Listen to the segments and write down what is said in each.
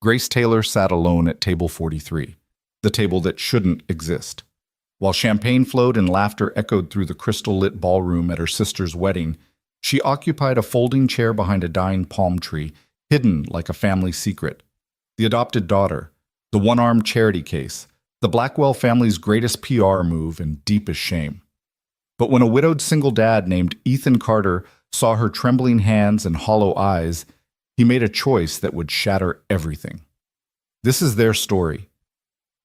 Grace Taylor sat alone at table 43, the table that shouldn't exist. While champagne flowed and laughter echoed through the crystal-lit ballroom at her sister's wedding, she occupied a folding chair behind a dying palm tree, hidden like a family secret. The adopted daughter, the one-armed charity case, the Blackwell family's greatest PR move and deepest shame. But when a widowed single dad named Ethan Carter saw her trembling hands and hollow eyes, he made a choice that would shatter everything. This is their story.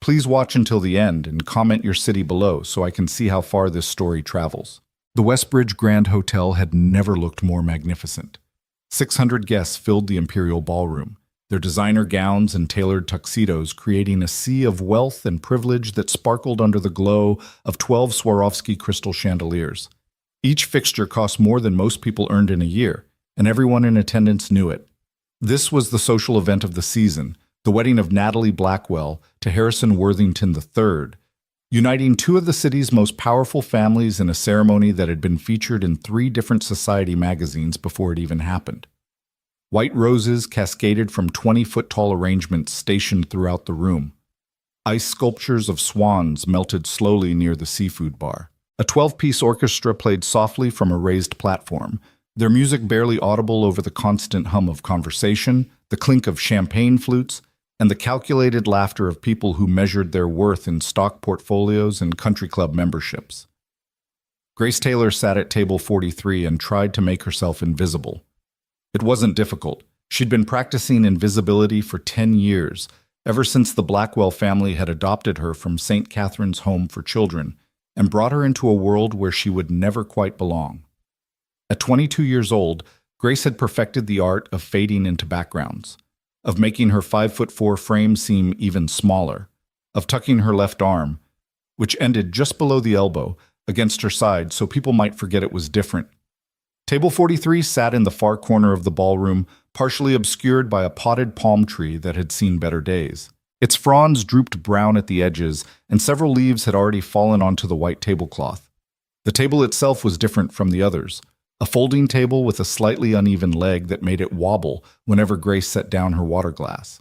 Please watch until the end and comment your city below so I can see how far this story travels. The Westbridge Grand Hotel had never looked more magnificent. 600 guests filled the Imperial Ballroom, their designer gowns and tailored tuxedos creating a sea of wealth and privilege that sparkled under the glow of 12 Swarovski crystal chandeliers. Each fixture cost more than most people earned in a year, and everyone in attendance knew it. This was the social event of the season, the wedding of Natalie Blackwell to Harrison Worthington III, uniting two of the city's most powerful families in a ceremony that had been featured in 3 different society magazines before it even happened. White roses cascaded from 20-foot-tall arrangements stationed throughout the room. Ice sculptures of swans melted slowly near the seafood bar. A 12-piece orchestra played softly from a raised platform, their music barely audible over the constant hum of conversation, the clink of champagne flutes, and the calculated laughter of people who measured their worth in stock portfolios and country club memberships. Grace Taylor sat at table 43 and tried to make herself invisible. It wasn't difficult. She'd been practicing invisibility for 10 years, ever since the Blackwell family had adopted her from St. Catherine's Home for Children and brought her into a world where she would never quite belong. At 22 years old, Grace had perfected the art of fading into backgrounds, of making her 5'4" frame seem even smaller, of tucking her left arm, which ended just below the elbow, against her side so people might forget it was different. Table 43 sat in the far corner of the ballroom, partially obscured by a potted palm tree that had seen better days. Its fronds drooped brown at the edges, and several leaves had already fallen onto the white tablecloth. The table itself was different from the others, a folding table with a slightly uneven leg that made it wobble whenever Grace set down her water glass.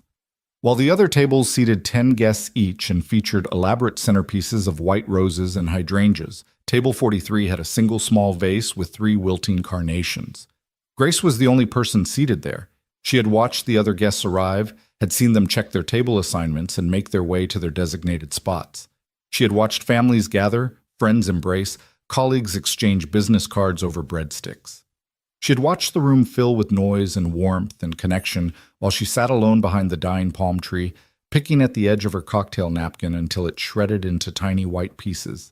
While the other tables seated 10 guests each and featured elaborate centerpieces of white roses and hydrangeas, table 43 had a single small vase with 3 wilting carnations. Grace was the only person seated there. She had watched the other guests arrive, had seen them check their table assignments and make their way to their designated spots. She had watched families gather, friends embrace, colleagues exchange business cards over breadsticks. She had watched the room fill with noise and warmth and connection while she sat alone behind the dying palm tree, picking at the edge of her cocktail napkin until it shredded into tiny white pieces.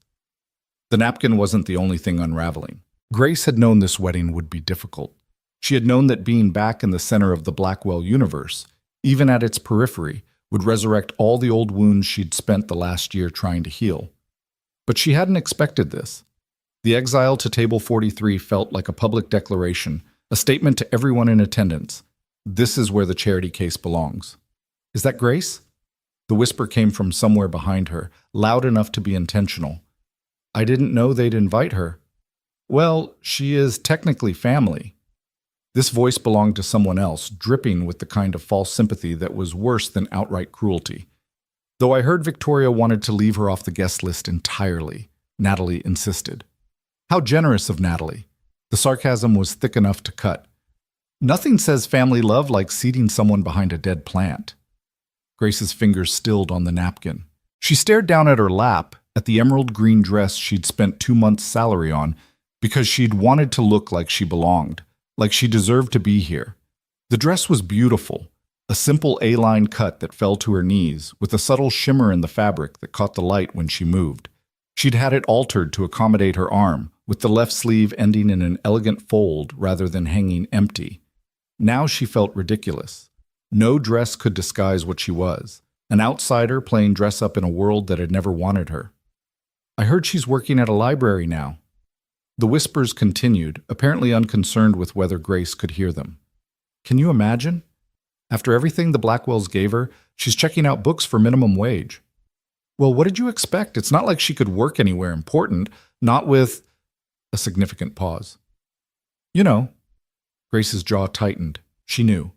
The napkin wasn't the only thing unraveling. Grace had known this wedding would be difficult. She had known that being back in the center of the Blackwell universe, even at its periphery, would resurrect all the old wounds she'd spent the last year trying to heal. But she hadn't expected this. The exile to table 43 felt like a public declaration, a statement to everyone in attendance. This is where the charity case belongs. Is that Grace? The whisper came from somewhere behind her, loud enough to be intentional. I didn't know they'd invite her. Well, she is technically family. This voice belonged to someone else, dripping with the kind of false sympathy that was worse than outright cruelty. Though I heard Victoria wanted to leave her off the guest list entirely, Natalie insisted. How generous of Natalie. The sarcasm was thick enough to cut. Nothing says family love like seating someone behind a dead plant. Grace's fingers stilled on the napkin. She stared down at her lap, at the emerald green dress she'd spent 2 months' salary on, because she'd wanted to look like she belonged, like she deserved to be here. The dress was beautiful, a simple A-line cut that fell to her knees, with a subtle shimmer in the fabric that caught the light when she moved. She'd had it altered to accommodate her arm, with the left sleeve ending in an elegant fold rather than hanging empty. Now she felt ridiculous. No dress could disguise what she was, an outsider playing dress-up in a world that had never wanted her. I heard she's working at a library now. The whispers continued, apparently unconcerned with whether Grace could hear them. Can you imagine? After everything the Blackwells gave her, she's checking out books for minimum wage. Well, what did you expect? It's not like she could work anywhere important, not with... A significant pause. You know. Grace's jaw tightened. She knew.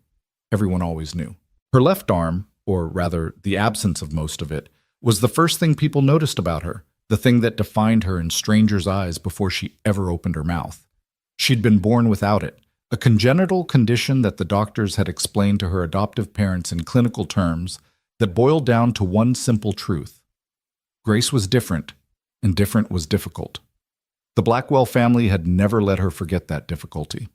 Everyone always knew. Her left arm, or rather the absence of most of it, was the first thing people noticed about her, the thing that defined her in strangers' eyes before she ever opened her mouth. She'd been born without it, a congenital condition that the doctors had explained to her adoptive parents in clinical terms that boiled down to one simple truth. Grace was different, and different was difficult. The Blackwell family had never let her forget that difficulty.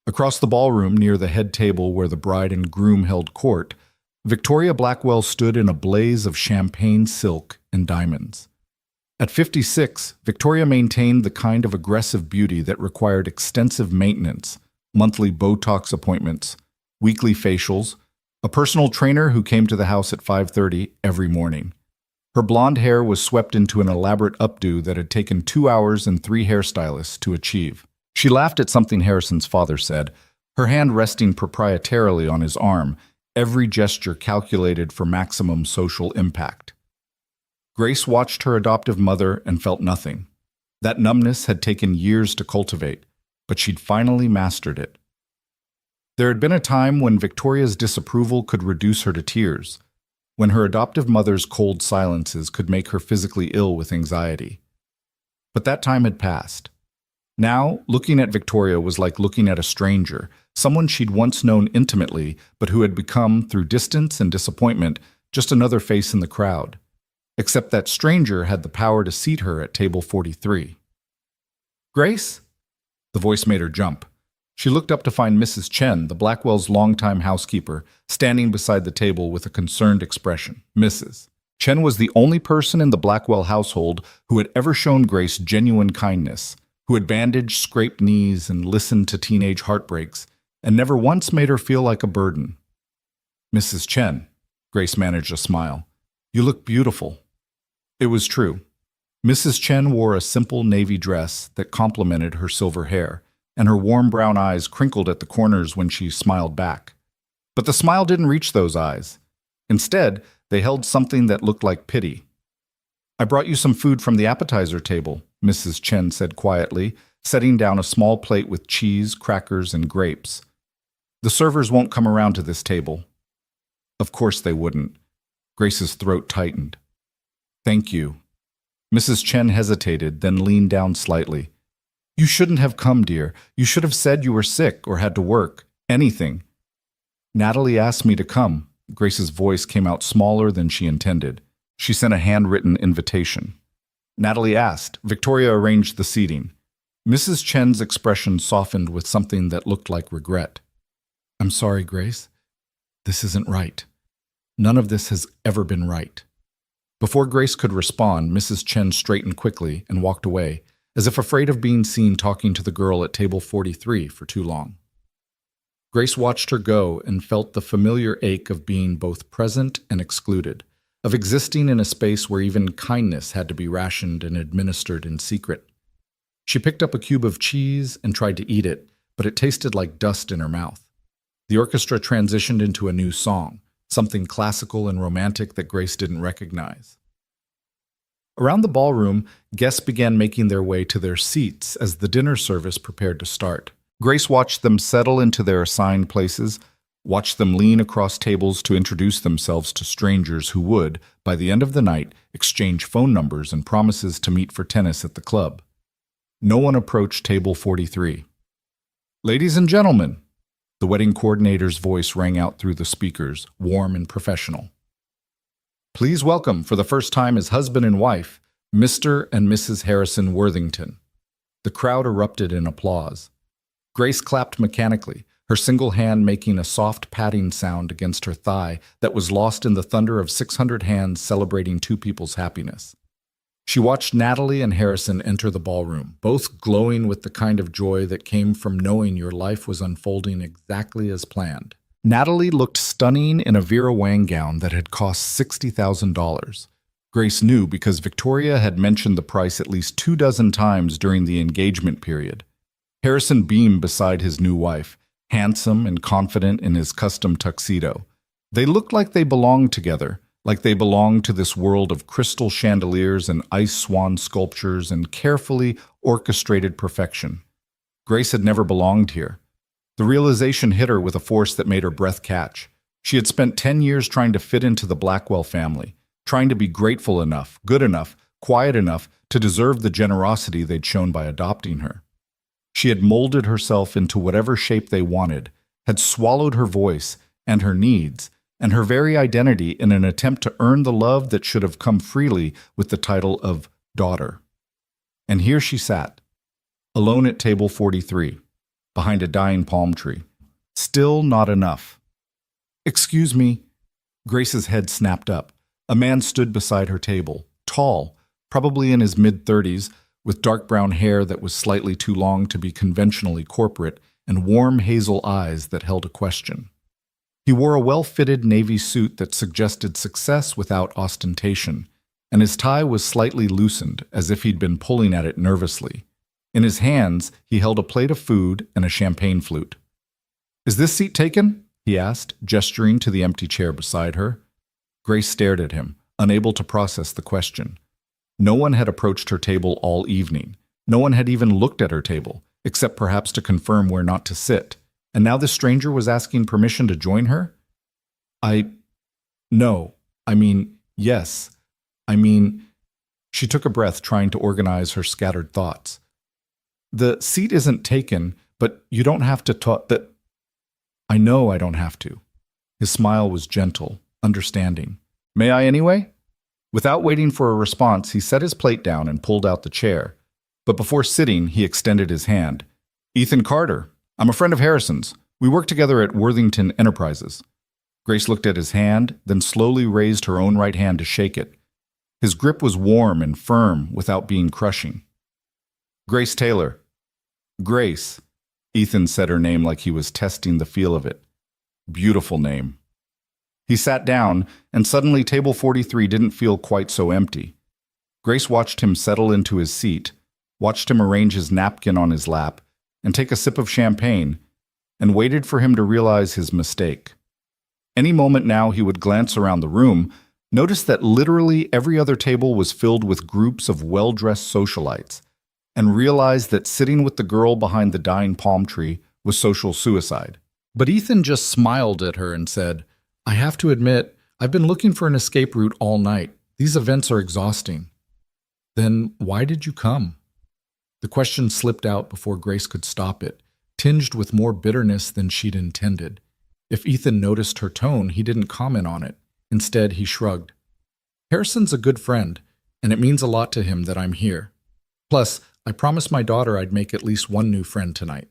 Across the ballroom, near the head table where the bride and groom held court, Victoria Blackwell stood in a blaze of champagne silk and diamonds. At 56, Victoria maintained the kind of aggressive beauty that required extensive maintenance, monthly Botox appointments, weekly facials, a personal trainer who came to the house at 5:30 every morning. Her blonde hair was swept into an elaborate updo that had taken 2 hours and 3 hairstylists to achieve. She laughed at something Harrison's father said, her hand resting proprietarily on his arm, every gesture calculated for maximum social impact. Grace watched her adoptive mother and felt nothing. That numbness had taken years to cultivate, but she'd finally mastered it. There had been a time when Victoria's disapproval could reduce her to tears, when her adoptive mother's cold silences could make her physically ill with anxiety. But that time had passed. Now, looking at Victoria was like looking at a stranger, someone she'd once known intimately, but who had become, through distance and disappointment, just another face in the crowd. Except that stranger had the power to seat her at table 43. "Grace?" The voice made her jump. She looked up to find Mrs. Chen, the Blackwells' longtime housekeeper, standing beside the table with a concerned expression. Mrs. Chen was the only person in the Blackwell household who had ever shown Grace genuine kindness, who had bandaged scraped knees and listened to teenage heartbreaks, and never once made her feel like a burden. "Mrs. Chen," Grace managed a smile, "you look beautiful." It was true. Mrs. Chen wore a simple navy dress that complemented her silver hair, and her warm brown eyes crinkled at the corners when she smiled back. But the smile didn't reach those eyes. Instead, they held something that looked like pity. "I brought you some food from the appetizer table," Mrs. Chen said quietly, setting down a small plate with cheese, crackers, and grapes. "The servers won't come around to this table." Of course they wouldn't. Grace's throat tightened. "Thank you." Mrs. Chen hesitated, then leaned down slightly. "You shouldn't have come, dear. You should have said you were sick or had to work. Anything." "Natalie asked me to come." Grace's voice came out smaller than she intended. She sent a handwritten invitation. Natalie asked. Victoria arranged the seating. Mrs. Chen's expression softened with something that looked like regret. "I'm sorry, Grace. This isn't right. None of this has ever been right." Before Grace could respond, Mrs. Chen straightened quickly and walked away, as if afraid of being seen talking to the girl at table 43 for too long. Grace watched her go and felt the familiar ache of being both present and excluded, of existing in a space where even kindness had to be rationed and administered in secret. She picked up a cube of cheese and tried to eat it, but it tasted like dust in her mouth. The orchestra transitioned into a new song, something classical and romantic that Grace didn't recognize. Around the ballroom, guests began making their way to their seats as the dinner service prepared to start. Grace watched them settle into their assigned places, watched them lean across tables to introduce themselves to strangers who would, by the end of the night, exchange phone numbers and promises to meet for tennis at the club. No one approached table 43. "Ladies and gentlemen," the wedding coordinator's voice rang out through the speakers, warm and professional. "Please welcome, for the first time as husband and wife, Mr. and Mrs. Harrison Worthington." The crowd erupted in applause. Grace clapped mechanically, her single hand making a soft patting sound against her thigh that was lost in the thunder of 600 hands celebrating two people's happiness. She watched Natalie and Harrison enter the ballroom, both glowing with the kind of joy that came from knowing your life was unfolding exactly as planned. Natalie looked stunning in a Vera Wang gown that had cost $60,000. Grace knew because Victoria had mentioned the price at least 24 times during the engagement period. Harrison beamed beside his new wife, handsome and confident in his custom tuxedo. They looked like they belonged together, like they belonged to this world of crystal chandeliers and ice swan sculptures and carefully orchestrated perfection. Grace had never belonged here. The realization hit her with a force that made her breath catch. She had spent 10 years trying to fit into the Blackwell family, trying to be grateful enough, good enough, quiet enough to deserve the generosity they'd shown by adopting her. She had molded herself into whatever shape they wanted, had swallowed her voice and her needs and her very identity in an attempt to earn the love that should have come freely with the title of daughter. And here she sat, alone at table 43, behind a dying palm tree. Still not enough. "Excuse me." Grace's head snapped up. A man stood beside her table, tall, probably in his mid-30s, with dark brown hair that was slightly too long to be conventionally corporate and warm hazel eyes that held a question. He wore a well-fitted navy suit that suggested success without ostentation, and his tie was slightly loosened, as if he'd been pulling at it nervously. In his hands, he held a plate of food and a champagne flute. "Is this seat taken?" he asked, gesturing to the empty chair beside her. Grace stared at him, unable to process the question. No one had approached her table all evening. No one had even looked at her table, except perhaps to confirm where not to sit. And now this stranger was asking permission to join her? No. Yes. She took a breath, trying to organize her scattered thoughts. "The seat isn't taken, but you don't have to talk that." "I know I don't have to." His smile was gentle, understanding. "May I anyway?" Without waiting for a response, he set his plate down and pulled out the chair. But before sitting, he extended his hand. "Ethan Carter. I'm a friend of Harrison's. We work together at Worthington Enterprises." Grace looked at his hand, then slowly raised her own right hand to shake it. His grip was warm and firm without being crushing. "Grace Taylor." "Grace." Ethan said her name like he was testing the feel of it. Beautiful name. He sat down, and suddenly table 43 didn't feel quite so empty. Grace watched him settle into his seat, watched him arrange his napkin on his lap, and take a sip of champagne, and waited for him to realize his mistake. Any moment now he would glance around the room, notice that literally every other table was filled with groups of well-dressed socialites, and realize that sitting with the girl behind the dying palm tree was social suicide. But Ethan just smiled at her and said, "I have to admit, I've been looking for an escape route all night. These events are exhausting." "Then why did you come?" The question slipped out before Grace could stop it, tinged with more bitterness than she'd intended. If Ethan noticed her tone, he didn't comment on it. Instead, he shrugged. "Harrison's a good friend, and it means a lot to him that I'm here. Plus, I promised my daughter I'd make at least one new friend tonight."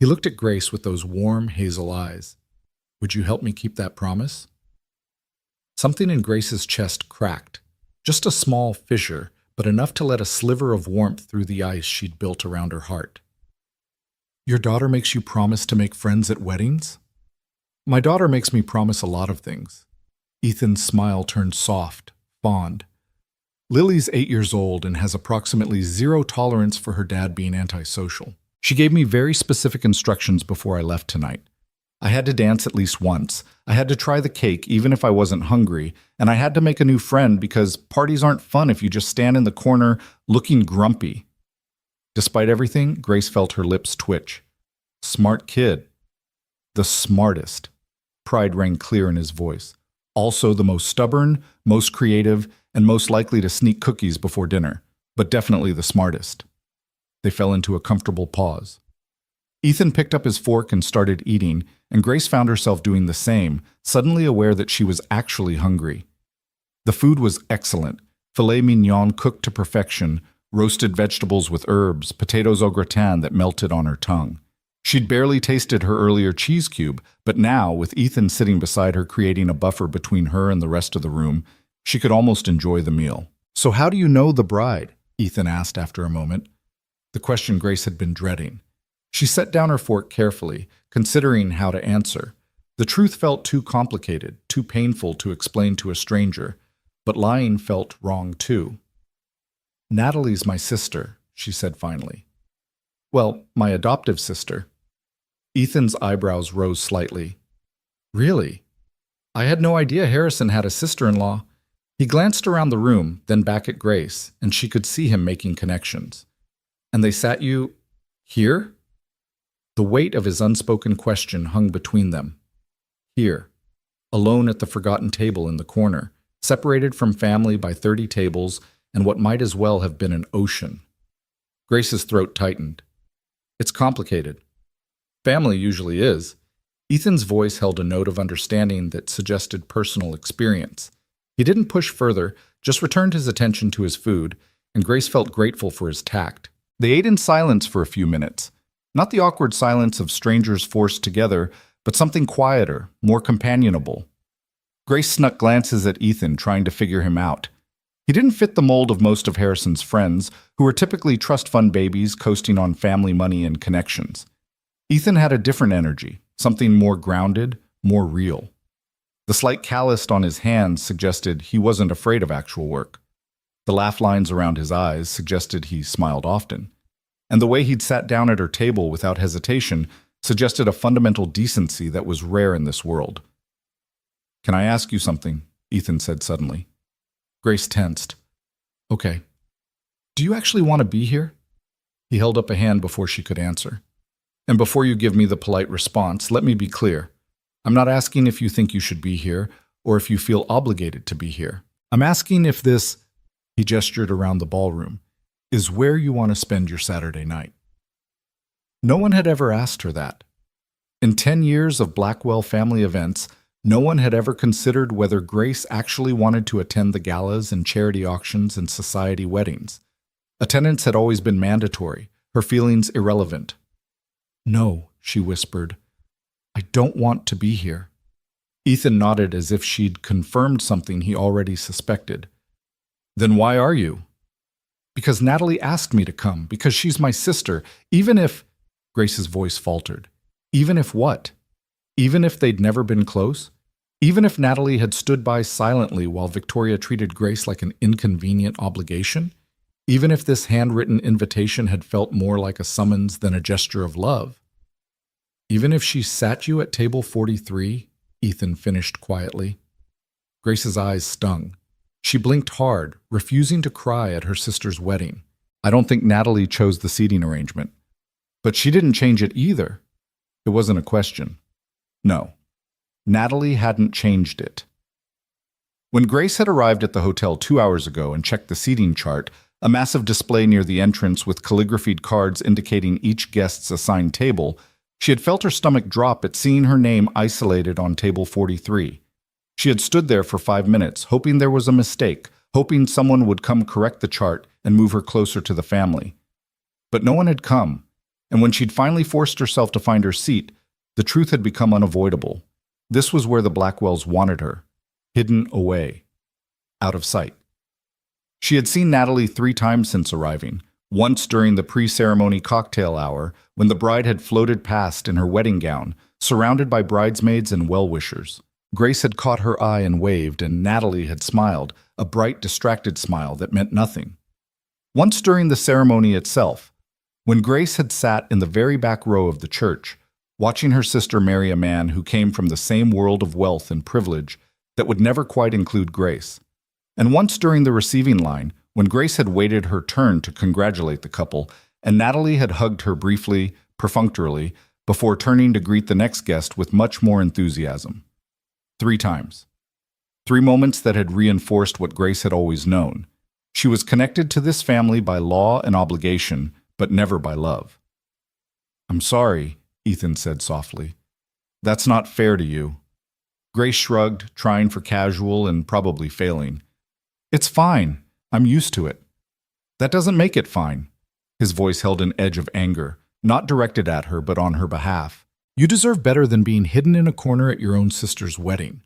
He looked at Grace with those warm hazel eyes. "Would you help me keep that promise?" Something in Grace's chest cracked. Just a small fissure, but enough to let a sliver of warmth through the ice she'd built around her heart. "Your daughter makes you promise to make friends at weddings?" "My daughter makes me promise a lot of things." Ethan's smile turned soft, fond. "Lily's 8 years old and has approximately zero tolerance for her dad being antisocial. She gave me very specific instructions before I left tonight. I had to dance at least once. I had to try the cake even if I wasn't hungry, and I had to make a new friend because parties aren't fun if you just stand in the corner looking grumpy." Despite everything, Grace felt her lips twitch. Smart kid. The smartest. Pride rang clear in his voice. Also the most stubborn, most creative, and most likely to sneak cookies before dinner, but definitely the smartest. They fell into a comfortable pause. Ethan picked up his fork and started eating, and Grace found herself doing the same, suddenly aware that she was actually hungry. The food was excellent. Filet mignon cooked to perfection, roasted vegetables with herbs, potatoes au gratin that melted on her tongue. She'd barely tasted her earlier cheese cube, but now, with Ethan sitting beside her creating a buffer between her and the rest of the room, she could almost enjoy the meal. "So how do you know the bride?" Ethan asked after a moment. The question Grace had been dreading. She set down her fork carefully, considering how to answer. The truth felt too complicated, too painful to explain to a stranger, but lying felt wrong too. "Natalie's my sister," she said finally. "Well, my adoptive sister." Ethan's eyebrows rose slightly. "Really? I had no idea Harrison had a sister-in-law." He glanced around the room, then back at Grace, and she could see him making connections. "And they sat you here?" The weight of his unspoken question hung between them. "Here." alone at the forgotten table in the corner, separated from family by 30 tables and what might as well have been an ocean. Grace's throat tightened. It's complicated. Family usually is. Ethan's voice held a note of understanding that suggested personal experience. He didn't push further, just returned his attention to his food, and Grace felt grateful for his tact. They ate in silence for a few minutes. Not the awkward silence of strangers forced together, but something quieter, more companionable. Grace snuck glances at Ethan, trying to figure him out. He didn't fit the mold of most of Harrison's friends, who were typically trust fund babies coasting on family money and connections. Ethan had a different energy, something more grounded, more real. The slight callus on his hands suggested he wasn't afraid of actual work. The laugh lines around his eyes suggested he smiled often. And the way he'd sat down at her table without hesitation suggested a fundamental decency that was rare in this world. "Can I ask you something?" Ethan said suddenly. Grace tensed. "Okay. Do you actually want to be here?" He held up a hand before she could answer. "And before you give me the polite response, let me be clear. I'm not asking if you think you should be here or if you feel obligated to be here. I'm asking if this," he gestured around the ballroom, "is where you want to spend your Saturday night." No one had ever asked her that. In 10 years of Blackwell family events, no one had ever considered whether Grace actually wanted to attend the galas and charity auctions and society weddings. Attendance had always been mandatory, her feelings irrelevant. "No," she whispered. "I don't want to be here." Ethan nodded as if she'd confirmed something he already suspected. "Then why are you?" "Because Natalie asked me to come, because she's my sister, even if—" Grace's voice faltered. "Even if what? Even if they'd never been close? Even if Natalie had stood by silently while Victoria treated Grace like an inconvenient obligation? Even if this handwritten invitation had felt more like a summons than a gesture of love? Even if she sat you at table 43, Ethan finished quietly. Grace's eyes stung. She blinked hard, refusing to cry at her sister's wedding. I don't think Natalie chose the seating arrangement. But she didn't change it either. It wasn't a question. No. Natalie hadn't changed it. When Grace had arrived at the hotel 2 hours ago and checked the seating chart, a massive display near the entrance with calligraphied cards indicating each guest's assigned table, she had felt her stomach drop at seeing her name isolated on table 43. She had stood there for 5 minutes, hoping there was a mistake, hoping someone would come correct the chart and move her closer to the family. But no one had come, and when she'd finally forced herself to find her seat, the truth had become unavoidable. This was where the Blackwells wanted her, hidden away, out of sight. She had seen Natalie 3 times since arriving, once during the pre-ceremony cocktail hour when the bride had floated past in her wedding gown, surrounded by bridesmaids and well-wishers. Grace had caught her eye and waved, and Natalie had smiled, a bright, distracted smile that meant nothing. Once during the ceremony itself, when Grace had sat in the very back row of the church, watching her sister marry a man who came from the same world of wealth and privilege that would never quite include Grace. And once during the receiving line, when Grace had waited her turn to congratulate the couple, and Natalie had hugged her briefly, perfunctorily, before turning to greet the next guest with much more enthusiasm. 3 times. 3 moments that had reinforced what Grace had always known. She was connected to this family by law and obligation, but never by love. "I'm sorry," Ethan said softly. "That's not fair to you." Grace shrugged, trying for casual and probably failing. "It's fine. I'm used to it." "That doesn't make it fine." His voice held an edge of anger, not directed at her but on her behalf. "You deserve better than being hidden in a corner at your own sister's wedding."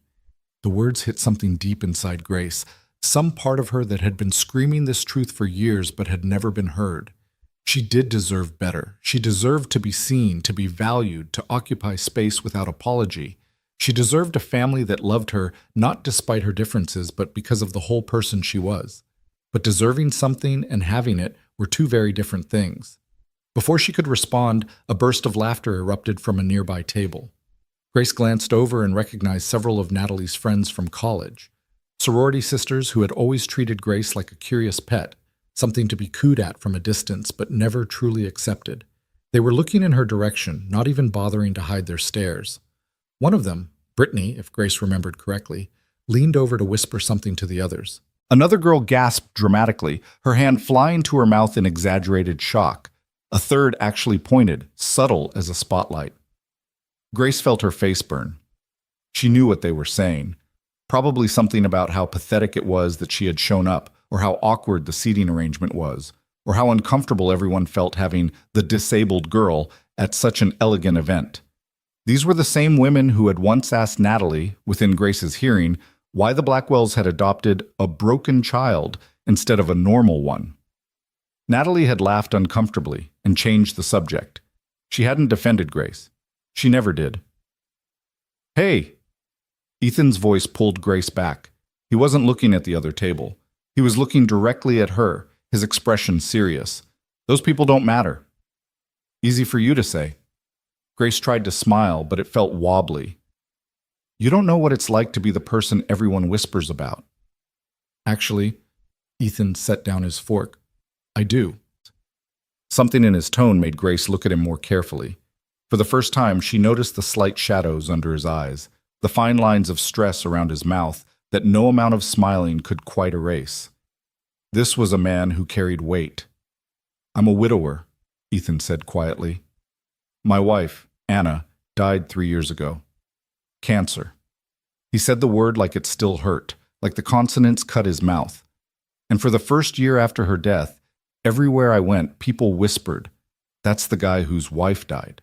The words hit something deep inside Grace, some part of her that had been screaming this truth for years but had never been heard. She did deserve better. She deserved to be seen, to be valued, to occupy space without apology. She deserved a family that loved her, not despite her differences, but because of the whole person she was. But deserving something and having it were 2 very different things. Before she could respond, a burst of laughter erupted from a nearby table. Grace glanced over and recognized several of Natalie's friends from college. Sorority sisters who had always treated Grace like a curious pet, something to be cooed at from a distance but never truly accepted. They were looking in her direction, not even bothering to hide their stares. One of them, Brittany, if Grace remembered correctly, leaned over to whisper something to the others. Another girl gasped dramatically, her hand flying to her mouth in exaggerated shock. A third actually pointed, subtle as a spotlight. Grace felt her face burn. She knew what they were saying. Probably something about how pathetic it was that she had shown up, or how awkward the seating arrangement was, or how uncomfortable everyone felt having the disabled girl at such an elegant event. These were the same women who had once asked Natalie, within Grace's hearing, why the Blackwells had adopted a broken child instead of a normal one. Natalie had laughed uncomfortably and changed the subject. She hadn't defended Grace. She never did. "Hey!" Ethan's voice pulled Grace back. He wasn't looking at the other table. He was looking directly at her, his expression serious. "Those people don't matter." "Easy for you to say." Grace tried to smile, but it felt wobbly. "You don't know what it's like to be the person everyone whispers about." "Actually," Ethan set down his fork, "I do." Something in his tone made Grace look at him more carefully. For the first time, she noticed the slight shadows under his eyes, the fine lines of stress around his mouth that no amount of smiling could quite erase. This was a man who carried weight. "I'm a widower," Ethan said quietly. "My wife, Anna, died 3 years ago. Cancer." He said the word like it still hurt, like the consonants cut his mouth. "And for the first year after her death, everywhere I went, people whispered, 'That's the guy whose wife died.'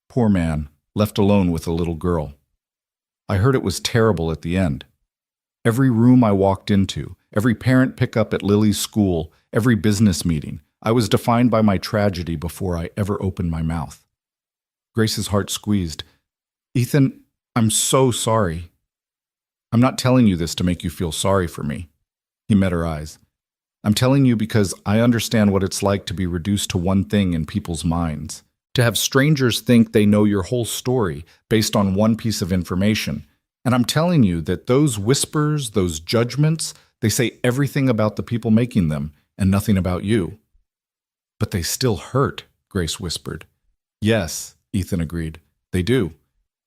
Poor man, left alone with a little girl. I heard it was terrible at the end. Every room I walked into, every parent pickup at Lily's school, every business meeting, I was defined by my tragedy before I ever opened my mouth." Grace's heart squeezed. "Ethan, I'm so sorry." "I'm not telling you this to make you feel sorry for me." He met her eyes. "I'm telling you because I understand what it's like to be reduced to one thing in people's minds. To have strangers think they know your whole story based on one piece of information. And I'm telling you that those whispers, those judgments, they say everything about the people making them and nothing about you." "But they still hurt," Grace whispered. "Yes," Ethan agreed. "They do.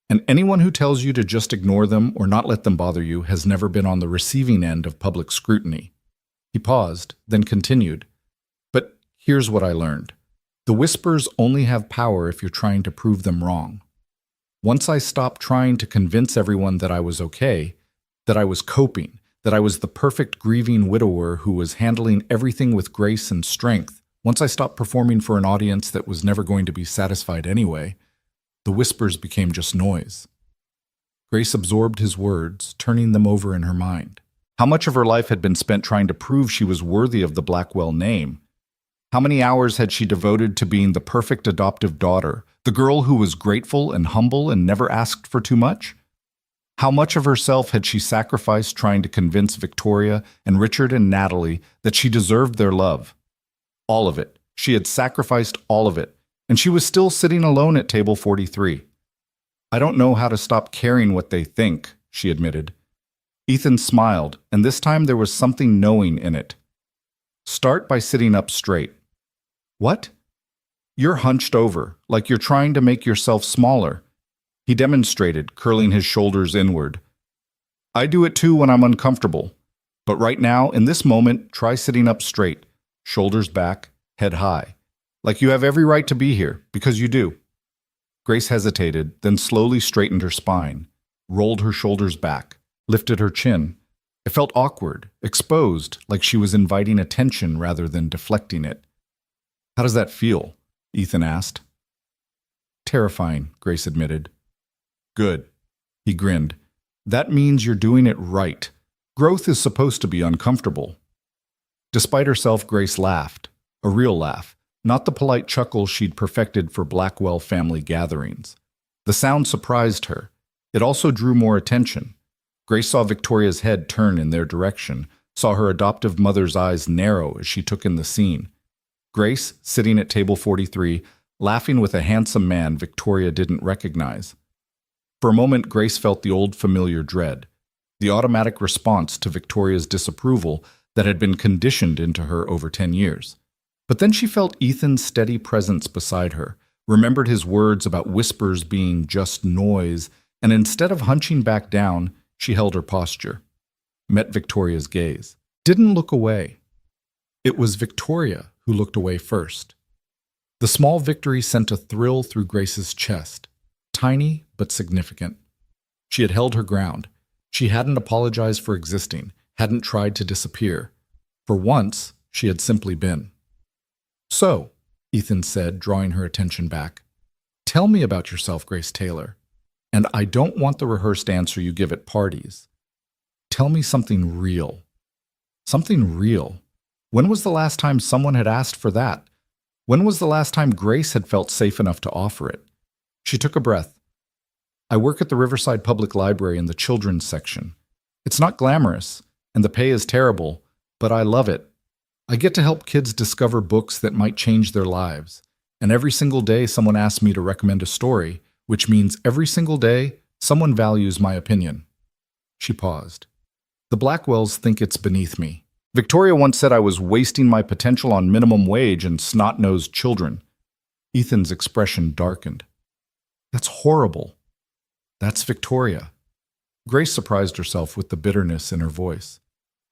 And anyone who tells you to just ignore them or not let them bother you has never been on the receiving end of public scrutiny." He paused, then continued. "But here's what I learned. The whispers only have power if you're trying to prove them wrong. Once I stopped trying to convince everyone that I was okay, that I was coping, that I was the perfect grieving widower who was handling everything with grace and strength, once I stopped performing for an audience that was never going to be satisfied anyway, the whispers became just noise." Grace absorbed his words, turning them over in her mind. How much of her life had been spent trying to prove she was worthy of the Blackwell name? How many hours had she devoted to being the perfect adoptive daughter, the girl who was grateful and humble and never asked for too much? How much of herself had she sacrificed trying to convince Victoria and Richard and Natalie that she deserved their love? All of it. She had sacrificed all of it, and she was still sitting alone at table 43. "I don't know how to stop caring what they think," she admitted. Ethan smiled, and this time there was something knowing in it. "Start by sitting up straight." "What?" "You're hunched over, like you're trying to make yourself smaller." He demonstrated, curling his shoulders inward. "I do it too when I'm uncomfortable. But right now, in this moment, try sitting up straight, shoulders back, head high. Like you have every right to be here, because you do." Grace hesitated, then slowly straightened her spine, rolled her shoulders back, lifted her chin. It felt awkward, exposed, like she was inviting attention rather than deflecting it. "How does that feel?" Ethan asked. "Terrifying," Grace admitted. "Good." He grinned. "That means you're doing it right. Growth is supposed to be uncomfortable." Despite herself, Grace laughed. A real laugh, not the polite chuckle she'd perfected for Blackwell family gatherings. The sound surprised her. It also drew more attention. Grace saw Victoria's head turn in their direction, saw her adoptive mother's eyes narrow as she took in the scene. Grace, sitting at table 43, laughing with a handsome man Victoria didn't recognize. For a moment, Grace felt the old familiar dread, the automatic response to Victoria's disapproval that had been conditioned into her over 10 years. But then she felt Ethan's steady presence beside her, remembered his words about whispers being just noise, and instead of hunching back down, she held her posture, met Victoria's gaze, didn't look away. It was Victoria who looked away first. The small victory sent a thrill through Grace's chest, tiny but significant. She had held her ground. She hadn't apologized for existing, hadn't tried to disappear. For once, she had simply been. "So," Ethan said, drawing her attention back, "tell me about yourself, Grace Taylor. And I don't want the rehearsed answer you give at parties. Tell me something real." Something real. When was the last time someone had asked for that? When was the last time Grace had felt safe enough to offer it? She took a breath. "I work at the Riverside Public Library in the children's section. It's not glamorous, and the pay is terrible, but I love it. I get to help kids discover books that might change their lives. And every single day someone asks me to recommend a story, which means every single day someone values my opinion." She paused. "The Blackwells think it's beneath me. Victoria once said I was wasting my potential on minimum wage and snot-nosed children." Ethan's expression darkened. "That's horrible." "That's Victoria." Grace surprised herself with the bitterness in her voice.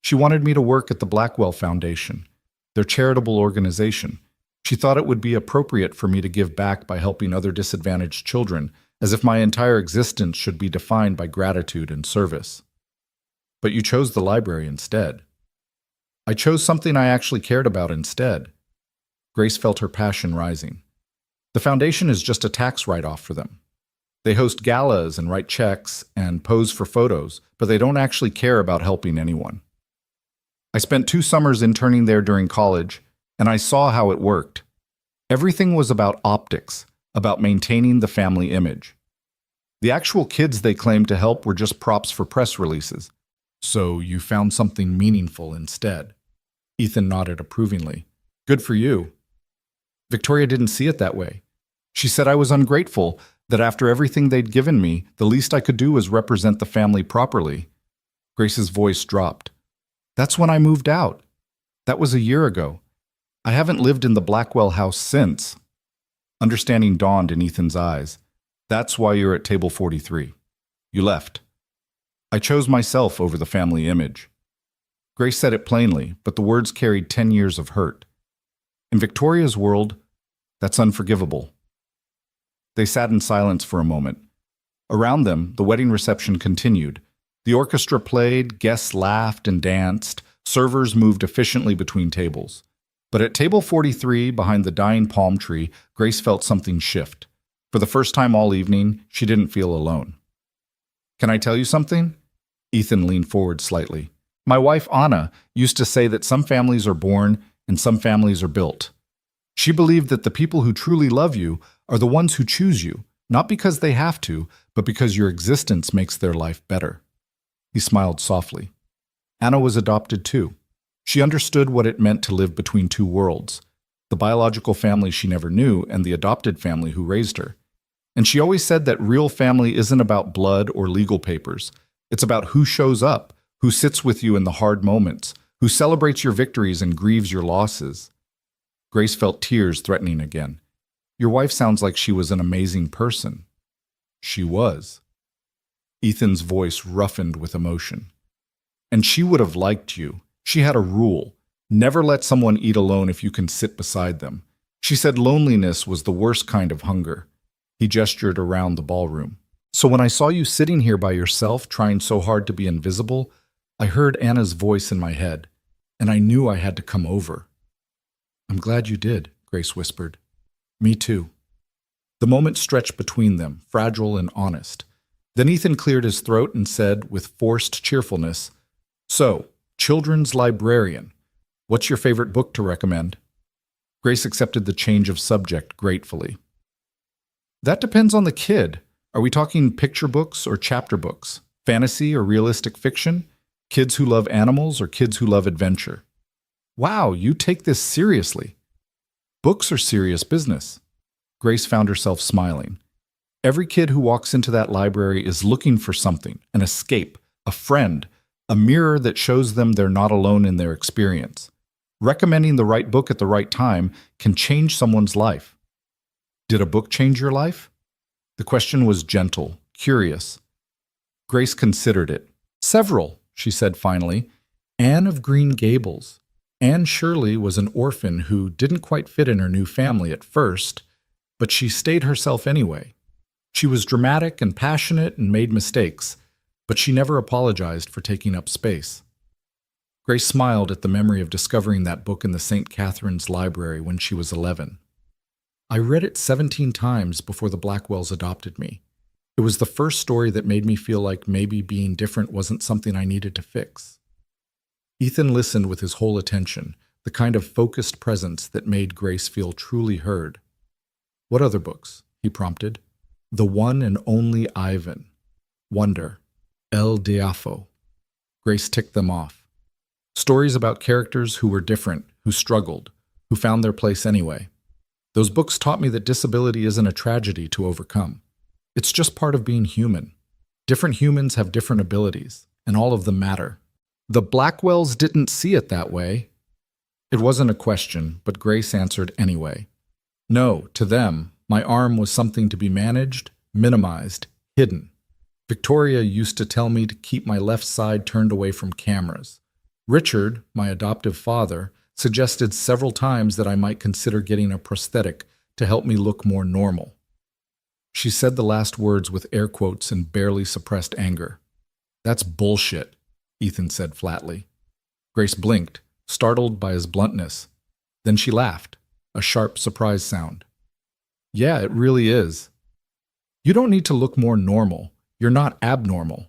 "She wanted me to work at the Blackwell Foundation, their charitable organization. She thought it would be appropriate for me to give back by helping other disadvantaged children, as if my entire existence should be defined by gratitude and service. But you chose the library instead." "I chose something I actually cared about instead." Grace felt her passion rising. "The foundation is just a tax write-off for them. They host galas and write checks and pose for photos, but they don't actually care about helping anyone. I spent 2 summers interning there during college, and I saw how it worked. Everything was about optics, about maintaining the family image. The actual kids they claimed to help were just props for press releases. So you found something meaningful instead." Ethan nodded approvingly. "Good for you." Victoria didn't see it that way. She said I was ungrateful, that after everything they'd given me, the least I could do was represent the family properly. Grace's voice dropped. "That's when I moved out. That was a year ago. I haven't lived in the Blackwell house since." Understanding dawned in Ethan's eyes. "That's why you're at table 43. You left." "I chose myself over the family image." Grace said it plainly, but the words carried 10 years of hurt. In Victoria's world, that's unforgivable. They sat in silence for a moment. Around them, the wedding reception continued. The orchestra played, guests laughed and danced, servers moved efficiently between tables. But at table 43, behind the dying palm tree, Grace felt something shift. For the first time all evening, she didn't feel alone. "Can I tell you something?" Ethan leaned forward slightly. "My wife, Anna, used to say that some families are born and some families are built. She believed that the people who truly love you are the ones who choose you, not because they have to, but because your existence makes their life better." He smiled softly. Anna was adopted too. She understood what it meant to live between 2 worlds, the biological family she never knew and the adopted family who raised her. And she always said that real family isn't about blood or legal papers. It's about who shows up, who sits with you in the hard moments, who celebrates your victories and grieves your losses. Grace felt tears threatening again. "Your wife sounds like she was an amazing person." "She was." Ethan's voice roughened with emotion. "And she would have liked you. She had a rule. Never let someone eat alone if you can sit beside them. She said loneliness was the worst kind of hunger." He gestured around the ballroom. "So when I saw you sitting here by yourself, trying so hard to be invisible, I heard Anna's voice in my head, and I knew I had to come over." "I'm glad you did," Grace whispered. "Me too." The moment stretched between them, fragile and honest. Then Ethan cleared his throat and said, with forced cheerfulness, "So, children's librarian, what's your favorite book to recommend?" Grace accepted the change of subject gratefully. "That depends on the kid. Are we talking picture books or chapter books? Fantasy or realistic fiction? Kids who love animals or kids who love adventure?" "Wow, you take this seriously." "Books are serious business." Grace found herself smiling. Every kid who walks into that library is looking for something, an escape, a friend, a mirror that shows them they're not alone in their experience. Recommending the right book at the right time can change someone's life. Did a book change your life? The question was gentle, curious. Grace considered it. Several, she said finally. Anne of Green Gables. Anne Shirley was an orphan who didn't quite fit in her new family at first, but she stayed herself anyway. She was dramatic and passionate and made mistakes, but she never apologized for taking up space. Grace smiled at the memory of discovering that book in the St. Catherine's Library when she was 11. I read it 17 times before the Blackwells adopted me. It was the first story that made me feel like maybe being different wasn't something I needed to fix. Ethan listened with his whole attention, the kind of focused presence that made Grace feel truly heard. "What other books?" he prompted. "The One and Only Ivan. Wonder. El Diafo." Grace ticked them off. Stories about characters who were different, who struggled, who found their place anyway. Those books taught me that disability isn't a tragedy to overcome. It's just part of being human. Different humans have different abilities, and all of them matter. The Blackwells didn't see it that way. It wasn't a question, but Grace answered anyway. No, to them, my arm was something to be managed, minimized, hidden. Victoria used to tell me to keep my left side turned away from cameras. Richard, my adoptive father, suggested several times that I might consider getting a prosthetic to help me look more normal. She said the last words with air quotes and barely suppressed anger. "That's bullshit," Ethan said flatly. Grace blinked, startled by his bluntness. Then she laughed, a sharp surprise sound. "Yeah, it really is. You don't need to look more normal. You're not abnormal.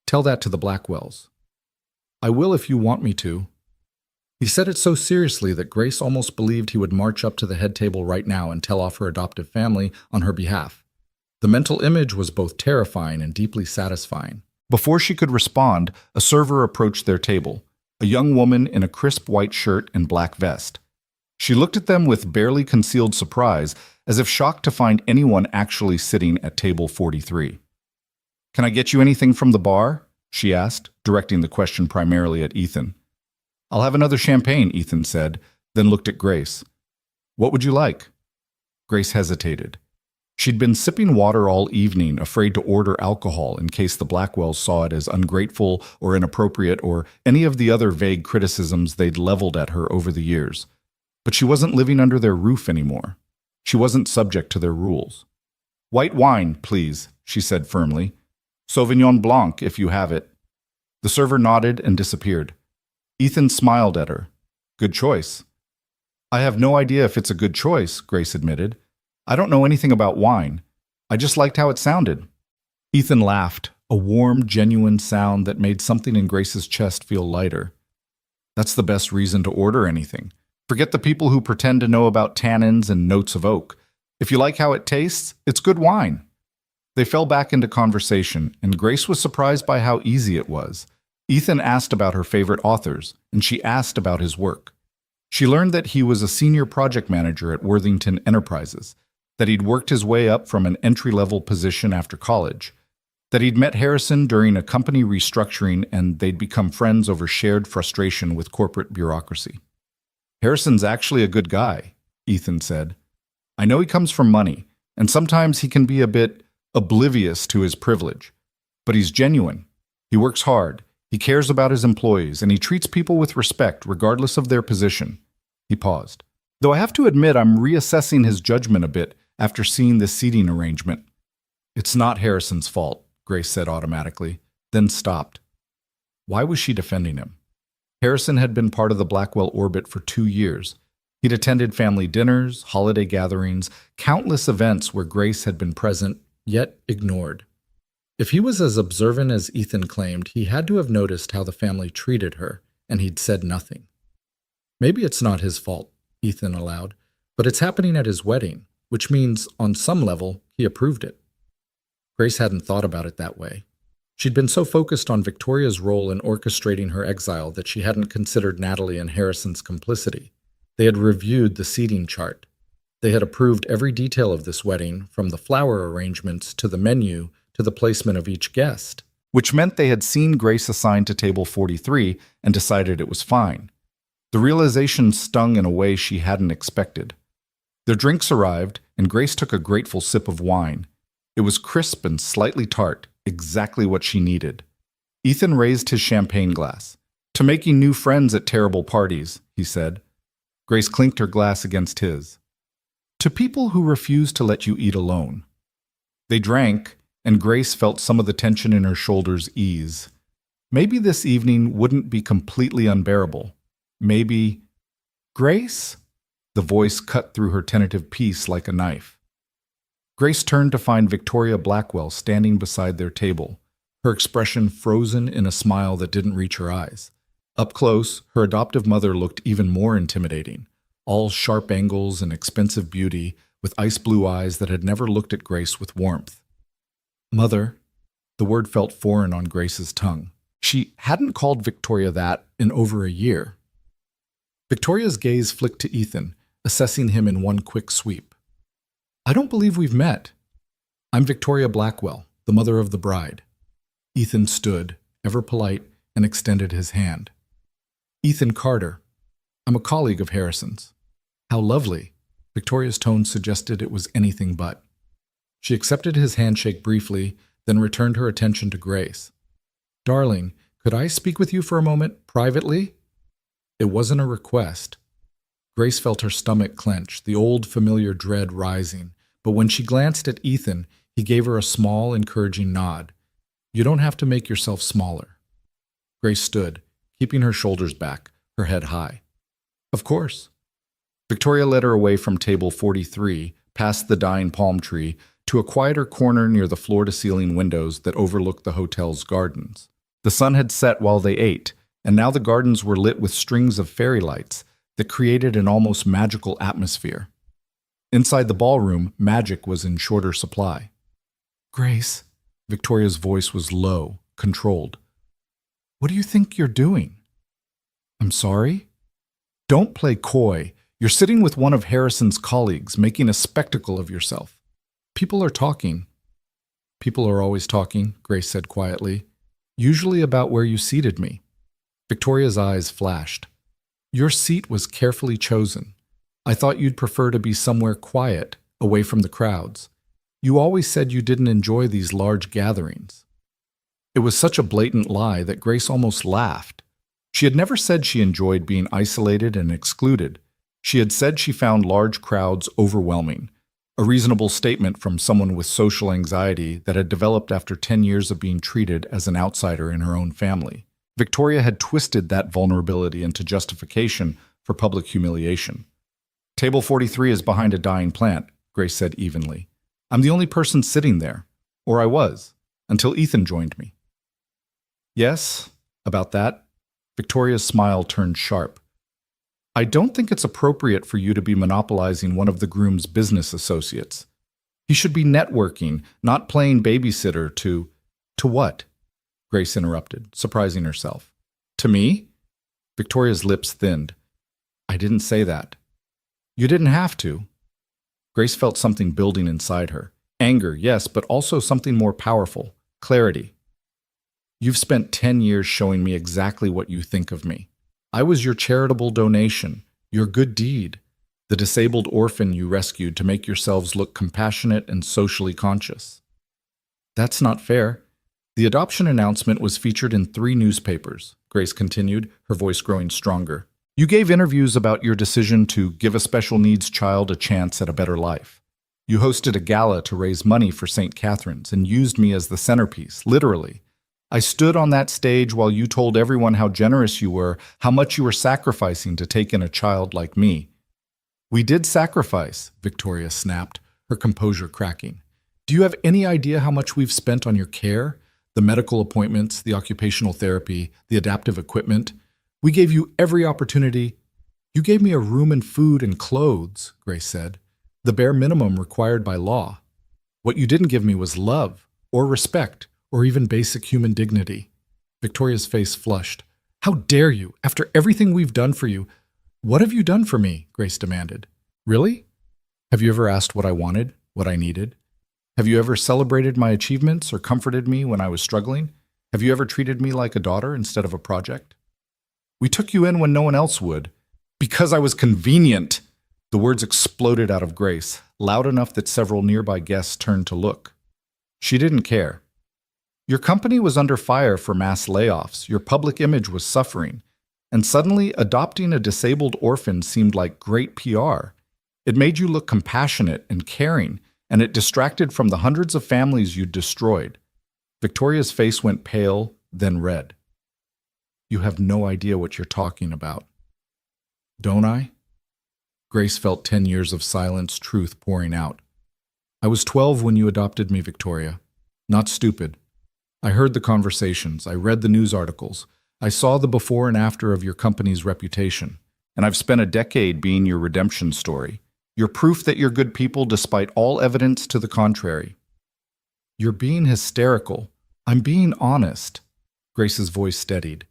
Tell that to the Blackwells." "I will if you want me to." He said it so seriously that Grace almost believed he would march up to the head table right now and tell off her adoptive family on her behalf. The mental image was both terrifying and deeply satisfying. Before she could respond, a server approached their table, a young woman in a crisp white shirt and black vest. She looked at them with barely concealed surprise, as if shocked to find anyone actually sitting at table 43. "Can I get you anything from the bar?" she asked, directing the question primarily at Ethan. "I'll have another champagne," Ethan said, then looked at Grace. "What would you like?" Grace hesitated. She'd been sipping water all evening, afraid to order alcohol in case the Blackwells saw it as ungrateful or inappropriate or any of the other vague criticisms they'd leveled at her over the years. But she wasn't living under their roof anymore. She wasn't subject to their rules. "White wine, please," she said firmly. "Sauvignon Blanc, if you have it." The server nodded and disappeared. Ethan smiled at her. "Good choice." "I have no idea if it's a good choice," Grace admitted. "I don't know anything about wine. I just liked how it sounded." Ethan laughed, a warm, genuine sound that made something in Grace's chest feel lighter. "That's the best reason to order anything. Forget the people who pretend to know about tannins and notes of oak. If you like how it tastes, it's good wine." They fell back into conversation, and Grace was surprised by how easy it was. Ethan asked about her favorite authors, and she asked about his work. She learned that he was a senior project manager at Worthington Enterprises, that he'd worked his way up from an entry-level position after college, that he'd met Harrison during a company restructuring and they'd become friends over shared frustration with corporate bureaucracy. "Harrison's actually a good guy," Ethan said. "I know he comes from money, and sometimes he can be a bit oblivious to his privilege, but he's genuine. He works hard. He cares about his employees, and he treats people with respect regardless of their position." He paused. "Though I have to admit I'm reassessing his judgment a bit after seeing this seating arrangement." "It's not Harrison's fault," Grace said automatically, then stopped. Why was she defending him? Harrison had been part of the Blackwell orbit for 2 years. He'd attended family dinners, holiday gatherings, countless events where Grace had been present, yet ignored. If he was as observant as Ethan claimed, he had to have noticed how the family treated her, and he'd said nothing. "Maybe it's not his fault," Ethan allowed, "but it's happening at his wedding, which means, on some level, he approved it." Grace hadn't thought about it that way. She'd been so focused on Victoria's role in orchestrating her exile that she hadn't considered Natalie and Harrison's complicity. They had reviewed the seating chart. They had approved every detail of this wedding, from the flower arrangements to the menu to the placement of each guest, which meant they had seen Grace assigned to table 43 and decided it was fine. The realization stung in a way she hadn't expected. Their drinks arrived, and Grace took a grateful sip of wine. It was crisp and slightly tart, exactly what she needed. Ethan raised his champagne glass. "To making new friends at terrible parties," he said. Grace clinked her glass against his. "To people who refuse to let you eat alone." They drank, and Grace felt some of the tension in her shoulders ease. Maybe this evening wouldn't be completely unbearable. Maybe... "Grace?" The voice cut through her tentative peace like a knife. Grace turned to find Victoria Blackwell standing beside their table, her expression frozen in a smile that didn't reach her eyes. Up close, her adoptive mother looked even more intimidating, all sharp angles and expensive beauty, with ice-blue eyes that had never looked at Grace with warmth. "Mother," the word felt foreign on Grace's tongue. She hadn't called Victoria that in over a year. Victoria's gaze flicked to Ethan, assessing him in one quick sweep. "I don't believe we've met. I'm Victoria Blackwell, the mother of the bride." Ethan stood, ever polite, and extended his hand. "Ethan Carter. I'm a colleague of Harrison's." "How lovely." Victoria's tone suggested it was anything but. She accepted his handshake briefly, then returned her attention to Grace. "Darling, could I speak with you for a moment, privately?" It wasn't a request. Grace felt her stomach clench, the old familiar dread rising, but when she glanced at Ethan, he gave her a small, encouraging nod. "You don't have to make yourself smaller." Grace stood, keeping her shoulders back, her head high. "Of course." Victoria led her away from table 43, past the dying palm tree, to a quieter corner near the floor-to-ceiling windows that overlooked the hotel's gardens. The sun had set while they ate, and now the gardens were lit with strings of fairy lights that created an almost magical atmosphere. Inside the ballroom, magic was in shorter supply. "Grace," Victoria's voice was low, controlled. "What do you think you're doing?" "I'm sorry?" "Don't play coy. You're sitting with one of Harrison's colleagues, making a spectacle of yourself. People are talking." "People are always talking," Grace said quietly. "Usually about where you seated me." Victoria's eyes flashed. "Your seat was carefully chosen. I thought you'd prefer to be somewhere quiet, away from the crowds. You always said you didn't enjoy these large gatherings." It was such a blatant lie that Grace almost laughed. She had never said she enjoyed being isolated and excluded. She had said she found large crowds overwhelming, a reasonable statement from someone with social anxiety that had developed after 10 years of being treated as an outsider in her own family. Victoria had twisted that vulnerability into justification for public humiliation. "Table 43 is behind a dying plant," Grace said evenly. "I'm the only person sitting there, or I was, until Ethan joined me." "Yes, about that." Victoria's smile turned sharp. "I don't think it's appropriate for you to be monopolizing one of the groom's business associates. He should be networking, not playing babysitter to..." "To what?" Grace interrupted, surprising herself. "To me?" Victoria's lips thinned. "I didn't say that." "You didn't have to." Grace felt something building inside her. Anger, yes, but also something more powerful. Clarity. "You've spent 10 years showing me exactly what you think of me. I was your charitable donation, your good deed, the disabled orphan you rescued to make yourselves look compassionate and socially conscious." "That's not fair." "The adoption announcement was featured in 3 newspapers," Grace continued, her voice growing stronger. "You gave interviews about your decision to give a special needs child a chance at a better life. You hosted a gala to raise money for St. Catherine's and used me as the centerpiece, literally. I stood on that stage while you told everyone how generous you were, how much you were sacrificing to take in a child like me." "We did sacrifice," Victoria snapped, her composure cracking. "Do you have any idea how much we've spent on your care? The medical appointments, the occupational therapy, the adaptive equipment. We gave you every opportunity." "You gave me a room and food and clothes," Grace said, "the bare minimum required by law. What you didn't give me was love, or respect, or even basic human dignity." Victoria's face flushed. "How dare you, after everything we've done for you?" "What have you done for me?" Grace demanded. "Really? Have you ever asked what I wanted, what I needed? Have you ever celebrated my achievements or comforted me when I was struggling? Have you ever treated me like a daughter instead of a project? We took you in when no one else would. Because I was convenient." The words exploded out of Grace, loud enough that several nearby guests turned to look. She didn't care. Your company was under fire for mass layoffs, your public image was suffering, and suddenly adopting a disabled orphan seemed like great PR. It made you look compassionate and caring, and it distracted from the hundreds of families you'd destroyed. Victoria's face went pale, then red. You have no idea what you're talking about. Don't I? Grace felt 10 years of silence, truth pouring out. I was 12 when you adopted me, Victoria. Not stupid. I heard the conversations, I read the news articles, I saw the before and after of your company's reputation, and I've spent a decade being your redemption story. You're proof that you're good people despite all evidence to the contrary. You're being hysterical. I'm being honest. Grace's voice steadied.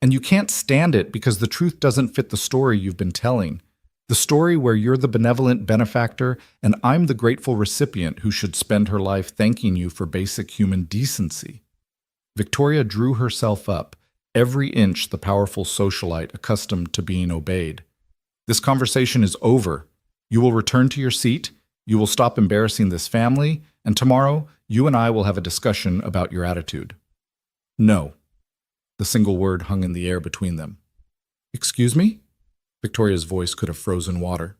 And you can't stand it because the truth doesn't fit the story you've been telling. The story where you're the benevolent benefactor and I'm the grateful recipient who should spend her life thanking you for basic human decency. Victoria drew herself up, every inch the powerful socialite accustomed to being obeyed. This conversation is over. You will return to your seat, you will stop embarrassing this family, and tomorrow you and I will have a discussion about your attitude. No. The single word hung in the air between them. Excuse me? Victoria's voice could have frozen water.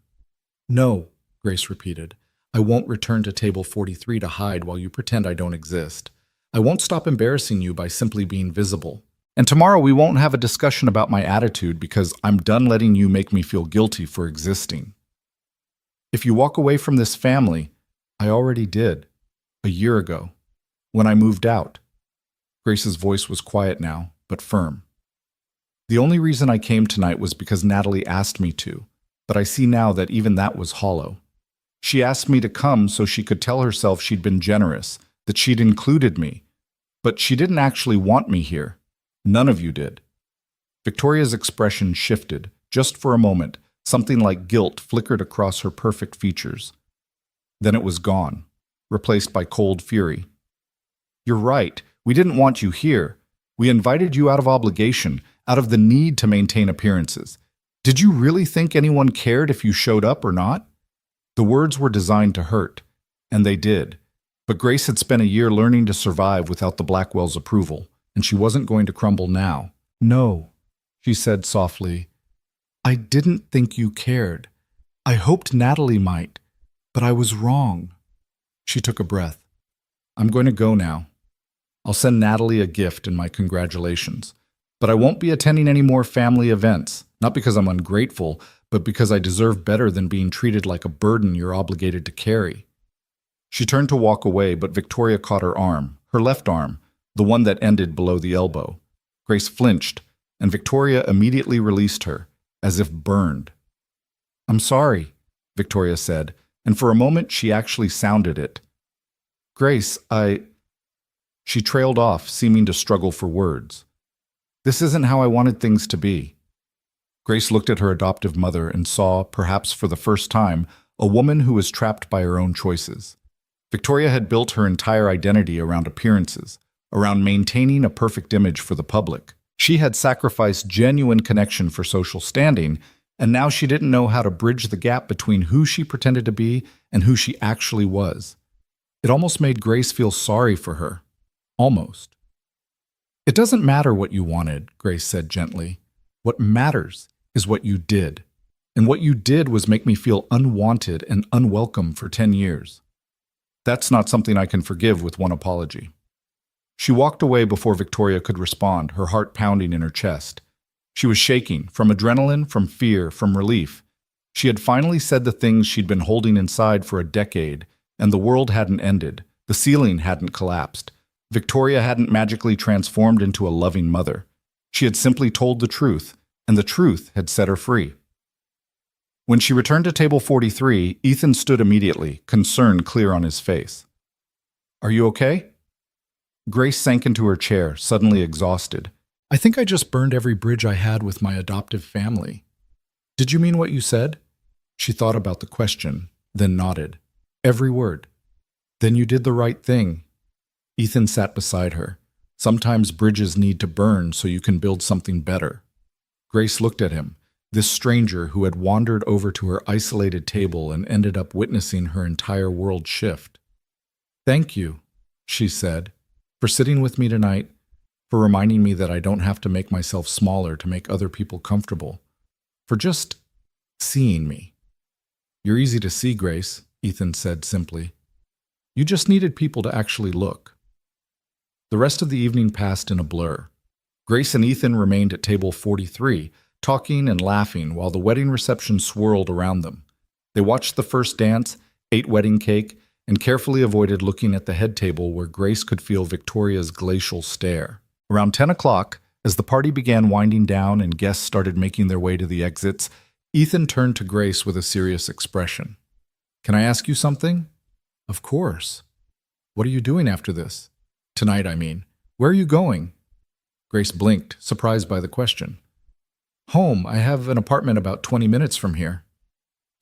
No, Grace repeated. I won't return to table 43 to hide while you pretend I don't exist. I won't stop embarrassing you by simply being visible. And tomorrow we won't have a discussion about my attitude because I'm done letting you make me feel guilty for existing. If you walk away from this family, I already did, a year ago, when I moved out. Grace's voice was quiet now, but firm. The only reason I came tonight was because Natalie asked me to, but I see now that even that was hollow. She asked me to come so she could tell herself she'd been generous, that she'd included me. But she didn't actually want me here. None of you did. Victoria's expression shifted, just for a moment. Something like guilt flickered across her perfect features. Then it was gone, replaced by cold fury. You're right. We didn't want you here. We invited you out of obligation, out of the need to maintain appearances. Did you really think anyone cared if you showed up or not? The words were designed to hurt, and they did. But Grace had spent a year learning to survive without the Blackwells' approval, and she wasn't going to crumble now. No, she said softly. I didn't think you cared. I hoped Natalie might, but I was wrong. She took a breath. I'm going to go now. I'll send Natalie a gift and my congratulations. But I won't be attending any more family events, not because I'm ungrateful, but because I deserve better than being treated like a burden you're obligated to carry. She turned to walk away, but Victoria caught her arm, her left arm, the one that ended below the elbow. Grace flinched, and Victoria immediately released her, as if burned. I'm sorry, Victoria said, and for a moment she actually sounded it. Grace, She trailed off, seeming to struggle for words. This isn't how I wanted things to be. Grace looked at her adoptive mother and saw, perhaps for the first time, a woman who was trapped by her own choices. Victoria had built her entire identity around appearances, around maintaining a perfect image for the public. She had sacrificed genuine connection for social standing, and now she didn't know how to bridge the gap between who she pretended to be and who she actually was. It almost made Grace feel sorry for her. Almost. It doesn't matter what you wanted, Grace said gently. What matters is what you did. And what you did was make me feel unwanted and unwelcome for 10 years. That's not something I can forgive with one apology. She walked away before Victoria could respond, her heart pounding in her chest. She was shaking, from adrenaline, from fear, from relief. She had finally said the things she'd been holding inside for a decade, and the world hadn't ended. The ceiling hadn't collapsed. Victoria hadn't magically transformed into a loving mother. She had simply told the truth, and the truth had set her free. When she returned to table 43, Ethan stood immediately, concern clear on his face. Are you okay? Grace sank into her chair, suddenly exhausted. I think I just burned every bridge I had with my adoptive family. Did you mean what you said? She thought about the question, then nodded. Every word. Then you did the right thing. Ethan sat beside her. Sometimes bridges need to burn so you can build something better. Grace looked at him, this stranger who had wandered over to her isolated table and ended up witnessing her entire world shift. Thank you, she said, for sitting with me tonight, for reminding me that I don't have to make myself smaller to make other people comfortable, for just seeing me. You're easy to see, Grace, Ethan said simply. You just needed people to actually look. The rest of the evening passed in a blur. Grace and Ethan remained at table 43, talking and laughing while the wedding reception swirled around them. They watched the first dance, ate wedding cake, and carefully avoided looking at the head table where Grace could feel Victoria's glacial stare. Around 10 o'clock, as the party began winding down and guests started making their way to the exits, Ethan turned to Grace with a serious expression. Can I ask you something? Of course. What are you doing after this? Tonight, I mean. Where are you going? Grace blinked, surprised by the question. Home. I have an apartment about 20 minutes from here.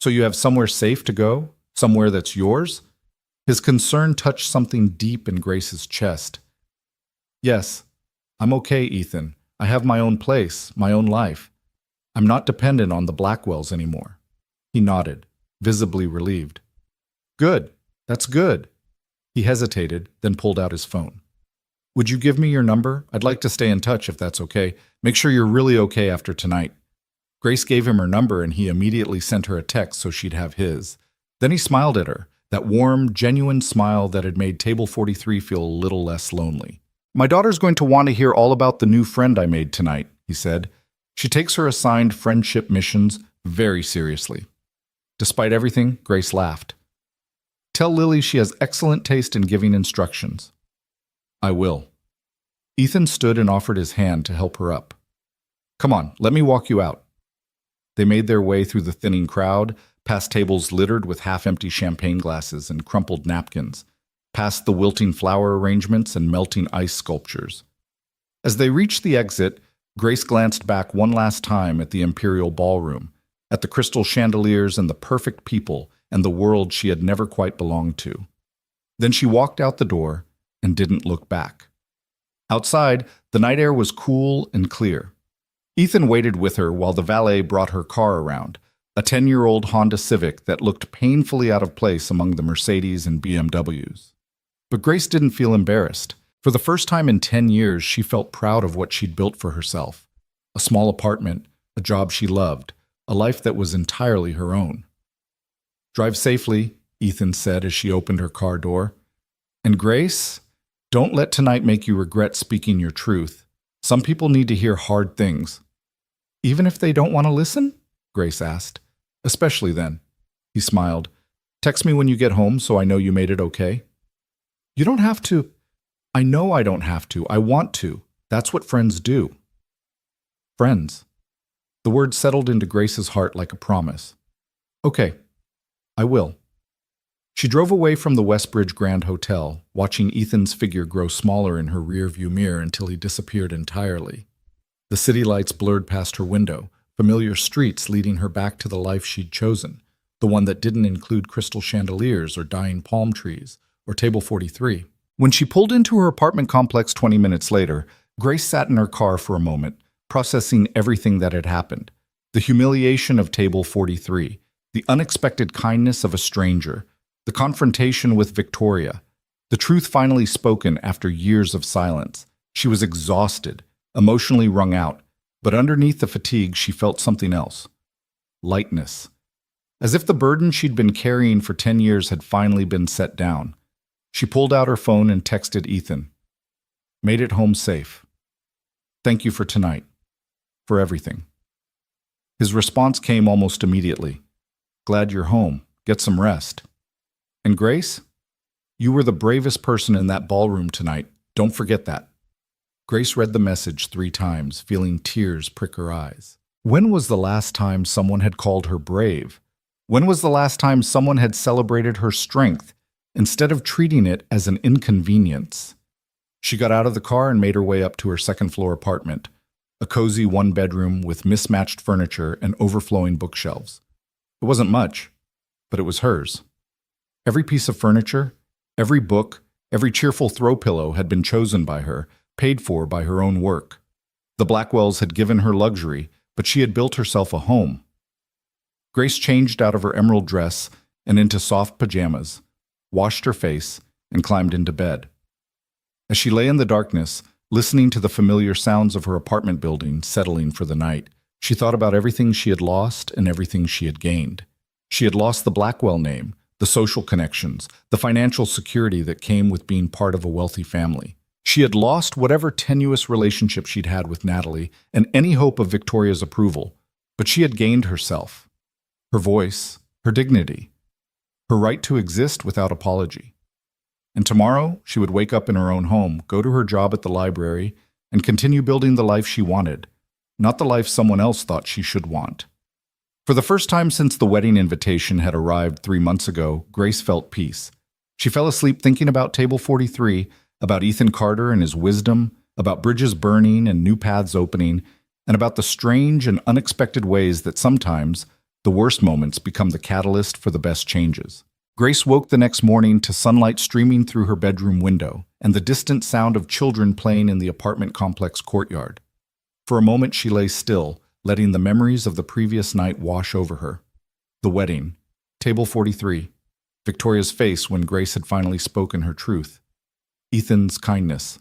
So you have somewhere safe to go? Somewhere that's yours? His concern touched something deep in Grace's chest. Yes, I'm okay, Ethan. I have my own place, my own life. I'm not dependent on the Blackwells anymore. He nodded, visibly relieved. Good. That's good. He hesitated, then pulled out his phone. Would you give me your number? I'd like to stay in touch if that's okay. Make sure you're really okay after tonight. Grace gave him her number and he immediately sent her a text so she'd have his. Then he smiled at her, that warm, genuine smile that had made Table 43 feel a little less lonely. My daughter's going to want to hear all about the new friend I made tonight, he said. She takes her assigned friendship missions very seriously. Despite everything, Grace laughed. Tell Lily she has excellent taste in giving instructions. I will. Ethan stood and offered his hand to help her up. Come on, let me walk you out. They made their way through the thinning crowd, past tables littered with half-empty champagne glasses and crumpled napkins, past the wilting flower arrangements and melting ice sculptures. As they reached the exit, Grace glanced back one last time at the Imperial Ballroom, at the crystal chandeliers and the perfect people and the world she had never quite belonged to. Then she walked out the door and didn't look back. Outside, the night air was cool and clear. Ethan waited with her while the valet brought her car around, a 10-year-old Honda Civic that looked painfully out of place among the Mercedes and BMWs. But Grace didn't feel embarrassed. For the first time in 10 years, she felt proud of what she'd built for herself. A small apartment, a job she loved, a life that was entirely her own. Drive safely, Ethan said as she opened her car door. And Grace, don't let tonight make you regret speaking your truth. Some people need to hear hard things. Even if they don't want to listen? Grace asked. Especially then. He smiled. Text me when you get home so I know you made it okay. You don't have to. I know I don't have to. I want to. That's what friends do. Friends. The word settled into Grace's heart like a promise. Okay, I will. She drove away from the Westbridge Grand Hotel, watching Ethan's figure grow smaller in her rearview mirror until he disappeared entirely. The city lights blurred past her window, familiar streets leading her back to the life she'd chosen, the one that didn't include crystal chandeliers or dying palm trees, or Table 43. When she pulled into her apartment complex 20 minutes later, Grace sat in her car for a moment, processing everything that had happened. The humiliation of Table 43, the unexpected kindness of a stranger, the confrontation with Victoria, the truth finally spoken after years of silence. She was exhausted, emotionally wrung out, but underneath the fatigue she felt something else. Lightness. As if the burden she'd been carrying for 10 years had finally been set down. She pulled out her phone and texted Ethan. Made it home safe. Thank you for tonight. For everything. His response came almost immediately. Glad you're home. Get some rest. And Grace, you were the bravest person in that ballroom tonight. Don't forget that. Grace read the message 3 times, feeling tears prick her eyes. When was the last time someone had called her brave? When was the last time someone had celebrated her strength instead of treating it as an inconvenience? She got out of the car and made her way up to her second-floor apartment, a cozy one-bedroom with mismatched furniture and overflowing bookshelves. It wasn't much, but it was hers. Every piece of furniture, every book, every cheerful throw pillow had been chosen by her, paid for by her own work. The Blackwells had given her luxury, but she had built herself a home. Grace changed out of her emerald dress and into soft pajamas, washed her face, and climbed into bed. As she lay in the darkness, listening to the familiar sounds of her apartment building settling for the night, she thought about everything she had lost and everything she had gained. She had lost the Blackwell name, the social connections, the financial security that came with being part of a wealthy family. She had lost whatever tenuous relationship she'd had with Natalie and any hope of Victoria's approval, but she had gained herself, her voice, her dignity, her right to exist without apology. And tomorrow, she would wake up in her own home, go to her job at the library, and continue building the life she wanted, not the life someone else thought she should want. For the first time since the wedding invitation had arrived 3 months ago, Grace felt peace. She fell asleep thinking about Table 43, about Ethan Carter and his wisdom, about bridges burning and new paths opening, and about the strange and unexpected ways that sometimes the worst moments become the catalyst for the best changes. Grace woke the next morning to sunlight streaming through her bedroom window and the distant sound of children playing in the apartment complex courtyard. For a moment she lay still, letting the memories of the previous night wash over her. The wedding, Table 43, Victoria's face when Grace had finally spoken her truth, Ethan's kindness.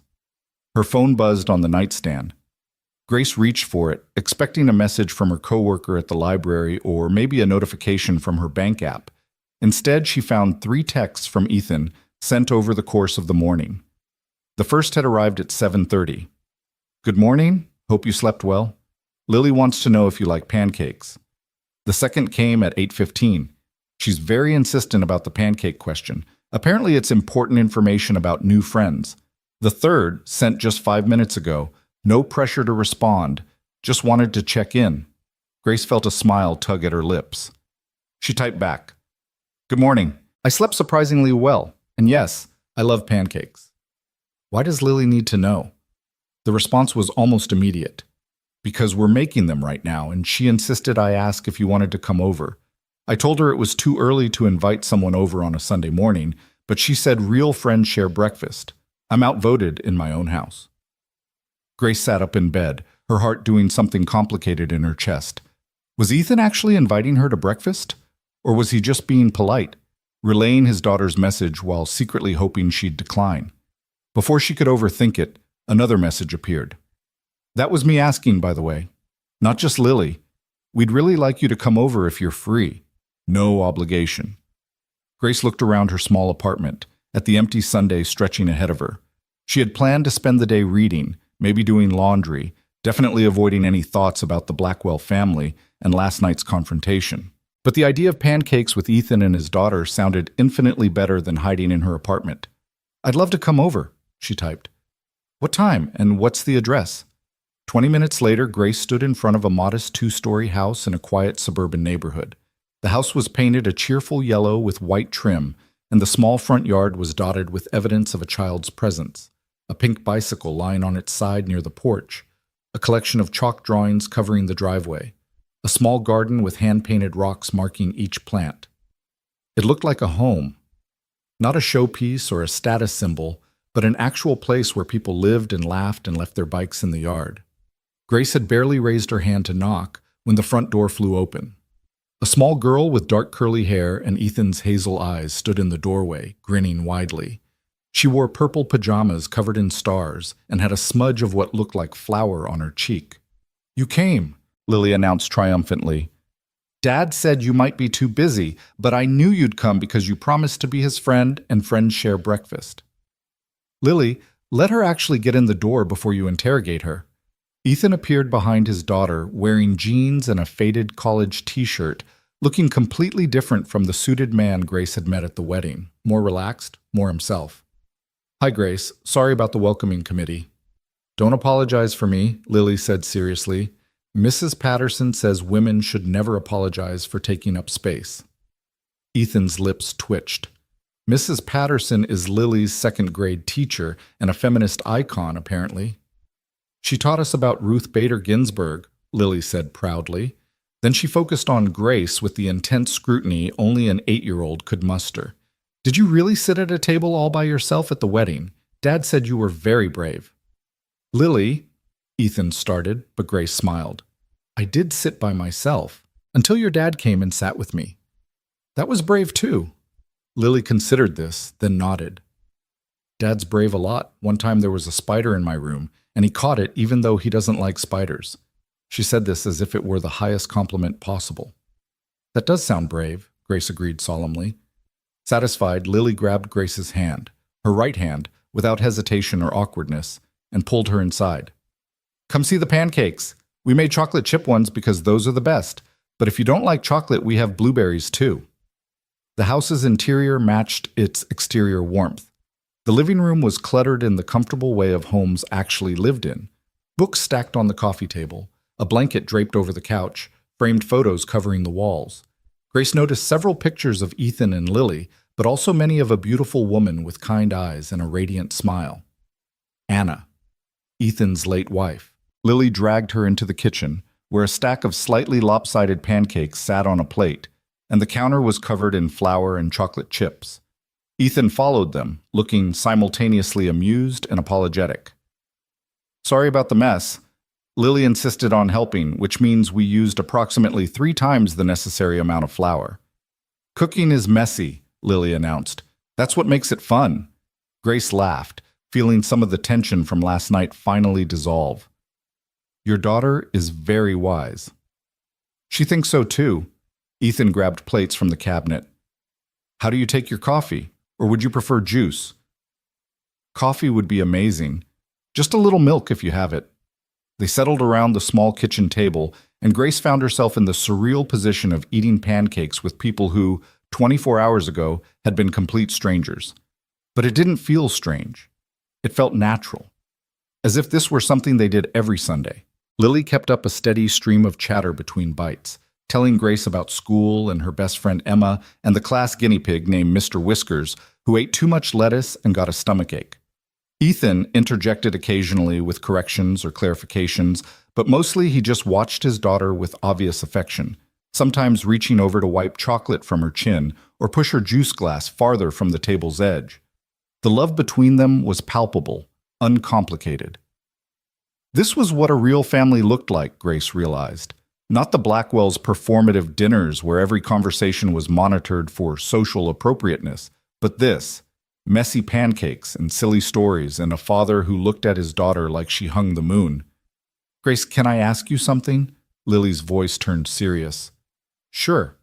Her phone buzzed on the nightstand. Grace reached for it, expecting a message from her coworker at the library or maybe a notification from her bank app. Instead, she found 3 texts from Ethan sent over the course of the morning. The first had arrived at 7:30. "Good morning. Hope you slept well. Lily wants to know if you like pancakes." The second came at 8:15. She's very insistent about the pancake question. Apparently, it's important information about new friends. The third, sent just 5 minutes ago, no pressure to respond, just wanted to check in. Grace felt a smile tug at her lips. She typed back, "Good morning. I slept surprisingly well, and yes, I love pancakes." Why does Lily need to know? The response was almost immediate. "Because we're making them right now, and she insisted I ask if you wanted to come over. I told her it was too early to invite someone over on a Sunday morning, but she said real friends share breakfast. I'm outvoted in my own house." Grace sat up in bed, her heart doing something complicated in her chest. Was Ethan actually inviting her to breakfast? Or was he just being polite, relaying his daughter's message while secretly hoping she'd decline? Before she could overthink it, another message appeared. "That was me asking, by the way. Not just Lily. We'd really like you to come over if you're free. No obligation." Grace looked around her small apartment, at the empty Sunday stretching ahead of her. She had planned to spend the day reading, maybe doing laundry, definitely avoiding any thoughts about the Blackwell family and last night's confrontation. But the idea of pancakes with Ethan and his daughter sounded infinitely better than hiding in her apartment. "I'd love to come over," she typed. "What time, and what's the address?" 20 minutes later, Grace stood in front of a modest 2-story house in a quiet suburban neighborhood. The house was painted a cheerful yellow with white trim, and the small front yard was dotted with evidence of a child's presence. A pink bicycle lying on its side near the porch, a collection of chalk drawings covering the driveway, a small garden with hand-painted rocks marking each plant. It looked like a home, not a showpiece or a status symbol, but an actual place where people lived and laughed and left their bikes in the yard. Grace had barely raised her hand to knock when the front door flew open. A small girl with dark curly hair and Ethan's hazel eyes stood in the doorway, grinning widely. She wore purple pajamas covered in stars and had a smudge of what looked like flour on her cheek. "You came," Lily announced triumphantly. "Dad said you might be too busy, but I knew you'd come because you promised to be his friend and friends share breakfast." "Lily, let her actually get in the door before you interrogate her." Ethan appeared behind his daughter, wearing jeans and a faded college t-shirt, looking completely different from the suited man Grace had met at the wedding, more relaxed, more himself. "Hi, Grace. Sorry about the welcoming committee." "Don't apologize for me," Lily said seriously. "Mrs. Patterson says women should never apologize for taking up space." Ethan's lips twitched. Mrs. Patterson is Lily's second-grade teacher and a feminist icon, apparently. "She taught us about Ruth Bader Ginsburg," Lily said proudly. Then she focused on Grace with the intense scrutiny only an 8-year-old could muster. "Did you really sit at a table all by yourself at the wedding? Dad said you were very brave." "Lily," Ethan started, but Grace smiled. "I did sit by myself, until your dad came and sat with me. That was brave too." Lily considered this, then nodded. Dad's brave a lot. One time there was a spider in my room, and he caught it even though he doesn't like spiders. She said this as if it were the highest compliment possible. That does sound brave, Grace agreed solemnly. Satisfied, Lily grabbed Grace's hand, her right hand, without hesitation or awkwardness, and pulled her inside. Come see the pancakes. We made chocolate chip ones because those are the best, but if you don't like chocolate, we have blueberries too. The house's interior matched its exterior warmth. The living room was cluttered in the comfortable way of homes actually lived in. Books stacked on the coffee table, a blanket draped over the couch, framed photos covering the walls. Grace noticed several pictures of Ethan and Lily, but also many of a beautiful woman with kind eyes and a radiant smile. Anna, Ethan's late wife. Lily dragged her into the kitchen, where a stack of slightly lopsided pancakes sat on a plate, and the counter was covered in flour and chocolate chips. Ethan followed them, looking simultaneously amused and apologetic. Sorry about the mess. Lily insisted on helping, which means we used approximately 3 times the necessary amount of flour. Cooking is messy, Lily announced. That's what makes it fun. Grace laughed, feeling some of the tension from last night finally dissolve. Your daughter is very wise. She thinks so too. Ethan grabbed plates from the cabinet. How do you take your coffee? Or would you prefer juice? Coffee would be amazing. Just a little milk if you have it. They settled around the small kitchen table, and Grace found herself in the surreal position of eating pancakes with people who, 24 hours ago, had been complete strangers. But it didn't feel strange. It felt natural, as if this were something they did every Sunday. Lily kept up a steady stream of chatter between bites, telling Grace about school and her best friend Emma and the class guinea pig named Mr. Whiskers, who ate too much lettuce and got a stomachache. Ethan interjected occasionally with corrections or clarifications, but mostly he just watched his daughter with obvious affection, sometimes reaching over to wipe chocolate from her chin or push her juice glass farther from the table's edge. The love between them was palpable, uncomplicated. This was what a real family looked like, Grace realized. Not the Blackwells' performative dinners where every conversation was monitored for social appropriateness, but this, messy pancakes and silly stories and a father who looked at his daughter like she hung the moon. Grace, can I ask you something? Lily's voice turned serious. Sure.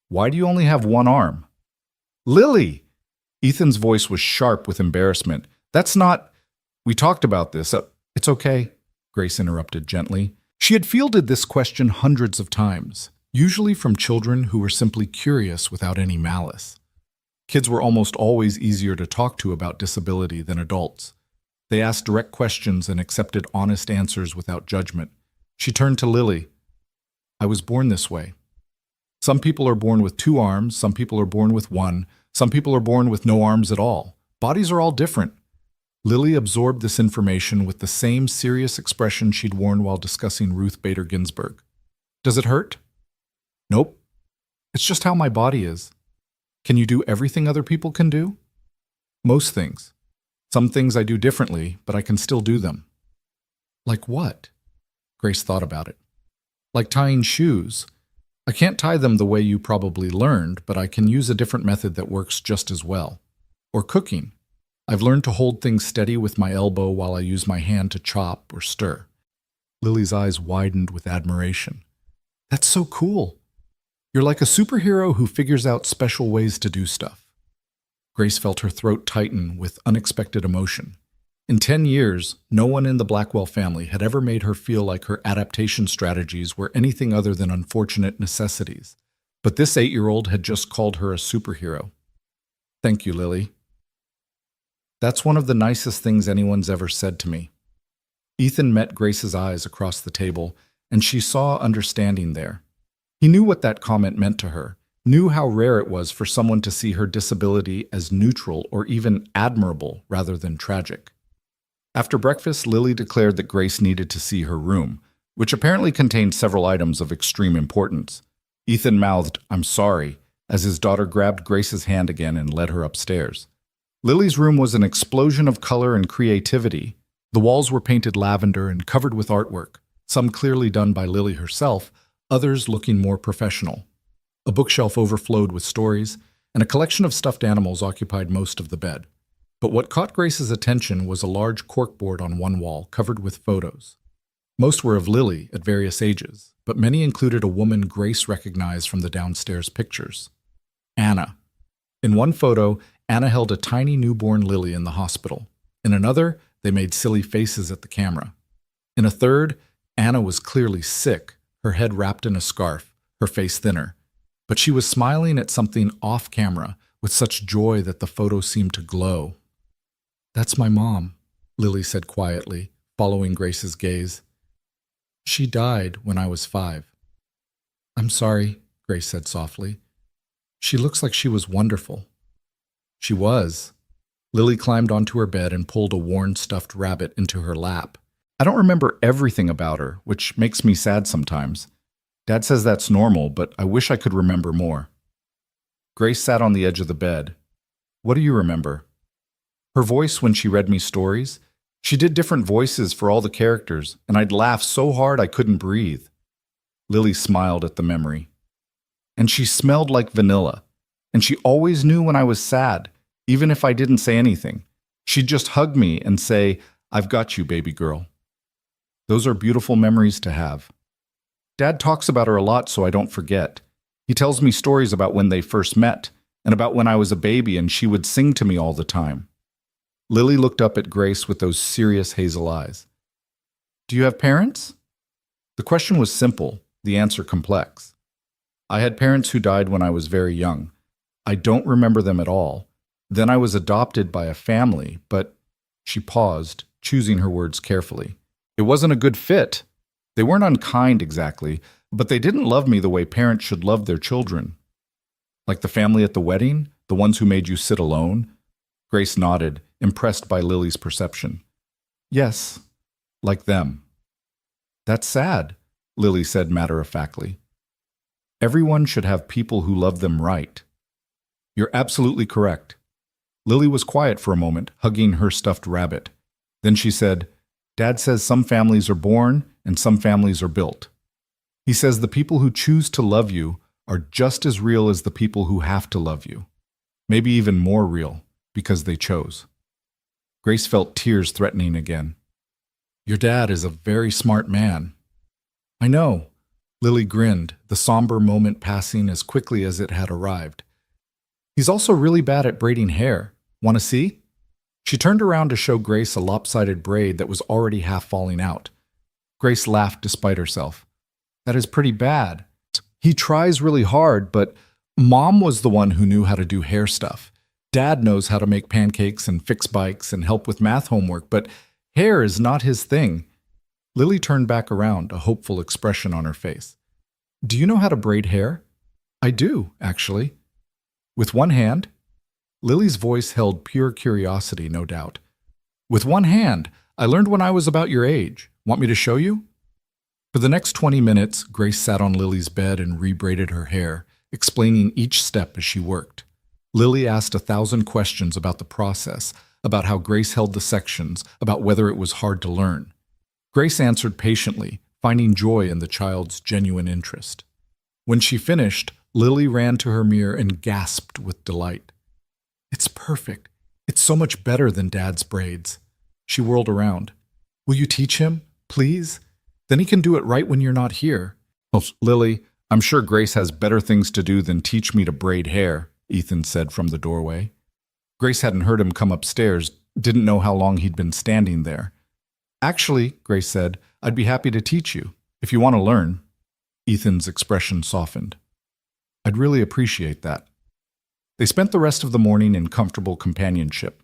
Why do you only have one arm? Lily! Ethan's voice was sharp with embarrassment. That's not... We talked about this. It's okay, Grace interrupted gently. She had fielded this question hundreds of times, usually from children who were simply curious without any malice. Kids were almost always easier to talk to about disability than adults. They asked direct questions and accepted honest answers without judgment. She turned to Lily. I was born this way. Some people are born with 2 arms, some people are born with 1, some people are born with no arms at all. Bodies are all different. Lily absorbed this information with the same serious expression she'd worn while discussing Ruth Bader Ginsburg. Does it hurt? Nope. It's just how my body is. Can you do everything other people can do? Most things. Some things I do differently, but I can still do them. Like what? Grace thought about it. Like tying shoes. I can't tie them the way you probably learned, but I can use a different method that works just as well. Or cooking. I've learned to hold things steady with my elbow while I use my hand to chop or stir. Lily's eyes widened with admiration. That's so cool. You're like a superhero who figures out special ways to do stuff. Grace felt her throat tighten with unexpected emotion. In 10 years, no one in the Blackwell family had ever made her feel like her adaptation strategies were anything other than unfortunate necessities. But this 8-year-old had just called her a superhero. Thank you, Lily. That's one of the nicest things anyone's ever said to me. Ethan met Grace's eyes across the table, and she saw understanding there. He knew what that comment meant to her, knew how rare it was for someone to see her disability as neutral or even admirable rather than tragic. After breakfast, Lily declared that Grace needed to see her room, which apparently contained several items of extreme importance. Ethan mouthed, "I'm sorry," as his daughter grabbed Grace's hand again and led her upstairs. Lily's room was an explosion of color and creativity. The walls were painted lavender and covered with artwork, some clearly done by Lily herself, others looking more professional. A bookshelf overflowed with stories, and a collection of stuffed animals occupied most of the bed. But what caught Grace's attention was a large corkboard on one wall covered with photos. Most were of Lily at various ages, but many included a woman Grace recognized from the downstairs pictures. Anna. In one photo, Anna held a tiny newborn Lily in the hospital. In another, they made silly faces at the camera. In a third, Anna was clearly sick, her head wrapped in a scarf, her face thinner. But she was smiling at something off camera with such joy that the photo seemed to glow. "That's my mom," Lily said quietly, following Grace's gaze. "She died when I was 5. "I'm sorry," Grace said softly. "She looks like she was wonderful." She was. Lily climbed onto her bed and pulled a worn stuffed rabbit into her lap. "I don't remember everything about her, which makes me sad sometimes. Dad says that's normal, but I wish I could remember more." Grace sat on the edge of the bed. "What do you remember?" Her voice when she read me stories, she did different voices for all the characters, and I'd laugh so hard I couldn't breathe. Lily smiled at the memory. "And she smelled like vanilla, and she always knew when I was sad, even if I didn't say anything. She'd just hug me and say, 'I've got you, baby girl.' Those are beautiful memories to have. Dad talks about her a lot so I don't forget. He tells me stories about when they first met, and about when I was a baby and she would sing to me all the time." Lily looked up at Grace with those serious hazel eyes. "Do you have parents?" The question was simple, the answer complex. "I had parents who died when I was very young. I don't remember them at all. Then I was adopted by a family, but—" She paused, choosing her words carefully. "It wasn't a good fit. They weren't unkind exactly, but they didn't love me the way parents should love their children." "Like the family at the wedding? The ones who made you sit alone?" Grace nodded, impressed by Lily's perception. "Yes, like them." "That's sad," Lily said matter-of-factly. "Everyone should have people who love them right." "You're absolutely correct." Lily was quiet for a moment, hugging her stuffed rabbit. Then she said, "Dad says some families are born and some families are built. He says the people who choose to love you are just as real as the people who have to love you. Maybe even more real, because they chose." Grace felt tears threatening again. "Your dad is a very smart man." "I know." Lily grinned, the somber moment passing as quickly as it had arrived. "He's also really bad at braiding hair. Want to see?" She turned around to show Grace a lopsided braid that was already half falling out. Grace laughed despite herself. "That is pretty bad. He tries really hard, but Mom was the one who knew how to do hair stuff. Dad knows how to make pancakes and fix bikes and help with math homework, but hair is not his thing." Lily turned back around, a hopeful expression on her face. "Do you know how to braid hair?" "I do, actually." "With one hand?" Lily's voice held pure curiosity, no doubt. "With one hand. I learned when I was about your age. Want me to show you?" For the next 20 minutes, Grace sat on Lily's bed and rebraided her hair, explaining each step as she worked. Lily asked 1,000 questions about the process, about how Grace held the sections, about whether it was hard to learn. Grace answered patiently, finding joy in the child's genuine interest. When she finished, Lily ran to her mirror and gasped with delight. "It's perfect. It's so much better than Dad's braids." She whirled around. "Will you teach him, please? Then he can do it right when you're not here." "Oh, Lily, I'm sure Grace has better things to do than teach me to braid hair," Ethan said from the doorway. Grace hadn't heard him come upstairs, didn't know how long he'd been standing there. "Actually," Grace said, "I'd be happy to teach you, if you want to learn." Ethan's expression softened. "I'd really appreciate that." They spent the rest of the morning in comfortable companionship.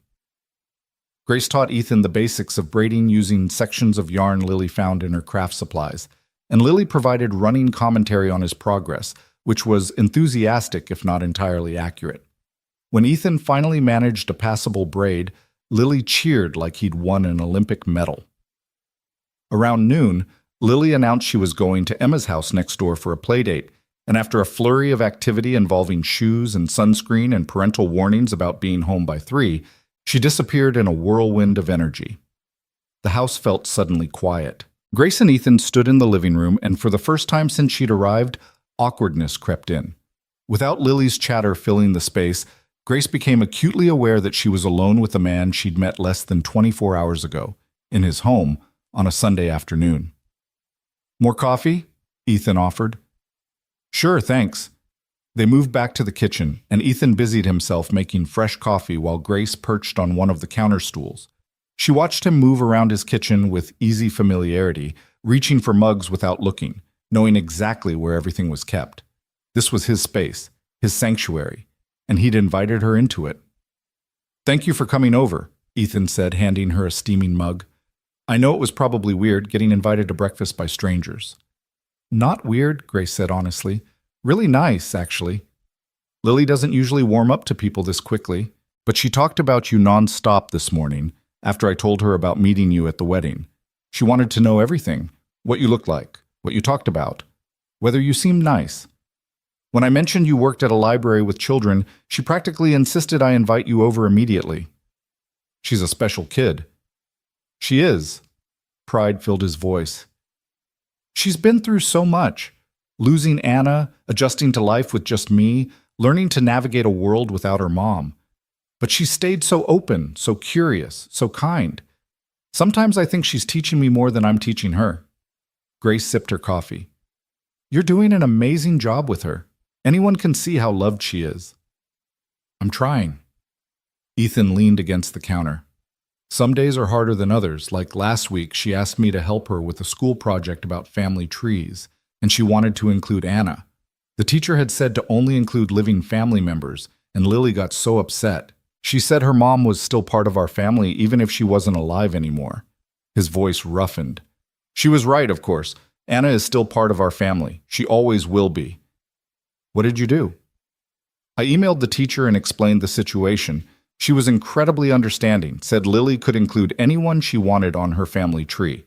Grace taught Ethan the basics of braiding using sections of yarn Lily found in her craft supplies, and Lily provided running commentary on his progress, which was enthusiastic if not entirely accurate. When Ethan finally managed a passable braid, Lily cheered like he'd won an Olympic medal. Around noon, Lily announced she was going to Emma's house next door for a playdate, and after a flurry of activity involving shoes and sunscreen and parental warnings about being home by 3, she disappeared in a whirlwind of energy. The house felt suddenly quiet. Grace and Ethan stood in the living room, and for the first time since she'd arrived, awkwardness crept in. Without Lily's chatter filling the space, Grace became acutely aware that she was alone with a man she'd met less than 24 hours ago, in his home, on a Sunday afternoon. "More coffee?" Ethan offered. "Sure, thanks." They moved back to the kitchen, and Ethan busied himself making fresh coffee while Grace perched on one of the counter stools. She watched him move around his kitchen with easy familiarity, reaching for mugs without looking, knowing exactly where everything was kept. This was his space, his sanctuary, and he'd invited her into it. "Thank you for coming over," Ethan said, handing her a steaming mug. "I know it was probably weird getting invited to breakfast by strangers." "Not weird," Grace said honestly. "Really nice, actually. Lily doesn't usually warm up to people this quickly, but she talked about you nonstop this morning after I told her about meeting you at the wedding. She wanted to know everything, what you looked like, what you talked about, whether you seemed nice. When I mentioned you worked at a library with children, she practically insisted I invite you over immediately. She's a special kid." "She is." Pride filled his voice. "She's been through so much. Losing Anna, adjusting to life with just me, learning to navigate a world without her mom. But she stayed so open, so curious, so kind. Sometimes I think she's teaching me more than I'm teaching her." Grace sipped her coffee. "You're doing an amazing job with her. Anyone can see how loved she is." "I'm trying." Ethan leaned against the counter. "Some days are harder than others. Like last week, she asked me to help her with a school project about family trees, and she wanted to include Anna. The teacher had said to only include living family members, and Lily got so upset. She said her mom was still part of our family even if she wasn't alive anymore." His voice roughened. "She was right, of course. Anna is still part of our family. She always will be." "What did you do?" "I emailed the teacher and explained the situation. She was incredibly understanding, said Lily could include anyone she wanted on her family tree.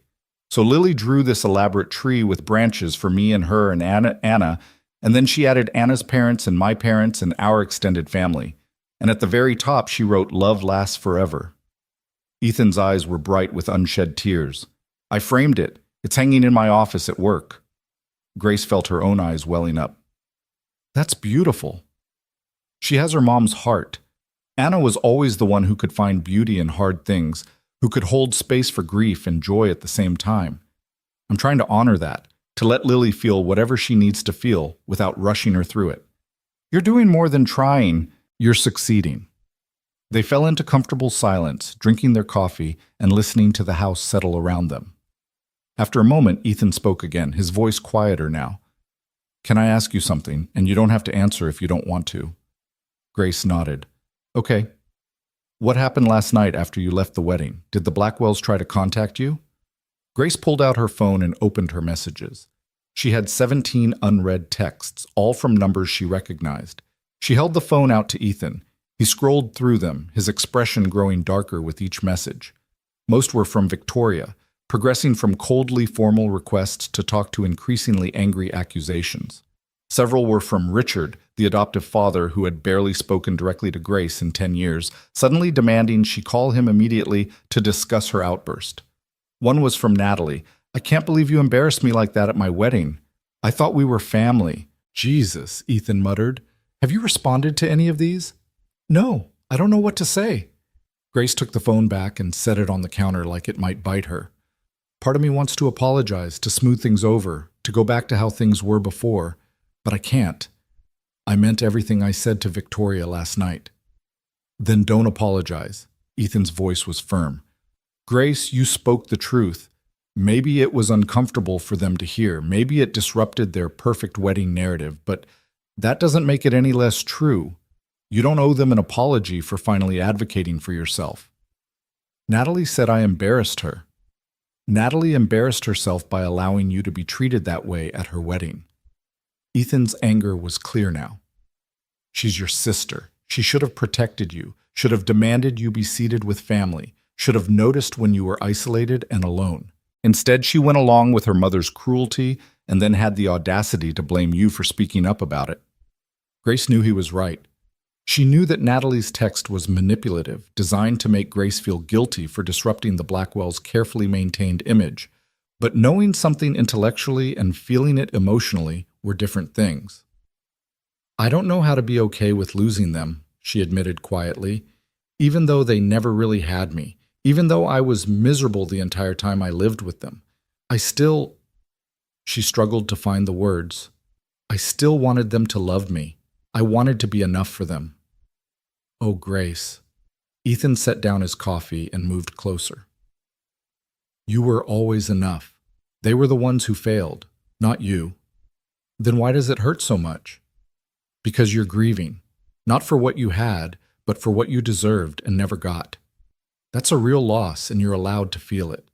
So Lily drew this elaborate tree with branches for me and her and Anna, and then she added Anna's parents and my parents and our extended family. And at the very top she wrote, 'Love lasts forever.'" Ethan's eyes were bright with unshed tears. "I framed it. It's hanging in my office at work." Grace felt her own eyes welling up. "That's beautiful." "She has her mom's heart. Anna was always the one who could find beauty in hard things, who could hold space for grief and joy at the same time. I'm trying to honor that, to let Lily feel whatever she needs to feel without rushing her through it." "You're doing more than trying, you're succeeding." They fell into comfortable silence, drinking their coffee and listening to the house settle around them. After a moment, Ethan spoke again, his voice quieter now. "Can I ask you something, and you don't have to answer if you don't want to?" Grace nodded. "Okay. What happened last night after you left the wedding? Did the Blackwells try to contact you?" Grace pulled out her phone and opened her messages. She had 17 unread texts, all from numbers she recognized. She held the phone out to Ethan. He scrolled through them, his expression growing darker with each message. Most were from Victoria, progressing from coldly formal requests to talk to increasingly angry accusations. Several were from Richard, the adoptive father who had barely spoken directly to Grace in 10 years, suddenly demanding she call him immediately to discuss her outburst. One was from Natalie. "I can't believe you embarrassed me like that at my wedding. I thought we were family." "Jesus," Ethan muttered. "Have you responded to any of these?" "No, I don't know what to say." Grace took the phone back and set it on the counter like it might bite her. "Part of me wants to apologize, to smooth things over, to go back to how things were before, but I can't. I meant everything I said to Victoria last night." "Then don't apologize." Ethan's voice was firm. "Grace, you spoke the truth. Maybe it was uncomfortable for them to hear. Maybe it disrupted their perfect wedding narrative, but that doesn't make it any less true. You don't owe them an apology for finally advocating for yourself." "Natalie said I embarrassed her." "Natalie embarrassed herself by allowing you to be treated that way at her wedding." Ethan's anger was clear now. "She's your sister. She should have protected you, should have demanded you be seated with family, should have noticed when you were isolated and alone. Instead, she went along with her mother's cruelty and then had the audacity to blame you for speaking up about it." Grace knew he was right. She knew that Natalie's text was manipulative, designed to make Grace feel guilty for disrupting the Blackwells' carefully maintained image. But knowing something intellectually and feeling it emotionally were different things. "I don't know how to be okay with losing them," she admitted quietly. Even though they never really had me, even though I was miserable the entire time I lived with them, I still... She struggled to find the words. I still wanted them to love me. I wanted to be enough for them. Oh, Grace. Ethan set down his coffee and moved closer. You were always enough. They were the ones who failed, not you. Then why does it hurt so much? Because you're grieving, not for what you had, but for what you deserved and never got. That's a real loss, and you're allowed to feel it.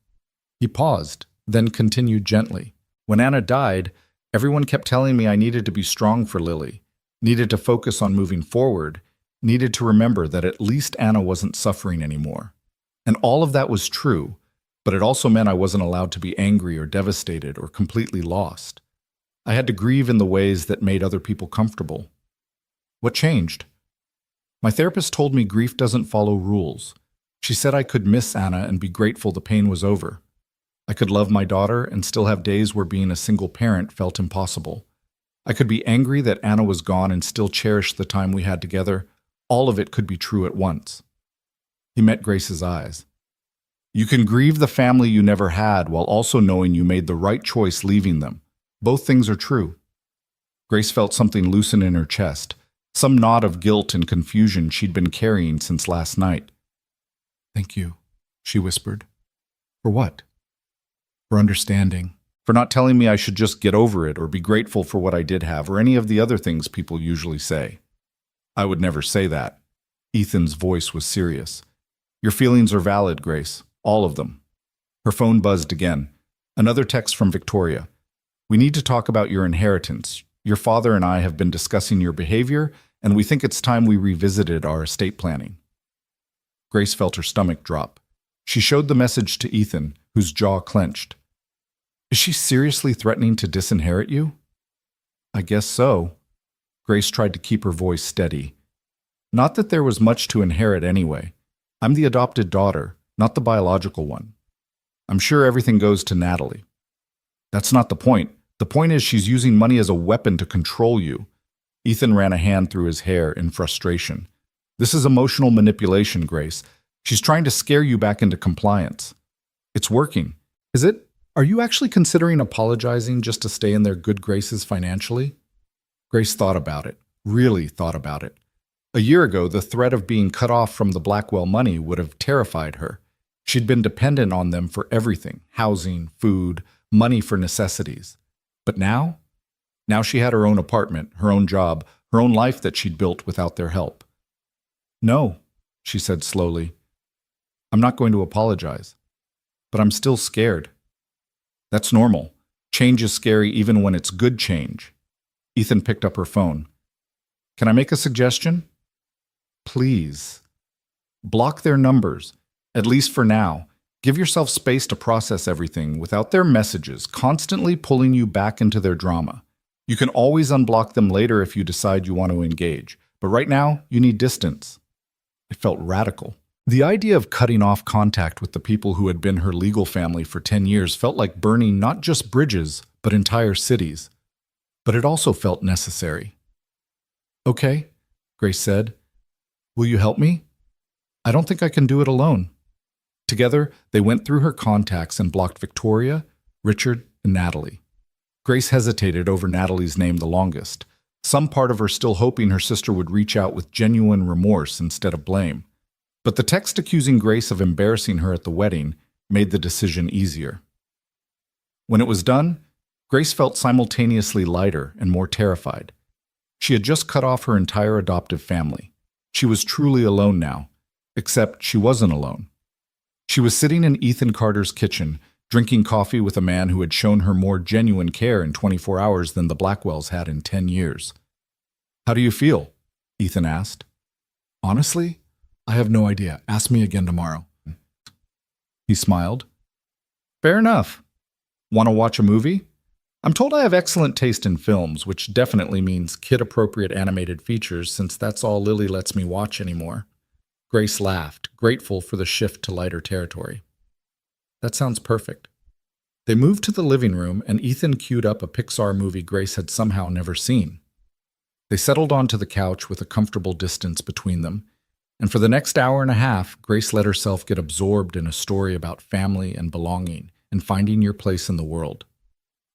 He paused, then continued gently. When Anna died, everyone kept telling me I needed to be strong for Lily, needed to focus on moving forward, needed to remember that at least Anna wasn't suffering anymore. And all of that was true, but it also meant I wasn't allowed to be angry or devastated or completely lost. I had to grieve in the ways that made other people comfortable. What changed? My therapist told me grief doesn't follow rules. She said I could miss Anna and be grateful the pain was over. I could love my daughter and still have days where being a single parent felt impossible. I could be angry that Anna was gone and still cherish the time we had together. All of it could be true at once. He met Grace's eyes. You can grieve the family you never had while also knowing you made the right choice leaving them. Both things are true. Grace felt something loosen in her chest, some knot of guilt and confusion she'd been carrying since last night. Thank you, she whispered. For what? For understanding. For not telling me I should just get over it or be grateful for what I did have or any of the other things people usually say. I would never say that. Ethan's voice was serious. Your feelings are valid, Grace. All of them. Her phone buzzed again. Another text from Victoria. We need to talk about your inheritance. Your father and I have been discussing your behavior, and we think it's time we revisited our estate planning. Grace felt her stomach drop. She showed the message to Ethan, whose jaw clenched. Is she seriously threatening to disinherit you? I guess so. Grace tried to keep her voice steady. Not that there was much to inherit anyway. I'm the adopted daughter, not the biological one. I'm sure everything goes to Natalie. That's not the point. The point is she's using money as a weapon to control you. Ethan ran a hand through his hair in frustration. This is emotional manipulation, Grace. She's trying to scare you back into compliance. It's working. Is it? Are you actually considering apologizing just to stay in their good graces financially? Grace thought about it, really thought about it. A year ago, the threat of being cut off from the Blackwell money would have terrified her. She'd been dependent on them for everything, housing, food, money for necessities. But now? Now she had her own apartment, her own job, her own life that she'd built without their help. No, she said slowly. I'm not going to apologize. But I'm still scared. That's normal. Change is scary even when it's good change. Ethan picked up her phone. Can I make a suggestion? Please. Block their numbers, at least for now. Give yourself space to process everything without their messages constantly pulling you back into their drama. You can always unblock them later if you decide you want to engage, but right now, you need distance. It felt radical. The idea of cutting off contact with the people who had been her legal family for 10 years felt like burning not just bridges, but entire cities. But it also felt necessary. Okay, Grace said. Will you help me? I don't think I can do it alone. Together, they went through her contacts and blocked Victoria, Richard, and Natalie. Grace hesitated over Natalie's name the longest, some part of her still hoping her sister would reach out with genuine remorse instead of blame. But the text accusing Grace of embarrassing her at the wedding made the decision easier. When it was done, Grace felt simultaneously lighter and more terrified. She had just cut off her entire adoptive family. She was truly alone now, except she wasn't alone. She was sitting in Ethan Carter's kitchen, drinking coffee with a man who had shown her more genuine care in 24 hours than the Blackwells had in 10 years. How do you feel? Ethan asked. Honestly, I have no idea. Ask me again tomorrow. He smiled. Fair enough. Want to watch a movie? I'm told I have excellent taste in films, which definitely means kid-appropriate animated features since that's all Lily lets me watch anymore. Grace laughed, grateful for the shift to lighter territory. That sounds perfect. They moved to the living room and Ethan queued up a Pixar movie Grace had somehow never seen. They settled onto the couch with a comfortable distance between them, and for the next hour and a half, Grace let herself get absorbed in a story about family and belonging and finding your place in the world.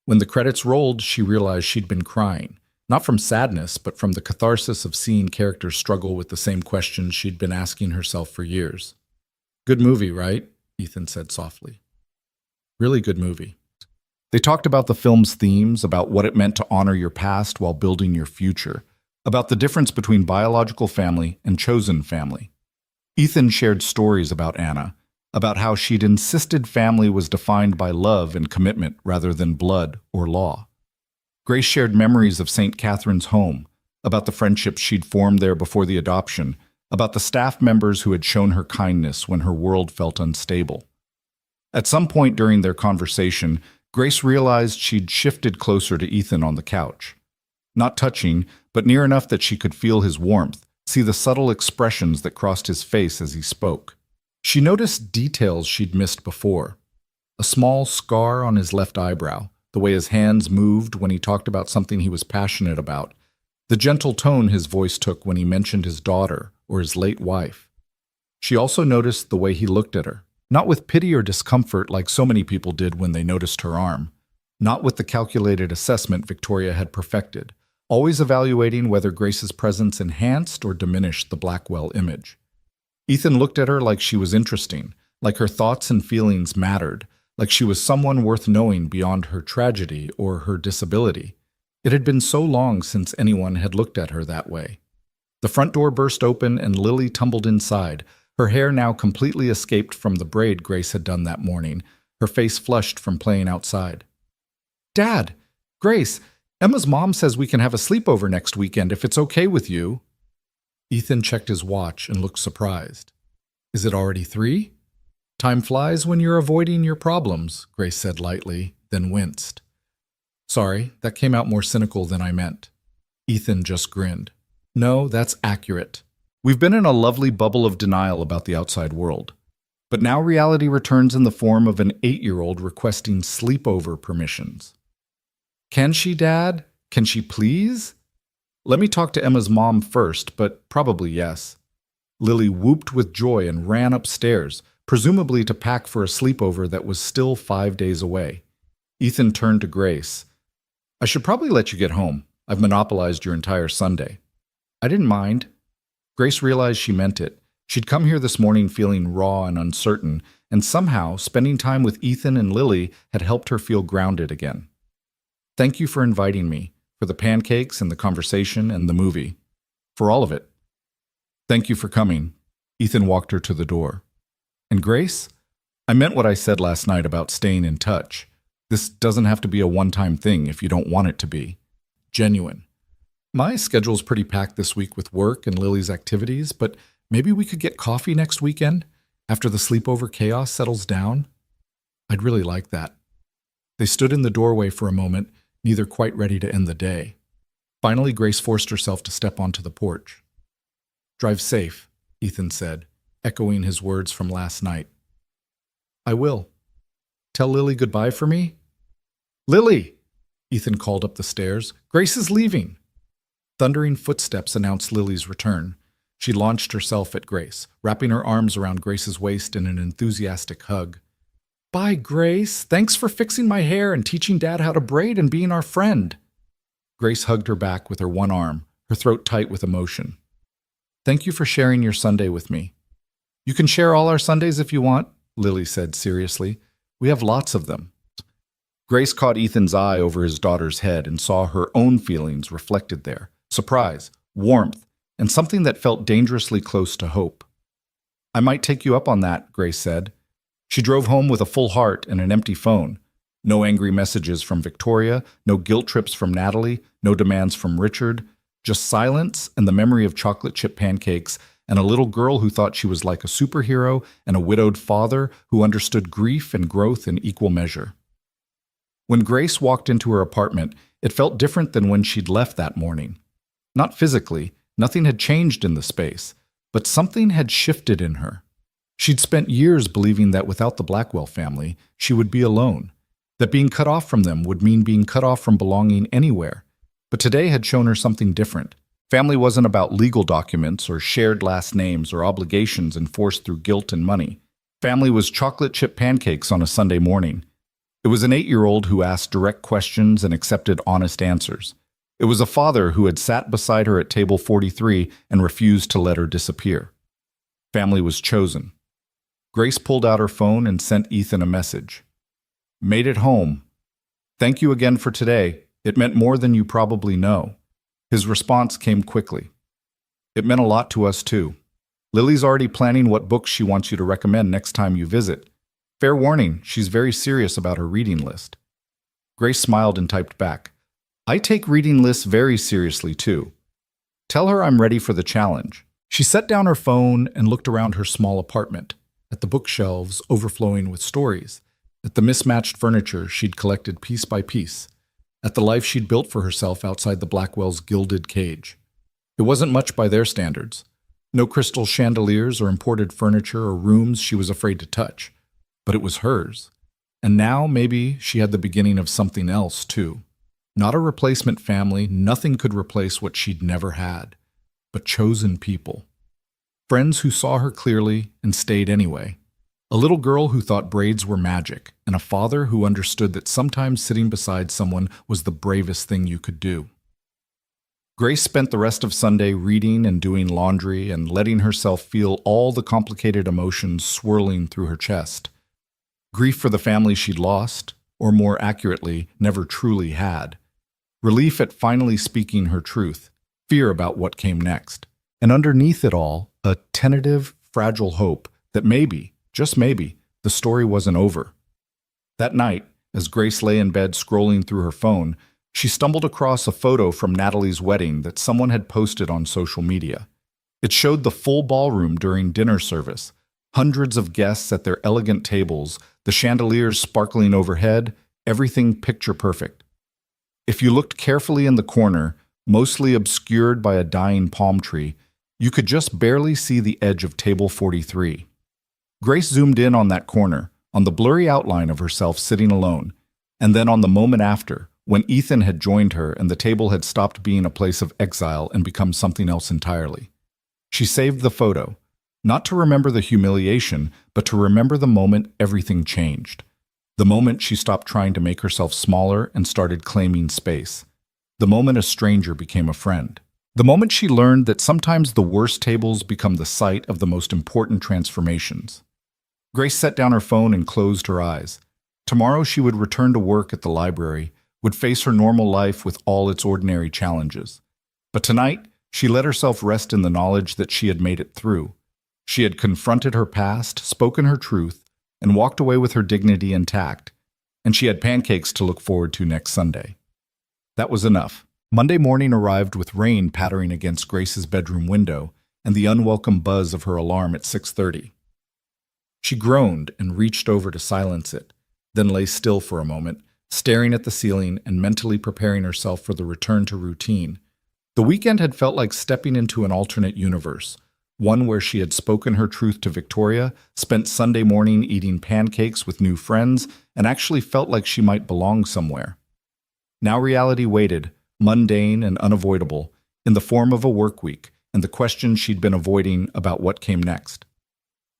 When the credits rolled, she realized she'd been crying, not from sadness, but from the catharsis of seeing characters struggle with the same questions she'd been asking herself for years. "Good movie, right?" Ethan said softly. "Really good movie." They talked about the film's themes, about what it meant to honor your past while building your future, about the difference between biological family and chosen family. Ethan shared stories about Anna, about how she'd insisted family was defined by love and commitment rather than blood or law. Grace shared memories of St. Catherine's home, about the friendships she'd formed there before the adoption, about the staff members who had shown her kindness when her world felt unstable. At some point during their conversation, Grace realized she'd shifted closer to Ethan on the couch. Not touching, but near enough that she could feel his warmth, see the subtle expressions that crossed his face as he spoke. She noticed details she'd missed before. A small scar on his left eyebrow, the way his hands moved when he talked about something he was passionate about, the gentle tone his voice took when he mentioned his daughter or his late wife. She also noticed the way he looked at her, not with pity or discomfort like so many people did when they noticed her arm, not with the calculated assessment Victoria had perfected, always evaluating whether Grace's presence enhanced or diminished the Blackwell image. Ethan looked at her like she was interesting, like her thoughts and feelings mattered, like she was someone worth knowing beyond her tragedy or her disability. It had been so long since anyone had looked at her that way. The front door burst open and Lily tumbled inside, her hair now completely escaped from the braid Grace had done that morning, her face flushed from playing outside. "Dad! Grace! Emma's mom says we can have a sleepover next weekend if it's okay with you." Ethan checked his watch and looked surprised. "Is it already 3? "Time flies when you're avoiding your problems," Grace said lightly, then winced. "Sorry, that came out more cynical than I meant." Ethan just grinned. "No, that's accurate. We've been in a lovely bubble of denial about the outside world. But now reality returns in the form of an 8-year-old requesting sleepover permissions." "Can she, Dad? Can she please?" "Let me talk to Emma's mom first, but probably yes." Lily whooped with joy and ran upstairs, presumably to pack for a sleepover that was still 5 days away. Ethan turned to Grace. "I should probably let you get home. I've monopolized your entire Sunday." "I didn't mind." Grace realized she meant it. She'd come here this morning feeling raw and uncertain, and somehow spending time with Ethan and Lily had helped her feel grounded again. "Thank you for inviting me, for the pancakes and the conversation and the movie. For all of it." "Thank you for coming." Ethan walked her to the door. "And Grace, I meant what I said last night about staying in touch. This doesn't have to be a one-time thing if you don't want it to be. Genuine. My schedule's pretty packed this week with work and Lily's activities, but maybe we could get coffee next weekend, after the sleepover chaos settles down? I'd really like that." They stood in the doorway for a moment, neither quite ready to end the day. Finally, Grace forced herself to step onto the porch. "Drive safe," Ethan said, echoing his words from last night. "I will. Tell Lily goodbye for me?" "Lily!" Ethan called up the stairs. "Grace is leaving." Thundering footsteps announced Lily's return. She launched herself at Grace, wrapping her arms around Grace's waist in an enthusiastic hug. "Bye, Grace. Thanks for fixing my hair and teaching Dad how to braid and being our friend." Grace hugged her back with her one arm, her throat tight with emotion. "Thank you for sharing your Sunday with me." "You can share all our Sundays if you want," Lily said seriously. "We have lots of them." Grace caught Ethan's eye over his daughter's head and saw her own feelings reflected there. Surprise, warmth, and something that felt dangerously close to hope. "I might take you up on that," Grace said. She drove home with a full heart and an empty phone. No angry messages from Victoria, no guilt trips from Natalie, no demands from Richard, just silence and the memory of chocolate chip pancakes and a little girl who thought she was like a superhero and a widowed father who understood grief and growth in equal measure. When Grace walked into her apartment, it felt different than when she'd left that morning. Not physically, nothing had changed in the space, but something had shifted in her. She'd spent years believing that without the Blackwell family, she would be alone, that being cut off from them would mean being cut off from belonging anywhere. But today had shown her something different, Family wasn't about legal documents or shared last names or obligations enforced through guilt and money. Family was chocolate chip pancakes on a Sunday morning. It was an 8-year-old who asked direct questions and accepted honest answers. It was a father who had sat beside her at table 43 and refused to let her disappear. Family was chosen. Grace pulled out her phone and sent Ethan a message. Made it home. Thank you again for today. It meant more than you probably know. His response came quickly. It meant a lot to us too. Lily's already planning what books she wants you to recommend next time you visit. Fair warning, she's very serious about her reading list. Grace smiled and typed back. I take reading lists very seriously too. Tell her I'm ready for the challenge. She set down her phone and looked around her small apartment, at the bookshelves overflowing with stories, at the mismatched furniture she'd collected piece by piece, at the life she'd built for herself outside the Blackwell's gilded cage. It wasn't much by their standards. No crystal chandeliers or imported furniture or rooms she was afraid to touch. But it was hers. And now maybe she had the beginning of something else too. Not a replacement family, nothing could replace what she'd never had. But chosen people. Friends who saw her clearly and stayed anyway. A little girl who thought braids were magic, and a father who understood that sometimes sitting beside someone was the bravest thing you could do. Grace spent the rest of Sunday reading and doing laundry and letting herself feel all the complicated emotions swirling through her chest. Grief for the family she'd lost, or more accurately, never truly had. Relief at finally speaking her truth. Fear about what came next. And underneath it all, a tentative, fragile hope that maybe, just maybe, the story wasn't over. That night, as Grace lay in bed scrolling through her phone, she stumbled across a photo from Natalie's wedding that someone had posted on social media. It showed the full ballroom during dinner service, hundreds of guests at their elegant tables, the chandeliers sparkling overhead, everything picture perfect. If you looked carefully in the corner, mostly obscured by a dying palm tree, you could just barely see the edge of table 43. Grace zoomed in on that corner, on the blurry outline of herself sitting alone, and then on the moment after, when Ethan had joined her and the table had stopped being a place of exile and become something else entirely. She saved the photo, not to remember the humiliation, but to remember the moment everything changed. The moment she stopped trying to make herself smaller and started claiming space. The moment a stranger became a friend. The moment she learned that sometimes the worst tables become the site of the most important transformations. Grace set down her phone and closed her eyes. Tomorrow she would return to work at the library, would face her normal life with all its ordinary challenges. But tonight, she let herself rest in the knowledge that she had made it through. She had confronted her past, spoken her truth, and walked away with her dignity intact. And she had pancakes to look forward to next Sunday. That was enough. Monday morning arrived with rain pattering against Grace's bedroom window and the unwelcome buzz of her alarm at 6:30. She groaned and reached over to silence it, then lay still for a moment, staring at the ceiling and mentally preparing herself for the return to routine. The weekend had felt like stepping into an alternate universe, one where she had spoken her truth to Victoria, spent Sunday morning eating pancakes with new friends, and actually felt like she might belong somewhere. Now reality waited, mundane and unavoidable, in the form of a work week and the questions she'd been avoiding about what came next.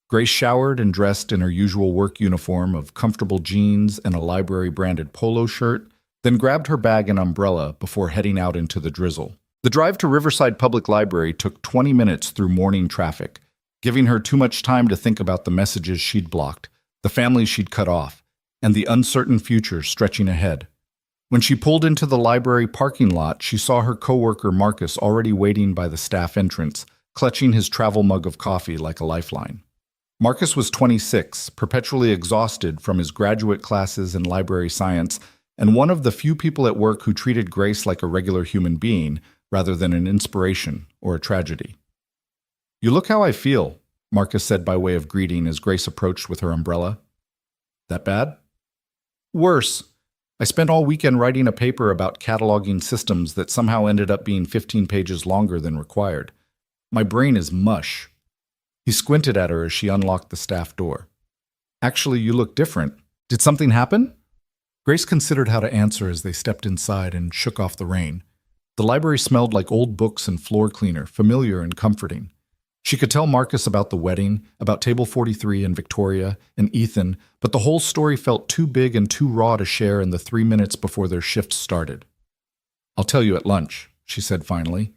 Grace showered and dressed in her usual work uniform of comfortable jeans and a library-branded polo shirt, then grabbed her bag and umbrella before heading out into the drizzle. The drive to Riverside Public Library took 20 minutes through morning traffic, giving her too much time to think about the messages she'd blocked, the families she'd cut off, and the uncertain future stretching ahead. When she pulled into the library parking lot, she saw her coworker Marcus already waiting by the staff entrance, clutching his travel mug of coffee like a lifeline. Marcus was 26, perpetually exhausted from his graduate classes in library science, and one of the few people at work who treated Grace like a regular human being rather than an inspiration or a tragedy. "You look how I feel," Marcus said by way of greeting as Grace approached with her umbrella. "That bad?" "Worse. I spent all weekend writing a paper about cataloging systems that somehow ended up being 15 pages longer than required. My brain is mush." He squinted at her as she unlocked the staff door. "Actually, you look different. Did something happen?" Grace considered how to answer as they stepped inside and shook off the rain. The library smelled like old books and floor cleaner, familiar and comforting. She could tell Marcus about the wedding, about Table 43 and Victoria and Ethan, but the whole story felt too big and too raw to share in the 3 minutes before their shift started. "I'll tell you at lunch," she said finally.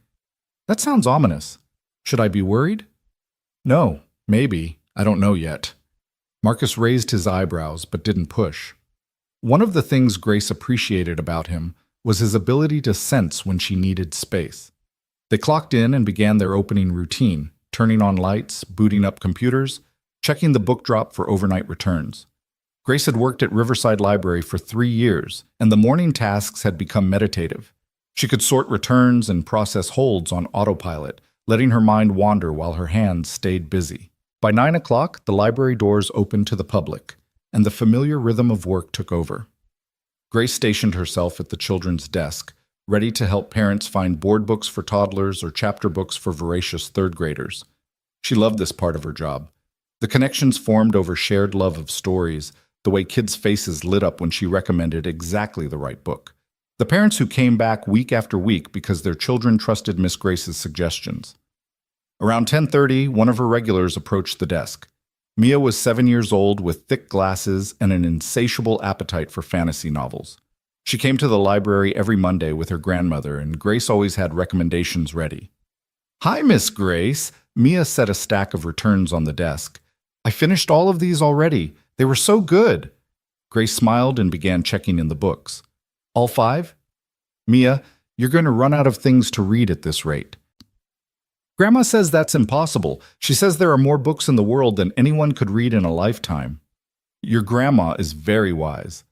"That sounds ominous. Should I be worried?" "No, maybe. I don't know yet." Marcus raised his eyebrows but didn't push. One of the things Grace appreciated about him was his ability to sense when she needed space. They clocked in and began their opening routine, turning on lights, booting up computers, checking the book drop for overnight returns. Grace had worked at Riverside Library for 3 years, and the morning tasks had become meditative. She could sort returns and process holds on autopilot, letting her mind wander while her hands stayed busy. By 9 o'clock, the library doors opened to the public, and the familiar rhythm of work took over. Grace stationed herself at the children's desk, ready to help parents find board books for toddlers or chapter books for voracious third graders. She loved this part of her job. The connections formed over shared love of stories, the way kids' faces lit up when she recommended exactly the right book. The parents who came back week after week because their children trusted Miss Grace's suggestions. Around 10:30, one of her regulars approached the desk. Mia was 7 years old with thick glasses and an insatiable appetite for fantasy novels. She came to the library every Monday with her grandmother, and Grace always had recommendations ready. "Hi, Miss Grace." Mia set a stack of returns on the desk. "I finished all of these already. They were so good." Grace smiled and began checking in the books. "All 5? Mia, you're going to run out of things to read at this rate." "Grandma says that's impossible. She says there are more books in the world than anyone could read in a lifetime." "Your grandma is very wise."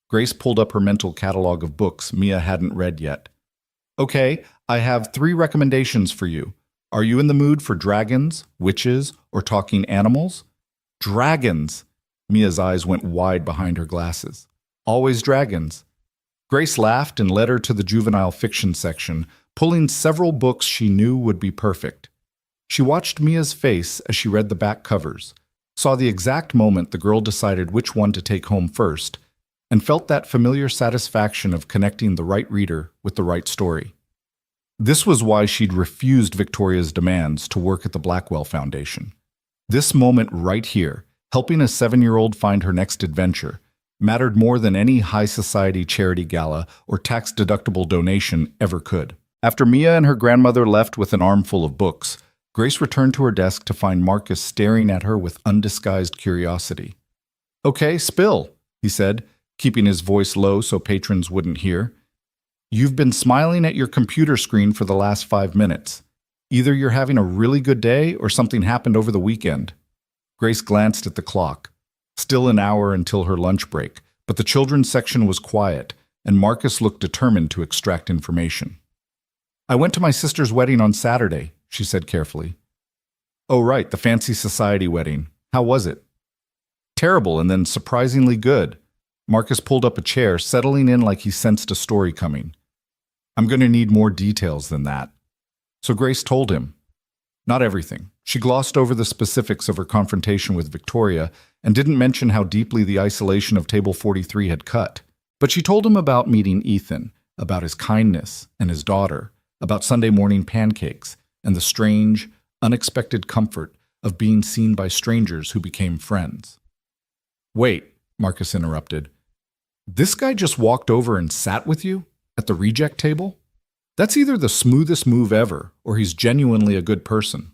Grace pulled up her mental catalog of books Mia hadn't read yet. "Okay, I have 3 recommendations for you. Are you in the mood for dragons, witches, or talking animals?" "Dragons!" Mia's eyes went wide behind her glasses. "Always dragons." Grace laughed and led her to the juvenile fiction section, pulling several books she knew would be perfect. She watched Mia's face as she read the back covers, saw the exact moment the girl decided which one to take home first, and felt that familiar satisfaction of connecting the right reader with the right story. This was why she'd refused Victoria's demands to work at the Blackwell Foundation. This moment right here, helping a 7-year-old find her next adventure, mattered more than any high society charity gala or tax-deductible donation ever could. After Mia and her grandmother left with an armful of books, Grace returned to her desk to find Marcus staring at her with undisguised curiosity. "Okay, spill," he said, keeping his voice low so patrons wouldn't hear. "You've been smiling at your computer screen for the last 5 minutes. Either you're having a really good day or something happened over the weekend." Grace glanced at the clock. Still an hour until her lunch break, but the children's section was quiet, and Marcus looked determined to extract information. "I went to my sister's wedding on Saturday," she said carefully. "Oh right, the fancy society wedding. How was it?" "Terrible and then surprisingly good." Marcus pulled up a chair, settling in like he sensed a story coming. "I'm going to need more details than that." So Grace told him. Not everything. She glossed over the specifics of her confrontation with Victoria and didn't mention how deeply the isolation of Table 43 had cut. But she told him about meeting Ethan, about his kindness and his daughter, about Sunday morning pancakes, and the strange, unexpected comfort of being seen by strangers who became friends. "Wait," Marcus interrupted. "This guy just walked over and sat with you? At the reject table? That's either the smoothest move ever, or he's genuinely a good person."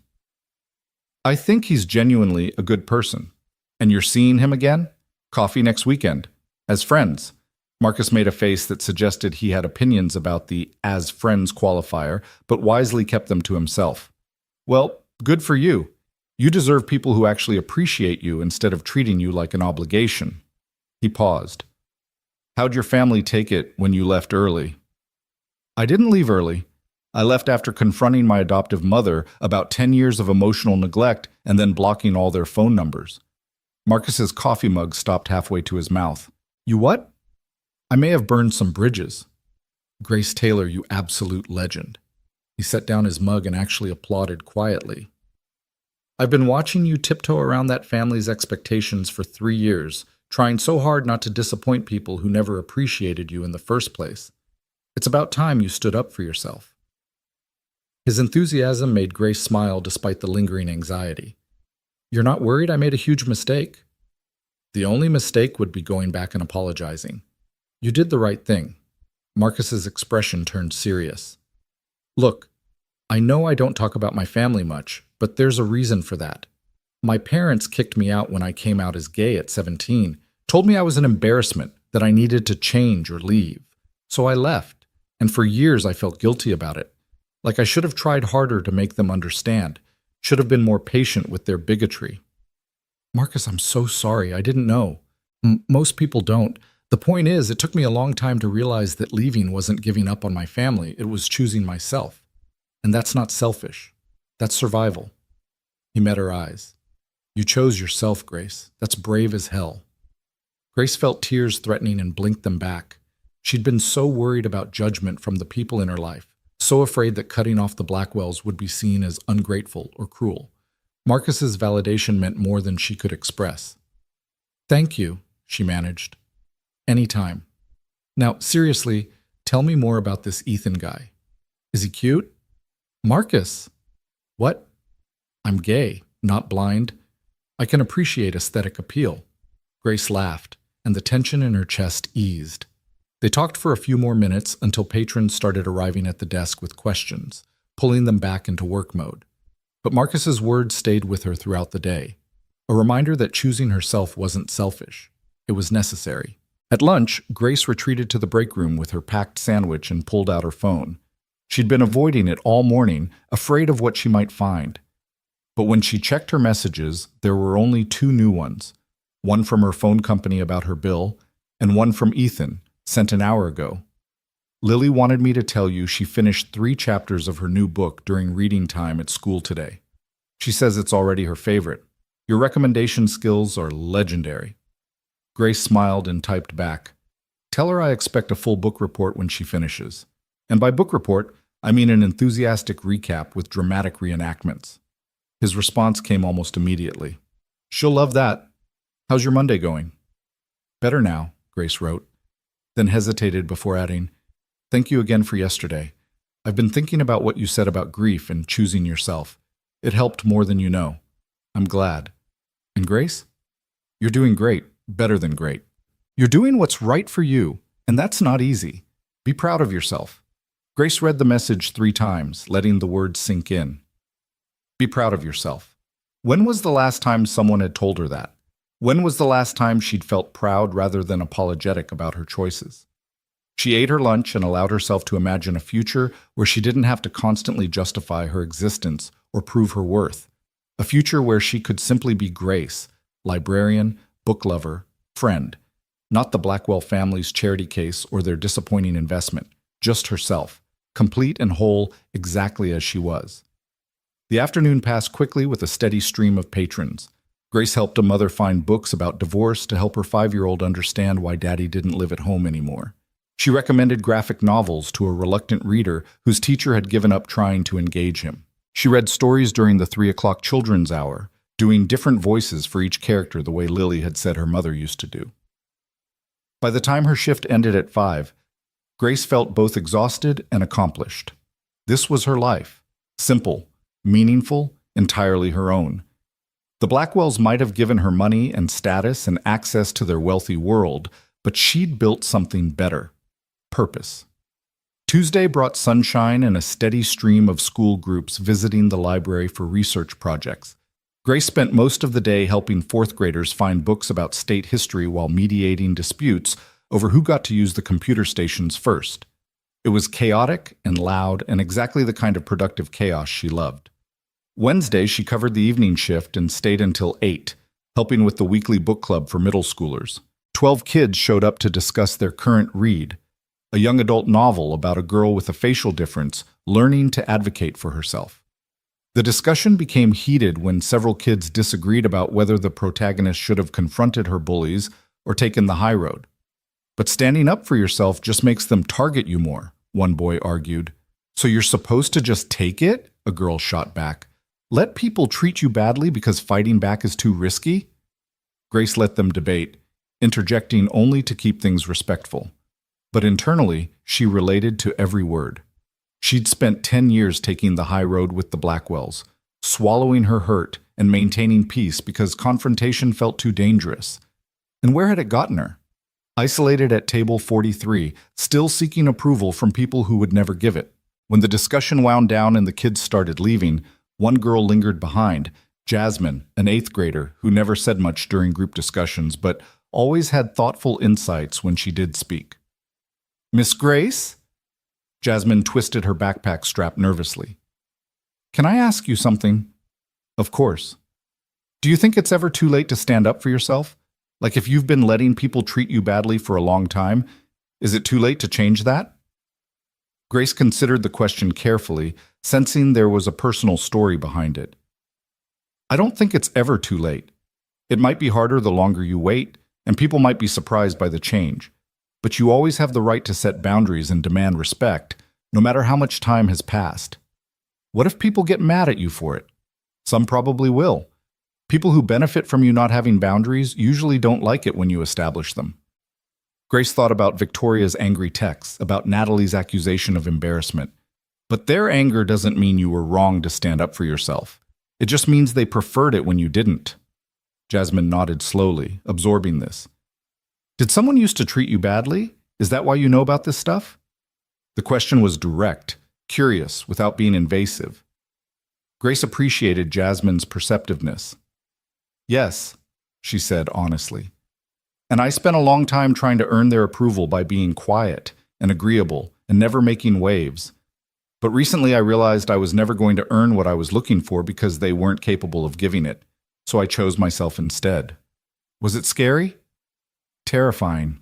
"I think he's genuinely a good person. And you're seeing him again? Coffee next weekend. As friends." Marcus made a face that suggested he had opinions about the "as friends" qualifier, but wisely kept them to himself. "Well, good for you. You deserve people who actually appreciate you instead of treating you like an obligation." He paused. "How'd your family take it when you left early?" "I didn't leave early. I left after confronting my adoptive mother about 10 years of emotional neglect and then blocking all their phone numbers." Marcus's coffee mug stopped halfway to his mouth. "You what?" "I may have burned some bridges." "Grace Taylor, you absolute legend." He set down his mug and actually applauded quietly. "I've been watching you tiptoe around that family's expectations for 3 years, trying so hard not to disappoint people who never appreciated you in the first place. It's about time you stood up for yourself." His enthusiasm made Grace smile despite the lingering anxiety. "You're not worried I made a huge mistake?" "The only mistake would be going back and apologizing. You did the right thing." Marcus's expression turned serious. "Look, I know I don't talk about my family much, but there's a reason for that. My parents kicked me out when I came out as gay at 17, told me I was an embarrassment, that I needed to change or leave. So I left, and for years I felt guilty about it. Like I should have tried harder to make them understand, should have been more patient with their bigotry." "Marcus, I'm so sorry. I didn't know. Most people don't. The point is, it took me a long time to realize that leaving wasn't giving up on my family, it was choosing myself. And that's not selfish. That's survival." He met her eyes. "You chose yourself, Grace. That's brave as hell." Grace felt tears threatening and blinked them back. She'd been so worried about judgment from the people in her life, so afraid that cutting off the Blackwells would be seen as ungrateful or cruel. Marcus's validation meant more than she could express. "Thank you," she managed. "Anytime. Now, seriously, tell me more about this Ethan guy. Is he cute?" "Marcus." "What?" "I'm gay, not blind. I can appreciate aesthetic appeal." Grace laughed, and the tension in her chest eased. They talked for a few more minutes until patrons started arriving at the desk with questions, pulling them back into work mode. But Marcus's words stayed with her throughout the day, a reminder that choosing herself wasn't selfish. It was necessary. At lunch, Grace retreated to the break room with her packed sandwich and pulled out her phone. She'd been avoiding it all morning, afraid of what she might find. But when she checked her messages, there were only 2 new ones. One from her phone company about her bill, and one from Ethan, sent an hour ago. "Lily wanted me to tell you she finished 3 chapters of her new book during reading time at school today. She says it's already her favorite. Your recommendation skills are legendary." Grace smiled and typed back, "Tell her I expect a full book report when she finishes. And by book report, I mean an enthusiastic recap with dramatic reenactments." His response came almost immediately. "She'll love that. How's your Monday going?" "Better now," Grace wrote, then hesitated before adding, "Thank you again for yesterday. I've been thinking about what you said about grief and choosing yourself. It helped more than you know. I'm glad. And Grace? You're doing great, better than great. You're doing what's right for you, and that's not easy. Be proud of yourself." Grace read the message 3 times, letting the words sink in. Be proud of yourself. When was the last time someone had told her that? When was the last time she'd felt proud rather than apologetic about her choices? She ate her lunch and allowed herself to imagine a future where she didn't have to constantly justify her existence or prove her worth. A future where she could simply be Grace, librarian, book lover, friend. Not the Blackwell family's charity case or their disappointing investment, just herself, complete and whole exactly as she was. The afternoon passed quickly with a steady stream of patrons. Grace helped a mother find books about divorce to help her 5-year-old understand why Daddy didn't live at home anymore. She recommended graphic novels to a reluctant reader whose teacher had given up trying to engage him. She read stories during the 3 o'clock children's hour, doing different voices for each character the way Lily had said her mother used to do. By the time her shift ended at 5, Grace felt both exhausted and accomplished. This was her life. Simple, meaningful, entirely her own. The Blackwells might have given her money and status and access to their wealthy world, but she'd built something better. Purpose. Tuesday brought sunshine and a steady stream of school groups visiting the library for research projects. Grace spent most of the day helping 4th graders find books about state history while mediating disputes over who got to use the computer stations first. It was chaotic and loud and exactly the kind of productive chaos she loved. Wednesday, she covered the evening shift and stayed until 8, helping with the weekly book club for middle schoolers. 12 kids showed up to discuss their current read, a young adult novel about a girl with a facial difference learning to advocate for herself. The discussion became heated when several kids disagreed about whether the protagonist should have confronted her bullies or taken the high road. "But standing up for yourself just makes them target you more," one boy argued. "So you're supposed to just take it?" a girl shot back. "Let people treat you badly because fighting back is too risky?" Grace let them debate, interjecting only to keep things respectful. but internally, she related to every word. She'd spent 10 years taking the high road with the Blackwells, swallowing her hurt and maintaining peace because confrontation felt too dangerous. And where had it gotten her? Isolated at table 43, still seeking approval from people who would never give it. When the discussion wound down and the kids started leaving, one girl lingered behind, Jasmine, an 8th grader who never said much during group discussions but always had thoughtful insights when she did speak. "Miss Grace?" Jasmine twisted her backpack strap nervously. "Can I ask you something?" "Of course." "Do you think it's ever too late to stand up for yourself? Like if you've been letting people treat you badly for a long time, is it too late to change that?" Grace considered the question carefully, sensing there was a personal story behind it. "I don't think it's ever too late. It might be harder the longer you wait, and people might be surprised by the change. But you always have the right to set boundaries and demand respect, no matter how much time has passed. What if people get mad at you for it? Some probably will. People who benefit from you not having boundaries usually don't like it when you establish them." Grace thought about Victoria's angry texts, about Natalie's accusation of embarrassment. But their anger doesn't mean you were wrong to stand up for yourself. It just means they preferred it when you didn't. Jasmine nodded slowly, absorbing this. "Did someone used to treat you badly? Is that why you know about this stuff?" The question was direct, curious, without being invasive. Grace appreciated Jasmine's perceptiveness. "Yes," she said honestly. "And I spent a long time trying to earn their approval by being quiet and agreeable and never making waves. But recently I realized I was never going to earn what I was looking for because they weren't capable of giving it, so I chose myself instead. Was it scary? Terrifying.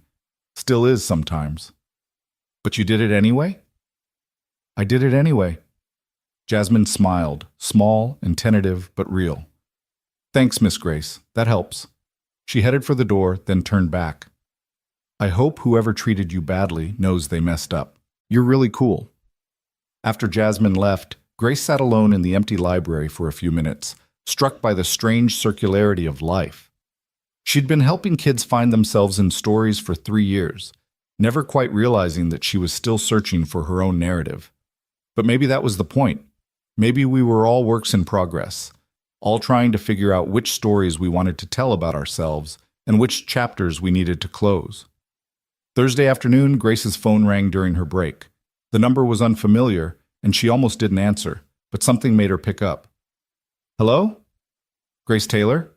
Still is sometimes. But you did it anyway?" "I did it anyway." Jasmine smiled, small and tentative but real. "Thanks, Miss Grace. That helps." She headed for the door, then turned back. "I hope whoever treated you badly knows they messed up. You're really cool." After Jasmine left, Grace sat alone in the empty library for a few minutes, struck by the strange circularity of life. She'd been helping kids find themselves in stories for 3 years, never quite realizing that she was still searching for her own narrative. But maybe that was the point. Maybe we were all works in progress, all trying to figure out which stories we wanted to tell about ourselves and which chapters we needed to close. Thursday afternoon, Grace's phone rang during her break. The number was unfamiliar, and she almost didn't answer, but something made her pick up. "Hello? Grace Taylor?"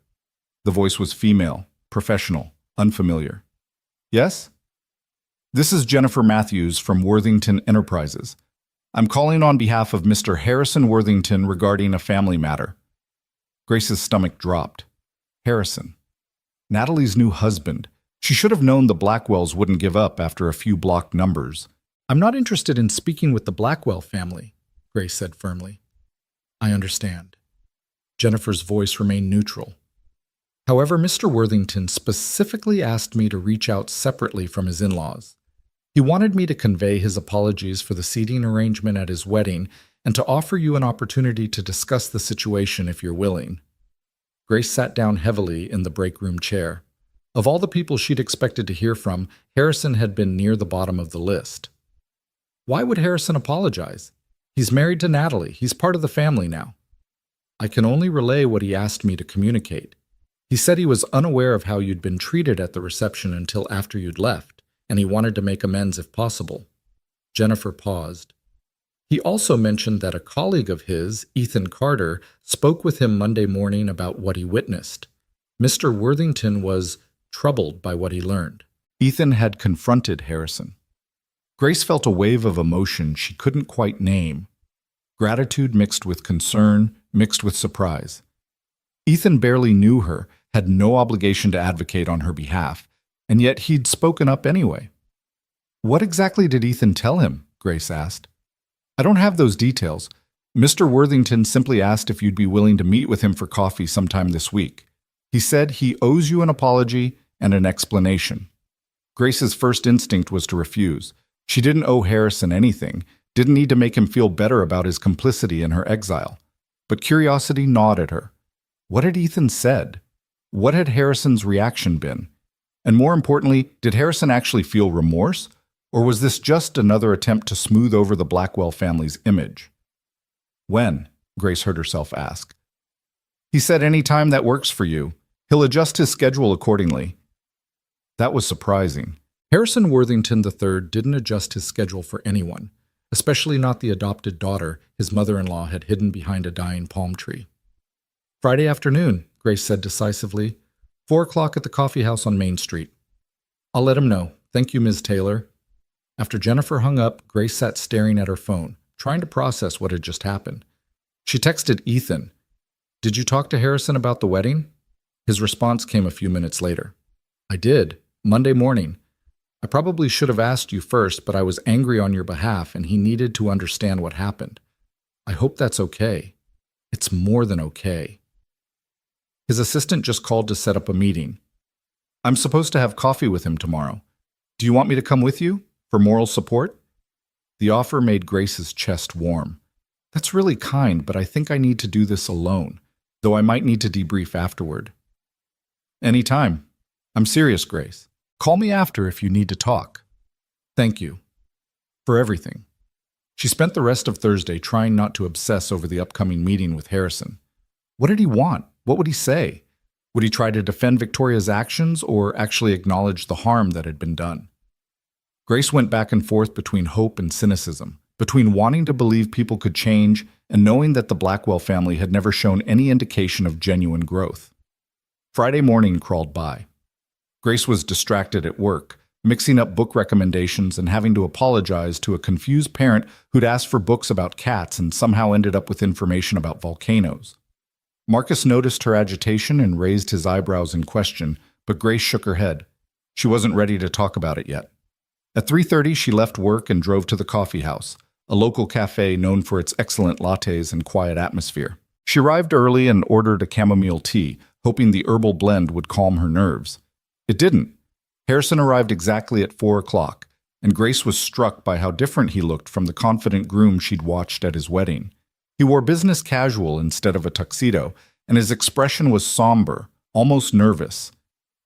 The voice was female, professional, unfamiliar. "Yes? This is Jennifer Matthews from Worthington Enterprises. I'm calling on behalf of Mr. Harrison Worthington regarding a family matter." Grace's stomach dropped. Harrison. Natalie's new husband. She should have known the Blackwells wouldn't give up after a few blocked numbers. "I'm not interested in speaking with the Blackwell family," Grace said firmly. "I understand." Jennifer's voice remained neutral. "However, Mr. Worthington specifically asked me to reach out separately from his in-laws. He wanted me to convey his apologies for the seating arrangement at his wedding and to offer you an opportunity to discuss the situation if you're willing." Grace sat down heavily in the break room chair. Of all the people she'd expected to hear from, Harrison had been near the bottom of the list. Why would Harrison apologize? He's married to Natalie. He's part of the family now. "I can only relay what he asked me to communicate. He said he was unaware of how you'd been treated at the reception until after you'd left, and he wanted to make amends if possible." Jennifer paused. "He also mentioned that a colleague of his, Ethan Carter, spoke with him Monday morning about what he witnessed. Mr. Worthington was troubled by what he learned." Ethan had confronted Harrison. Grace felt a wave of emotion she couldn't quite name. Gratitude mixed with concern, mixed with surprise. Ethan barely knew her, had no obligation to advocate on her behalf, and yet he'd spoken up anyway. "What exactly did Ethan tell him?" Grace asked. "I don't have those details. Mr. Worthington simply asked if you'd be willing to meet with him for coffee sometime this week. He said he owes you an apology and an explanation." Grace's first instinct was to refuse. She didn't owe Harrison anything, didn't need to make him feel better about his complicity in her exile. But curiosity gnawed at her. What had Ethan said? What had Harrison's reaction been? And more importantly, did Harrison actually feel remorse? Or was this just another attempt to smooth over the Blackwell family's image? When? Grace heard herself ask. He said any time that works for you. He'll adjust his schedule accordingly. That was surprising. Harrison Worthington III didn't adjust his schedule for anyone, especially not the adopted daughter his mother-in-law had hidden behind a dying palm tree. Friday afternoon, Grace said decisively. 4 o'clock at the coffee house on Main Street. I'll let him know. Thank you, Ms. Taylor. After Jennifer hung up, Grace sat staring at her phone, trying to process what had just happened. She texted Ethan. Did you talk to Harrison about the wedding? His response came a few minutes later. I did. Monday morning. I probably should have asked you first, but I was angry on your behalf and he needed to understand what happened. I hope that's okay. It's more than okay. His assistant just called to set up a meeting. I'm supposed to have coffee with him tomorrow. Do you want me to come with you? For moral support? The offer made Grace's chest warm. That's really kind, but I think I need to do this alone, though I might need to debrief afterward. Anytime. I'm serious, Grace. Call me after if you need to talk. Thank you. For everything. She spent the rest of Thursday trying not to obsess over the upcoming meeting with Harrison. What did he want? What would he say? Would he try to defend Victoria's actions or actually acknowledge the harm that had been done? Grace went back and forth between hope and cynicism, between wanting to believe people could change and knowing that the Blackwell family had never shown any indication of genuine growth. Friday morning crawled by. Grace was distracted at work, mixing up book recommendations and having to apologize to a confused parent who'd asked for books about cats and somehow ended up with information about volcanoes. Marcus noticed her agitation and raised his eyebrows in question, but Grace shook her head. She wasn't ready to talk about it yet. At 3:30, she left work and drove to the coffee house, a local cafe known for its excellent lattes and quiet atmosphere. She arrived early and ordered a chamomile tea, hoping the herbal blend would calm her nerves. It didn't. Harrison arrived exactly at 4 o'clock, and Grace was struck by how different he looked from the confident groom she'd watched at his wedding. He wore business casual instead of a tuxedo, and his expression was somber, almost nervous.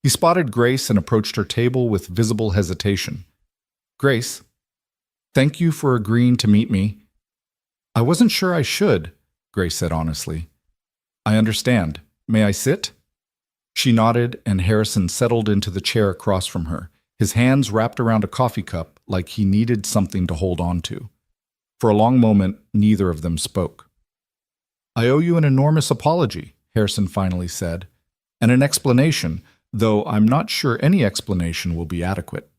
He spotted Grace and approached her table with visible hesitation. Grace, thank you for agreeing to meet me. I wasn't sure I should, Grace said honestly. I understand. May I sit? She nodded, and Harrison settled into the chair across from her, his hands wrapped around a coffee cup like he needed something to hold on to. For a long moment, neither of them spoke. I owe you an enormous apology, Harrison finally said, and an explanation, though I'm not sure any explanation will be adequate.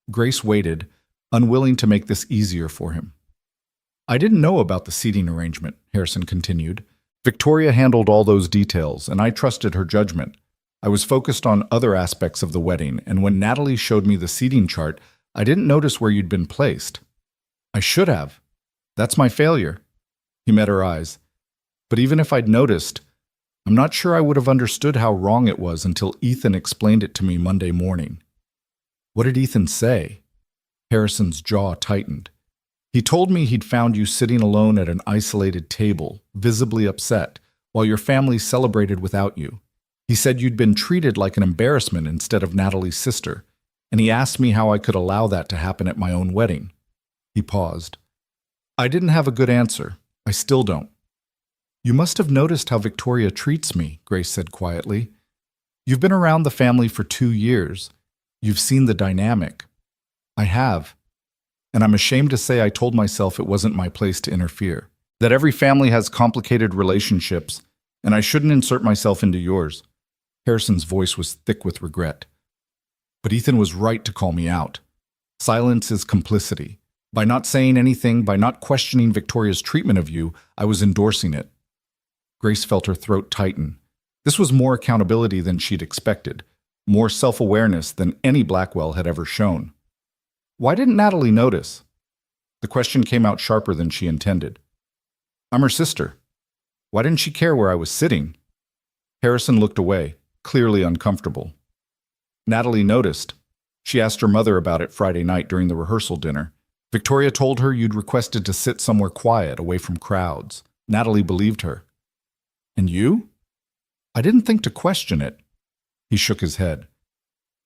Grace waited, unwilling to make this easier for him. I didn't know about the seating arrangement, Harrison continued. Victoria handled all those details, and I trusted her judgment. I was focused on other aspects of the wedding, and when Natalie showed me the seating chart, I didn't notice where you'd been placed. I should have. That's my failure. He met her eyes. But even if I'd noticed, I'm not sure I would have understood how wrong it was until Ethan explained it to me Monday morning. What did Ethan say? Harrison's jaw tightened. He told me he'd found you sitting alone at an isolated table, visibly upset, while your family celebrated without you. He said you'd been treated like an embarrassment instead of Natalie's sister, and he asked me how I could allow that to happen at my own wedding. He paused. I didn't have a good answer. I still don't. You must have noticed how Victoria treats me, Grace said quietly. You've been around the family for 2 years. You've seen the dynamic. I have. And I'm ashamed to say I told myself it wasn't my place to interfere. That every family has complicated relationships, and I shouldn't insert myself into yours. Harrison's voice was thick with regret. But Ethan was right to call me out. Silence is complicity. By not saying anything, by not questioning Victoria's treatment of you, I was endorsing it. Grace felt her throat tighten. This was more accountability than she'd expected, more self-awareness than any Blackwell had ever shown. Why didn't Natalie notice? The question came out sharper than she intended. I'm her sister. Why didn't she care where I was sitting? Harrison looked away, clearly uncomfortable. Natalie noticed. She asked her mother about it Friday night during the rehearsal dinner. Victoria told her you'd requested to sit somewhere quiet, away from crowds. Natalie believed her. And you? I didn't think to question it. He shook his head.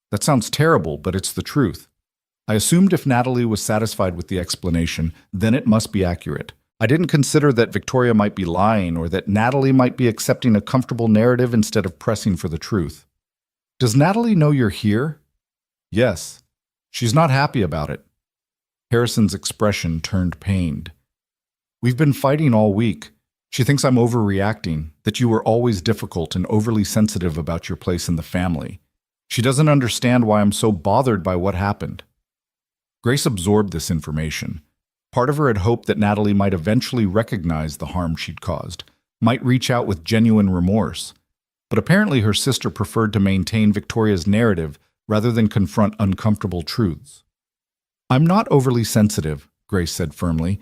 That sounds terrible, but it's the truth. I assumed if Natalie was satisfied with the explanation, then it must be accurate. I didn't consider that Victoria might be lying or that Natalie might be accepting a comfortable narrative instead of pressing for the truth. Does Natalie know you're here? Yes. She's not happy about it. Harrison's expression turned pained. We've been fighting all week. She thinks I'm overreacting, that you were always difficult and overly sensitive about your place in the family. She doesn't understand why I'm so bothered by what happened. Grace absorbed this information. Part of her had hoped that Natalie might eventually recognize the harm she'd caused, might reach out with genuine remorse. But apparently her sister preferred to maintain Victoria's narrative rather than confront uncomfortable truths. I'm not overly sensitive, Grace said firmly.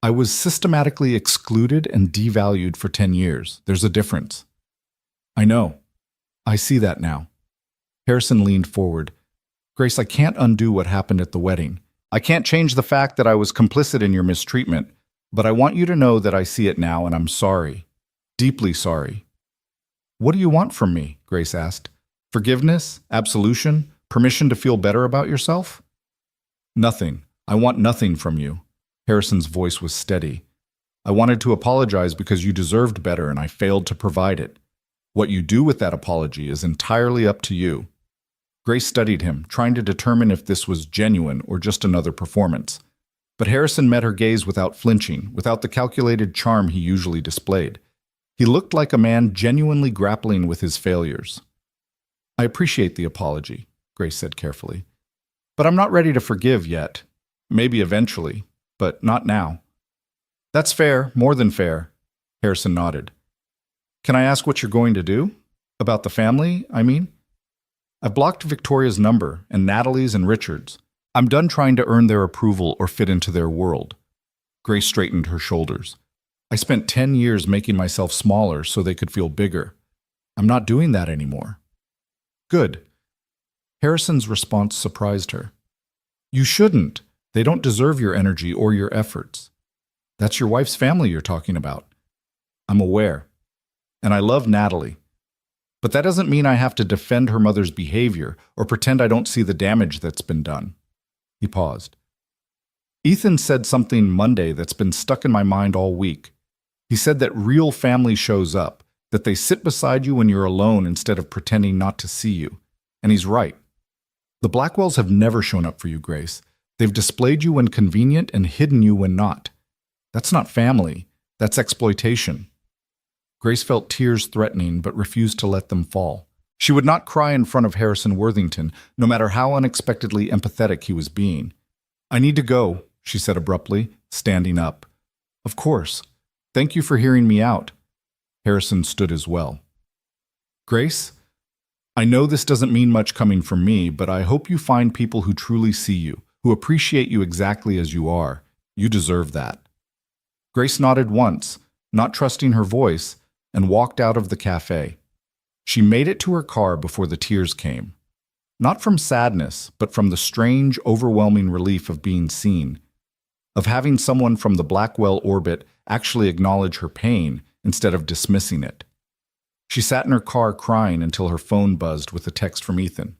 I was systematically excluded and devalued for 10 years. There's a difference. I know. I see that now. Harrison leaned forward. Grace, I can't undo what happened at the wedding. I can't change the fact that I was complicit in your mistreatment, but I want you to know that I see it now and I'm sorry. Deeply sorry. What do you want from me? Grace asked. Forgiveness? Absolution? Permission to feel better about yourself? Nothing. I want nothing from you. Harrison's voice was steady. I wanted to apologize because you deserved better and I failed to provide it. What you do with that apology is entirely up to you. Grace studied him, trying to determine if this was genuine or just another performance. But Harrison met her gaze without flinching, without the calculated charm he usually displayed. He looked like a man genuinely grappling with his failures. I appreciate the apology, Grace said carefully. But I'm not ready to forgive yet. Maybe eventually, but not now. That's fair, more than fair, Harrison nodded. Can I ask what you're going to do? About the family, I mean? I've blocked Victoria's number, and Natalie's and Richard's. I'm done trying to earn their approval or fit into their world. Grace straightened her shoulders. I spent 10 years making myself smaller so they could feel bigger. I'm not doing that anymore. Good. Harrison's response surprised her. You shouldn't. They don't deserve your energy or your efforts. That's your wife's family you're talking about. I'm aware. And I love Natalie. But that doesn't mean I have to defend her mother's behavior or pretend I don't see the damage that's been done. He paused. Ethan said something Monday that's been stuck in my mind all week. He said that real family shows up, that they sit beside you when you're alone instead of pretending not to see you. And he's right. The Blackwells have never shown up for you, Grace. They've displayed you when convenient and hidden you when not. That's not family. That's exploitation. Grace felt tears threatening but refused to let them fall. She would not cry in front of Harrison Worthington, no matter how unexpectedly empathetic he was being. I need to go, she said abruptly, standing up. Of course. Thank you for hearing me out. Harrison stood as well. Grace, I know this doesn't mean much coming from me, but I hope you find people who truly see you, who appreciate you exactly as you are. You deserve that. Grace nodded once, not trusting her voice, and walked out of the cafe. She made it to her car before the tears came. Not from sadness, but from the strange, overwhelming relief of being seen, of having someone from the Blackwell orbit actually acknowledge her pain instead of dismissing it. She sat in her car crying until her phone buzzed with a text from Ethan.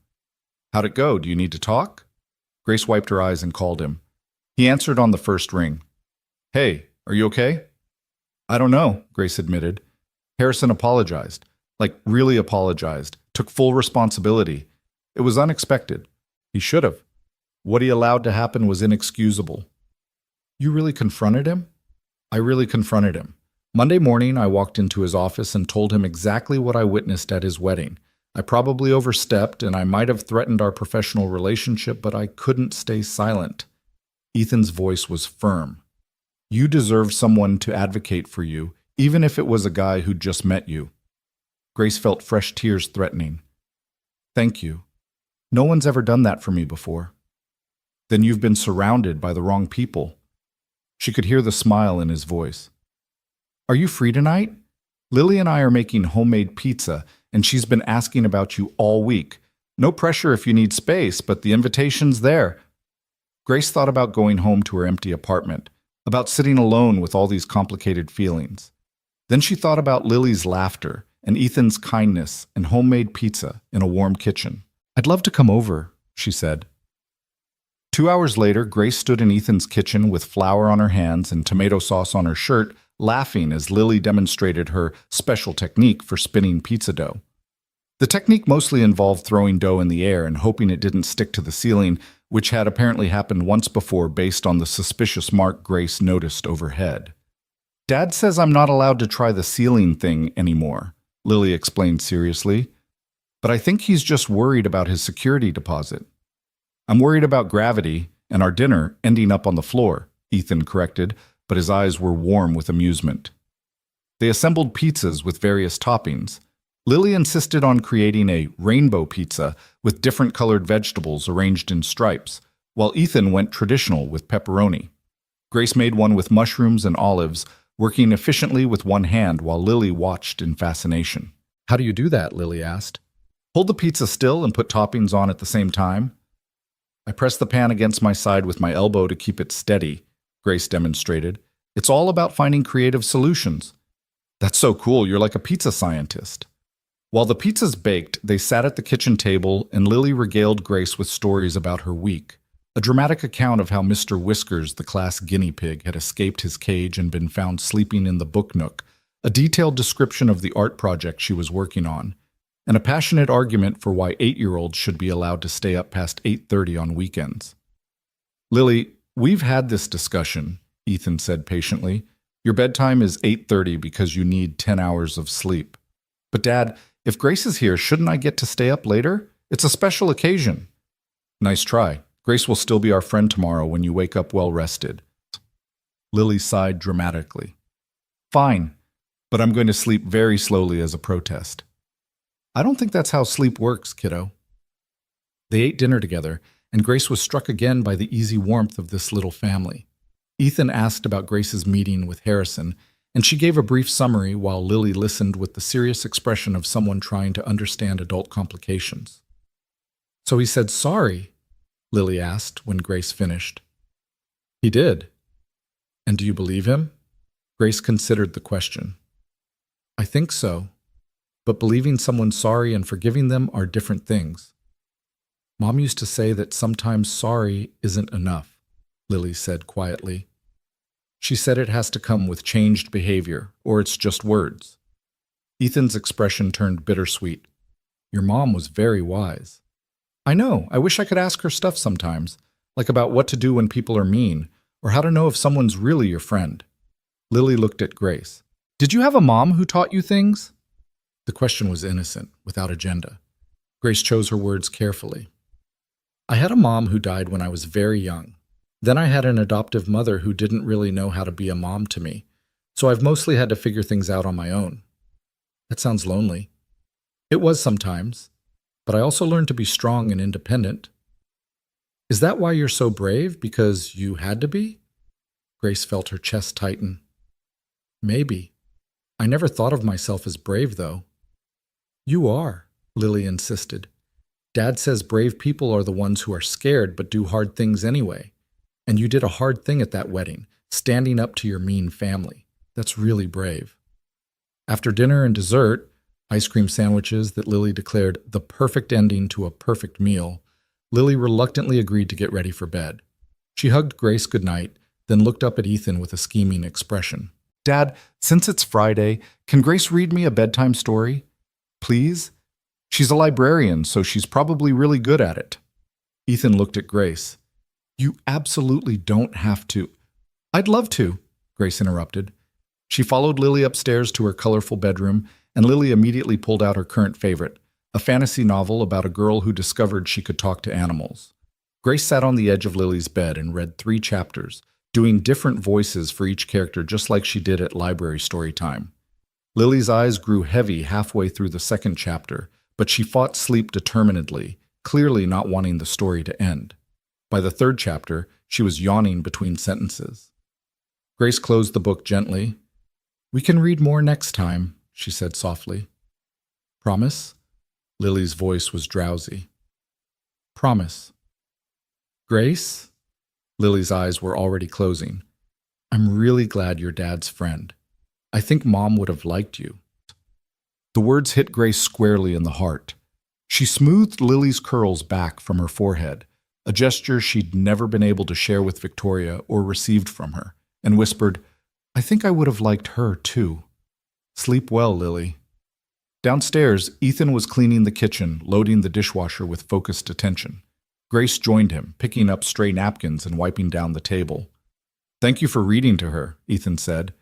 How'd it go? Do you need to talk? Grace wiped her eyes and called him. He answered on the first ring. Hey, are you okay? I don't know, Grace admitted. Harrison apologized, like really apologized, took full responsibility. It was unexpected. He should have. What he allowed to happen was inexcusable. You really confronted him? I really confronted him. Monday morning, I walked into his office and told him exactly what I witnessed at his wedding. I probably overstepped and I might have threatened our professional relationship, but I couldn't stay silent. Ethan's voice was firm. You deserve someone to advocate for you, even if it was a guy who'd just met you. Grace felt fresh tears threatening. Thank you. No one's ever done that for me before. Then you've been surrounded by the wrong people. She could hear the smile in his voice. Are you free tonight? Lily and I are making homemade pizza, and she's been asking about you all week. No pressure if you need space, but the invitation's there. Grace thought about going home to her empty apartment, about sitting alone with all these complicated feelings. Then she thought about Lily's laughter and Ethan's kindness and homemade pizza in a warm kitchen. I'd love to come over, she said. 2 hours later, Grace stood in Ethan's kitchen with flour on her hands and tomato sauce on her shirt, laughing as Lily demonstrated her special technique for spinning pizza dough. The technique mostly involved throwing dough in the air and hoping it didn't stick to the ceiling, which had apparently happened once before based on the suspicious mark Grace noticed overhead. "Dad says I'm not allowed to try the ceiling thing anymore," Lily explained seriously. "But I think he's just worried about his security deposit." "I'm worried about gravity and our dinner ending up on the floor," Ethan corrected, but his eyes were warm with amusement. They assembled pizzas with various toppings. Lily insisted on creating a rainbow pizza with different colored vegetables arranged in stripes, while Ethan went traditional with pepperoni. Grace made one with mushrooms and olives, working efficiently with one hand while Lily watched in fascination. "How do you do that?" Lily asked. "Hold the pizza still and put toppings on at the same time." "I press the pan against my side with my elbow to keep it steady," Grace demonstrated. "It's all about finding creative solutions." "That's so cool, you're like a pizza scientist." While the pizzas baked, they sat at the kitchen table and Lily regaled Grace with stories about her week. A dramatic account of how Mr. Whiskers, the class guinea pig, had escaped his cage and been found sleeping in the book nook, a detailed description of the art project she was working on, and a passionate argument for why 8-year-olds should be allowed to stay up past 8:30 on weekends. "Lily, we've had this discussion," Ethan said patiently. "Your bedtime is 8:30 because you need 10 hours of sleep." "But Dad, if Grace is here, shouldn't I get to stay up later? It's a special occasion." "Nice try. Grace will still be our friend tomorrow when you wake up well rested." Lily sighed dramatically. "Fine, but I'm going to sleep very slowly as a protest." "I don't think that's how sleep works, kiddo." They ate dinner together, and Grace was struck again by the easy warmth of this little family. Ethan asked about Grace's meeting with Harrison, and she gave a brief summary while Lily listened with the serious expression of someone trying to understand adult complications. "So he said sorry?" Lily asked when Grace finished. "He did. And do you believe him?" Grace considered the question. "I think so, but believing someone sorry and forgiving them are different things. Mom used to say that sometimes sorry isn't enough," Lily said quietly. "She said it has to come with changed behavior, or it's just words." Ethan's expression turned bittersweet. "Your mom was very wise." "I know. I wish I could ask her stuff sometimes, like about what to do when people are mean, or how to know if someone's really your friend." Lily looked at Grace. "Did you have a mom who taught you things?" The question was innocent, without agenda. Grace chose her words carefully. "I had a mom who died when I was very young. Then I had an adoptive mother who didn't really know how to be a mom to me, so I've mostly had to figure things out on my own." "That sounds lonely." "It was sometimes, but I also learned to be strong and independent." "Is that why you're so brave? Because you had to be?" Grace felt her chest tighten. "Maybe. I never thought of myself as brave, though." "You are," Lily insisted. "Dad says brave people are the ones who are scared but do hard things anyway. And you did a hard thing at that wedding, standing up to your mean family. That's really brave." After dinner and dessert, ice cream sandwiches that Lily declared the perfect ending to a perfect meal, Lily reluctantly agreed to get ready for bed. She hugged Grace goodnight, then looked up at Ethan with a scheming expression. "Dad, since it's Friday, can Grace read me a bedtime story? Please? She's a librarian, so she's probably really good at it." Ethan looked at Grace. "You absolutely don't have to." "I'd love to," Grace interrupted. She followed Lily upstairs to her colorful bedroom, and Lily immediately pulled out her current favorite, a fantasy novel about a girl who discovered she could talk to animals. Grace sat on the edge of Lily's bed and read 3 chapters, doing different voices for each character just like she did at library story time. Lily's eyes grew heavy halfway through the 2nd chapter, but she fought sleep determinedly, clearly not wanting the story to end. By the 3rd chapter, she was yawning between sentences. Grace closed the book gently. "We can read more next time," she said softly. "Promise?" Lily's voice was drowsy. "Promise." "Grace?" Lily's eyes were already closing. "I'm really glad you're Dad's friend. I think Mom would have liked you." The words hit Grace squarely in the heart. She smoothed Lily's curls back from her forehead, a gesture she'd never been able to share with Victoria or received from her, and whispered, "I think I would have liked her, too. Sleep well, Lily." Downstairs, Ethan was cleaning the kitchen, loading the dishwasher with focused attention. Grace joined him, picking up stray napkins and wiping down the table. "Thank you for reading to her," Ethan said.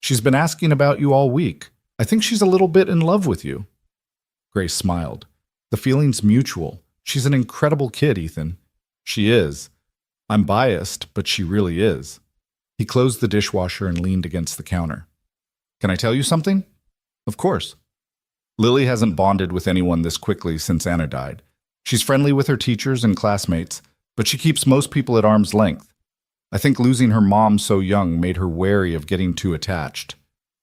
"She's been asking about you all week. I think she's a little bit in love with you." Grace smiled. "The feeling's mutual. She's an incredible kid, Ethan." "She is. I'm biased, but she really is." He closed the dishwasher and leaned against the counter. "Can I tell you something?" "Of course." Lily hasn't bonded with anyone this quickly since Anna died. She's friendly with her teachers and classmates, but she keeps most people at arm's length. I think losing her mom so young made her wary of getting too attached.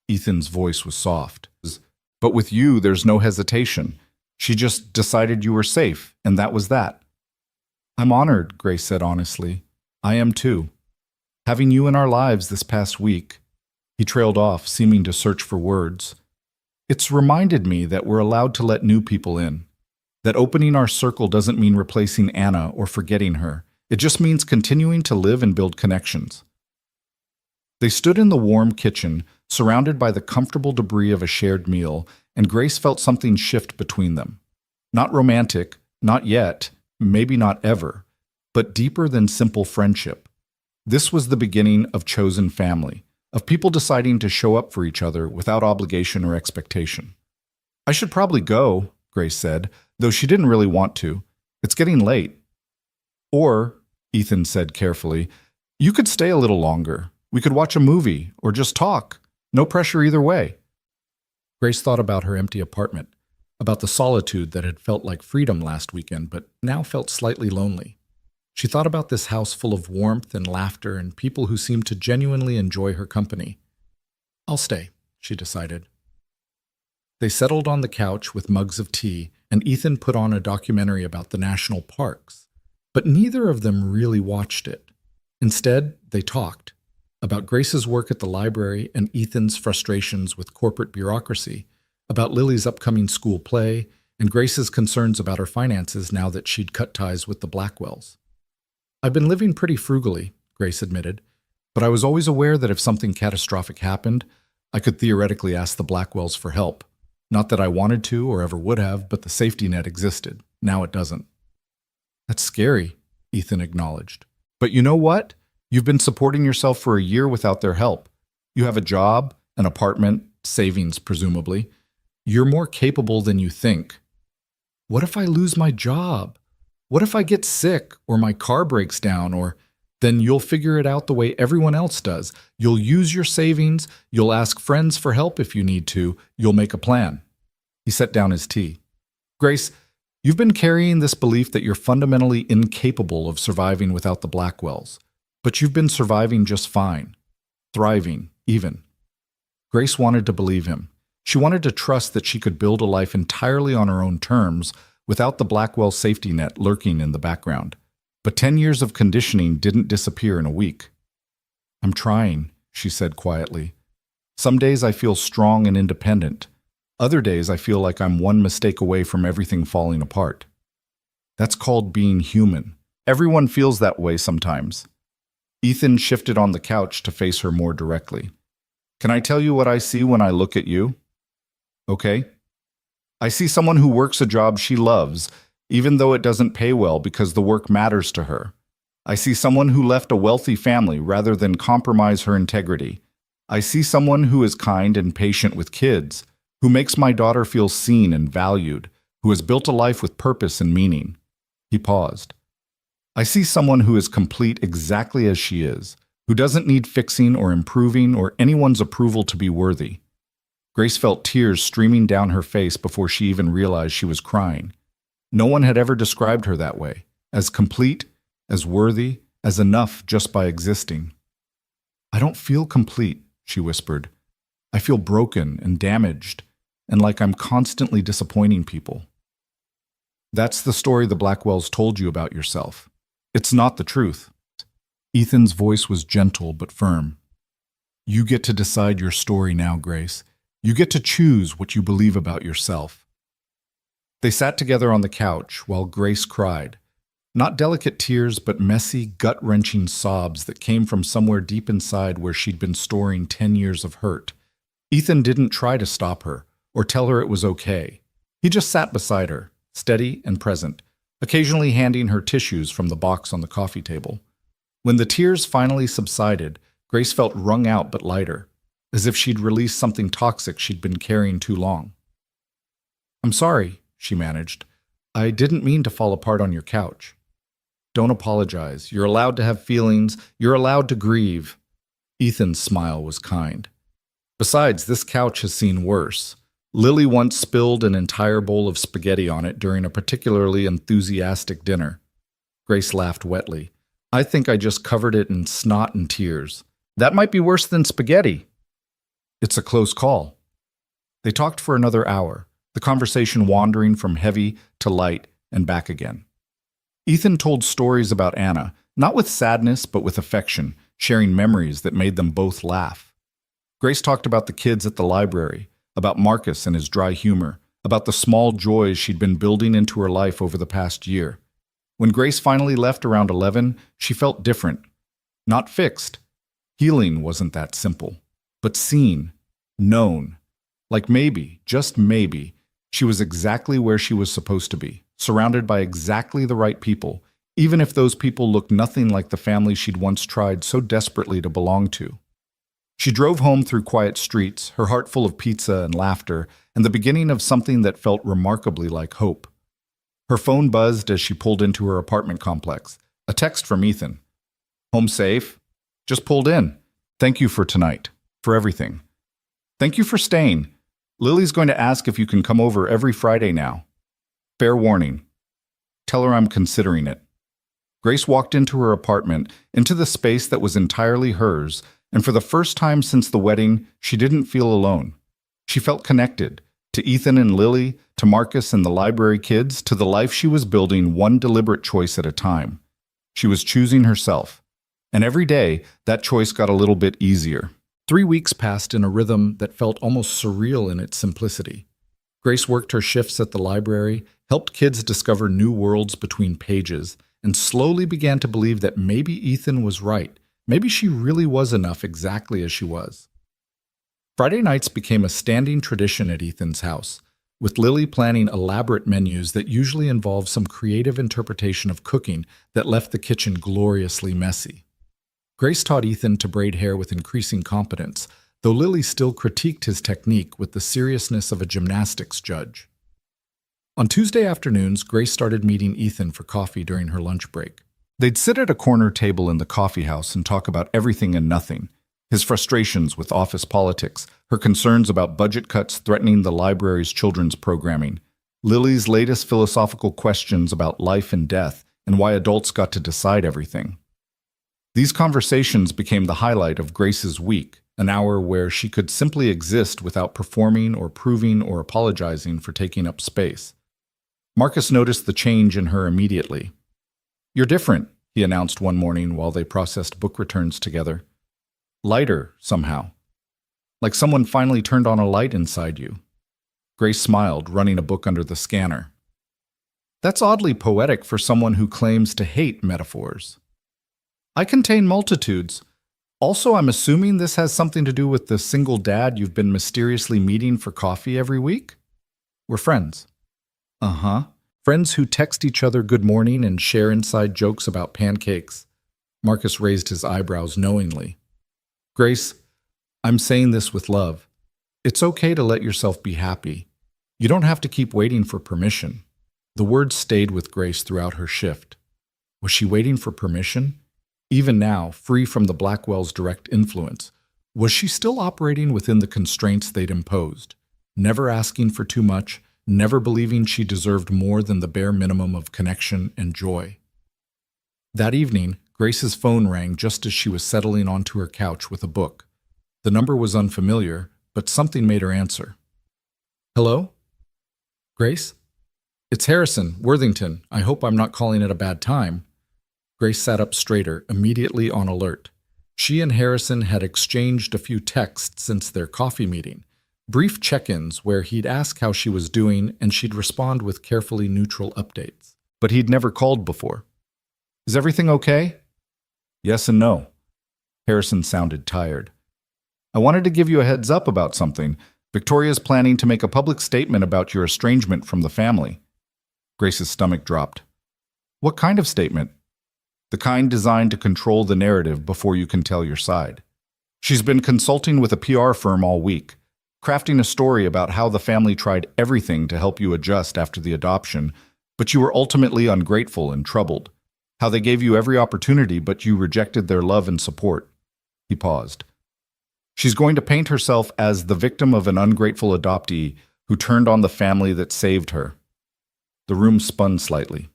Ethan's voice was soft. "But with you, there's no hesitation. She just decided you were safe, and that was that." "I'm honored," Grace said honestly. "I am too. Having you in our lives this past week." He trailed off, seeming to search for words. "It's reminded me that we're allowed to let new people in. That opening our circle doesn't mean replacing Anna or forgetting her. It just means continuing to live and build connections." They stood in the warm kitchen, surrounded by the comfortable debris of a shared meal, and Grace felt something shift between them. Not romantic, not yet, maybe not ever, but deeper than simple friendship. This was the beginning of chosen family, of people deciding to show up for each other without obligation or expectation. "I should probably go," Grace said, though she didn't really want to. "It's getting late." "Or," Ethan said carefully, "you could stay a little longer. We could watch a movie or just talk. No pressure either way." Grace thought about her empty apartment, about the solitude that had felt like freedom last weekend but now felt slightly lonely. She thought about this house full of warmth and laughter and people who seemed to genuinely enjoy her company. "I'll stay," she decided. They settled on the couch with mugs of tea, and Ethan put on a documentary about the national parks. But neither of them really watched it. Instead, they talked about Grace's work at the library and Ethan's frustrations with corporate bureaucracy, about Lily's upcoming school play, and Grace's concerns about her finances now that she'd cut ties with the Blackwells. "I've been living pretty frugally," Grace admitted, "but I was always aware that if something catastrophic happened, I could theoretically ask the Blackwells for help. Not that I wanted to or ever would have, but the safety net existed. Now it doesn't." "That's scary," Ethan acknowledged. "But you know what? You've been supporting yourself for a year without their help. You have a job, an apartment, savings presumably. You're more capable than you think." "What if I lose my job? What if I get sick or my car breaks down or—" "Then you'll figure it out the way everyone else does. You'll use your savings, you'll ask friends for help if you need to, you'll make a plan." He set down his tea. "Grace, you've been carrying this belief that you're fundamentally incapable of surviving without the Blackwells, but you've been surviving just fine. Thriving, even." Grace wanted to believe him. She wanted to trust that she could build a life entirely on her own terms without the Blackwell safety net lurking in the background. But 10 years of conditioning didn't disappear in a week. "I'm trying," she said quietly. "Some days I feel strong and independent. Other days I feel like I'm one mistake away from everything falling apart. That's called being human. Everyone feels that way sometimes." Ethan shifted on the couch to face her more directly. "Can I tell you what I see when I look at you?" "Okay." "I see someone who works a job she loves, even though it doesn't pay well because the work matters to her. I see someone who left a wealthy family rather than compromise her integrity. I see someone who is kind and patient with kids, who makes my daughter feel seen and valued, who has built a life with purpose and meaning." He paused. "I see someone who is complete exactly as she is, who doesn't need fixing or improving or anyone's approval to be worthy." Grace felt tears streaming down her face before she even realized she was crying. No one had ever described her that way, as complete, as worthy, as enough just by existing. "I don't feel complete," she whispered. "I feel broken and damaged, and like I'm constantly disappointing people." "That's the story the Blackwells told you about yourself. It's not the truth." Ethan's voice was gentle but firm. "You get to decide your story now, Grace. You get to choose what you believe about yourself." They sat together on the couch while Grace cried. Not delicate tears, but messy, gut-wrenching sobs that came from somewhere deep inside where she'd been storing 10 years of hurt. Ethan didn't try to stop her or tell her it was okay. He just sat beside her, steady and present, occasionally handing her tissues from the box on the coffee table. When the tears finally subsided, Grace felt wrung out but lighter, as if she'd released something toxic she'd been carrying too long. "I'm sorry," she managed. "I didn't mean to fall apart on your couch." "Don't apologize. You're allowed to have feelings. You're allowed to grieve." Ethan's smile was kind. "Besides, this couch has seen worse. Lily once spilled an entire bowl of spaghetti on it during a particularly enthusiastic dinner." Grace laughed wetly. "I think I just covered it in snot and tears. That might be worse than spaghetti." "It's a close call." They talked for another hour, the conversation wandering from heavy to light and back again. Ethan told stories about Anna, not with sadness but with affection, sharing memories that made them both laugh. Grace talked about the kids at the library, about Marcus and his dry humor, about the small joys she'd been building into her life over the past year. When Grace finally left around 11, she felt different. Not fixed. Healing wasn't that simple, but seen, known. Like maybe, just maybe, she was exactly where she was supposed to be, surrounded by exactly the right people, even if those people looked nothing like the family she'd once tried so desperately to belong to. She drove home through quiet streets, her heart full of pizza and laughter, and the beginning of something that felt remarkably like hope. Her phone buzzed as she pulled into her apartment complex. A text from Ethan. "Home safe? Just pulled in. Thank you for tonight. For everything. Thank you for staying. Lily's going to ask if you can come over every Friday now. Fair warning. Tell her I'm considering it." Grace walked into her apartment, into the space that was entirely hers, and for the first time since the wedding, she didn't feel alone. She felt connected, to Ethan and Lily, to Marcus and the library kids, to the life she was building one deliberate choice at a time. She was choosing herself. And every day, that choice got a little bit easier. 3 weeks passed in a rhythm that felt almost surreal in its simplicity. Grace worked her shifts at the library, helped kids discover new worlds between pages, and slowly began to believe that maybe Ethan was right. Maybe she really was enough exactly as she was. Friday nights became a standing tradition at Ethan's house, with Lily planning elaborate menus that usually involved some creative interpretation of cooking that left the kitchen gloriously messy. Grace taught Ethan to braid hair with increasing competence, though Lily still critiqued his technique with the seriousness of a gymnastics judge. On Tuesday afternoons, Grace started meeting Ethan for coffee during her lunch break. They'd sit at a corner table in the coffee house and talk about everything and nothing. His frustrations with office politics, her concerns about budget cuts threatening the library's children's programming, Lily's latest philosophical questions about life and death and why adults got to decide everything. These conversations became the highlight of Grace's week, an hour where she could simply exist without performing or proving or apologizing for taking up space. Marcus noticed the change in her immediately. "You're different," he announced one morning while they processed book returns together. "Lighter, somehow. Like someone finally turned on a light inside you." Grace smiled, running a book under the scanner. "That's oddly poetic for someone who claims to hate metaphors." "I contain multitudes. Also, I'm assuming this has something to do with the single dad you've been mysteriously meeting for coffee every week?" "We're friends." "Uh-huh. Friends who text each other good morning and share inside jokes about pancakes." Marcus raised his eyebrows knowingly. "Grace, I'm saying this with love. It's okay to let yourself be happy. You don't have to keep waiting for permission." The words stayed with Grace throughout her shift. Was she waiting for permission? Even now, free from the Blackwell's direct influence, was she still operating within the constraints they'd imposed, never asking for too much, never believing she deserved more than the bare minimum of connection and joy? That evening, Grace's phone rang just as she was settling onto her couch with a book. The number was unfamiliar, but something made her answer. "Hello? Grace? It's Harrison, Worthington. I hope I'm not calling at a bad time." Grace sat up straighter, immediately on alert. She and Harrison had exchanged a few texts since their coffee meeting, brief check-ins where he'd ask how she was doing and she'd respond with carefully neutral updates. But he'd never called before. Is everything okay? Yes and no. Harrison sounded tired. I wanted to give you a heads up about something. Victoria's planning to make a public statement about your estrangement from the family. Grace's stomach dropped. What kind of statement? The kind designed to control the narrative before you can tell your side. She's been consulting with a PR firm all week, crafting a story about how the family tried everything to help you adjust after the adoption, but you were ultimately ungrateful and troubled. How they gave you every opportunity, but you rejected their love and support. He paused. She's going to paint herself as the victim of an ungrateful adoptee who turned on the family that saved her. The room spun slightly.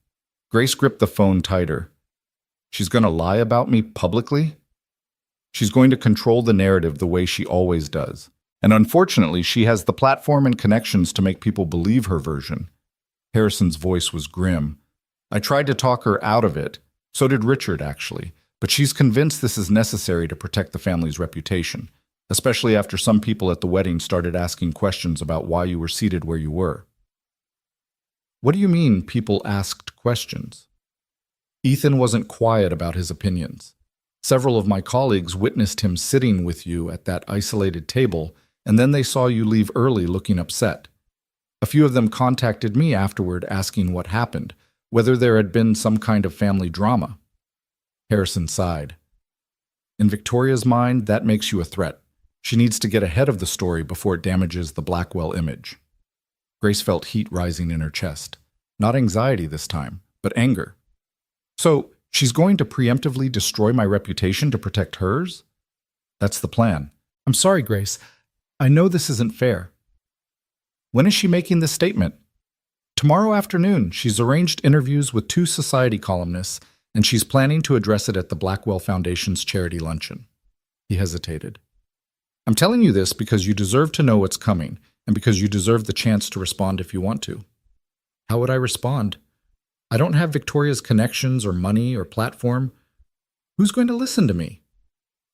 Grace gripped the phone tighter. She's going to lie about me publicly? She's going to control the narrative the way she always does. And unfortunately, she has the platform and connections to make people believe her version. Harrison's voice was grim. I tried to talk her out of it. So did Richard, actually. But she's convinced this is necessary to protect the family's reputation, especially after some people at the wedding started asking questions about why you were seated where you were. What do you mean people asked questions? Ethan wasn't quiet about his opinions. Several of my colleagues witnessed him sitting with you at that isolated table, and then they saw you leave early looking upset. A few of them contacted me afterward asking what happened, whether there had been some kind of family drama. Harrison sighed. In Victoria's mind, that makes you a threat. She needs to get ahead of the story before it damages the Blackwell image. Grace felt heat rising in her chest. Not anxiety this time, but anger. So, she's going to preemptively destroy my reputation to protect hers? That's the plan. I'm sorry, Grace. I know this isn't fair. When is she making this statement? Tomorrow afternoon. She's arranged interviews with 2 Society columnists, and she's planning to address it at the Blackwell Foundation's charity luncheon. He hesitated. I'm telling you this because you deserve to know what's coming, and because you deserve the chance to respond if you want to. How would I respond? I don't have Victoria's connections or money or platform. Who's going to listen to me?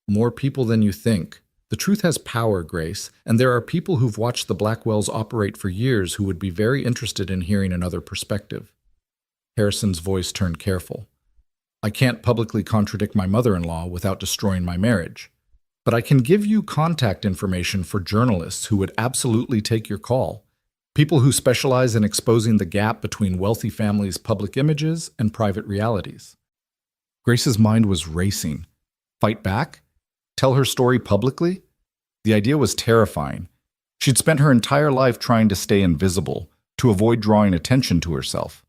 More people than you think. The truth has power, Grace, and there are people who've watched the Blackwells operate for years who would be very interested in hearing another perspective. Harrison's voice turned careful. I can't publicly contradict my mother-in-law without destroying my marriage. But I can give you contact information for journalists who would absolutely take your call. People who specialize in exposing the gap between wealthy families' public images and private realities. Grace's mind was racing. Fight back? Tell her story publicly? The idea was terrifying. She'd spent her entire life trying to stay invisible, to avoid drawing attention to herself.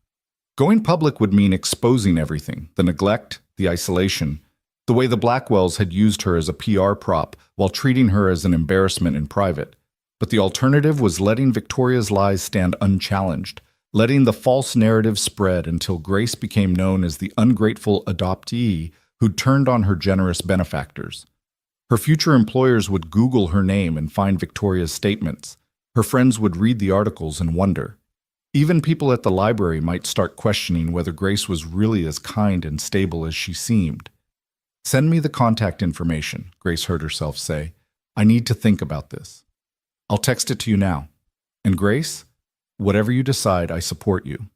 Going public would mean exposing everything, the neglect, the isolation, the way the Blackwells had used her as a PR prop while treating her as an embarrassment in private. But the alternative was letting Victoria's lies stand unchallenged, letting the false narrative spread until Grace became known as the ungrateful adoptee who'd turned on her generous benefactors. Her future employers would Google her name and find Victoria's statements. Her friends would read the articles and wonder. Even people at the library might start questioning whether Grace was really as kind and stable as she seemed. Send me the contact information, Grace heard herself say. I need to think about this. I'll text it to you now. And Grace, whatever you decide, I support you.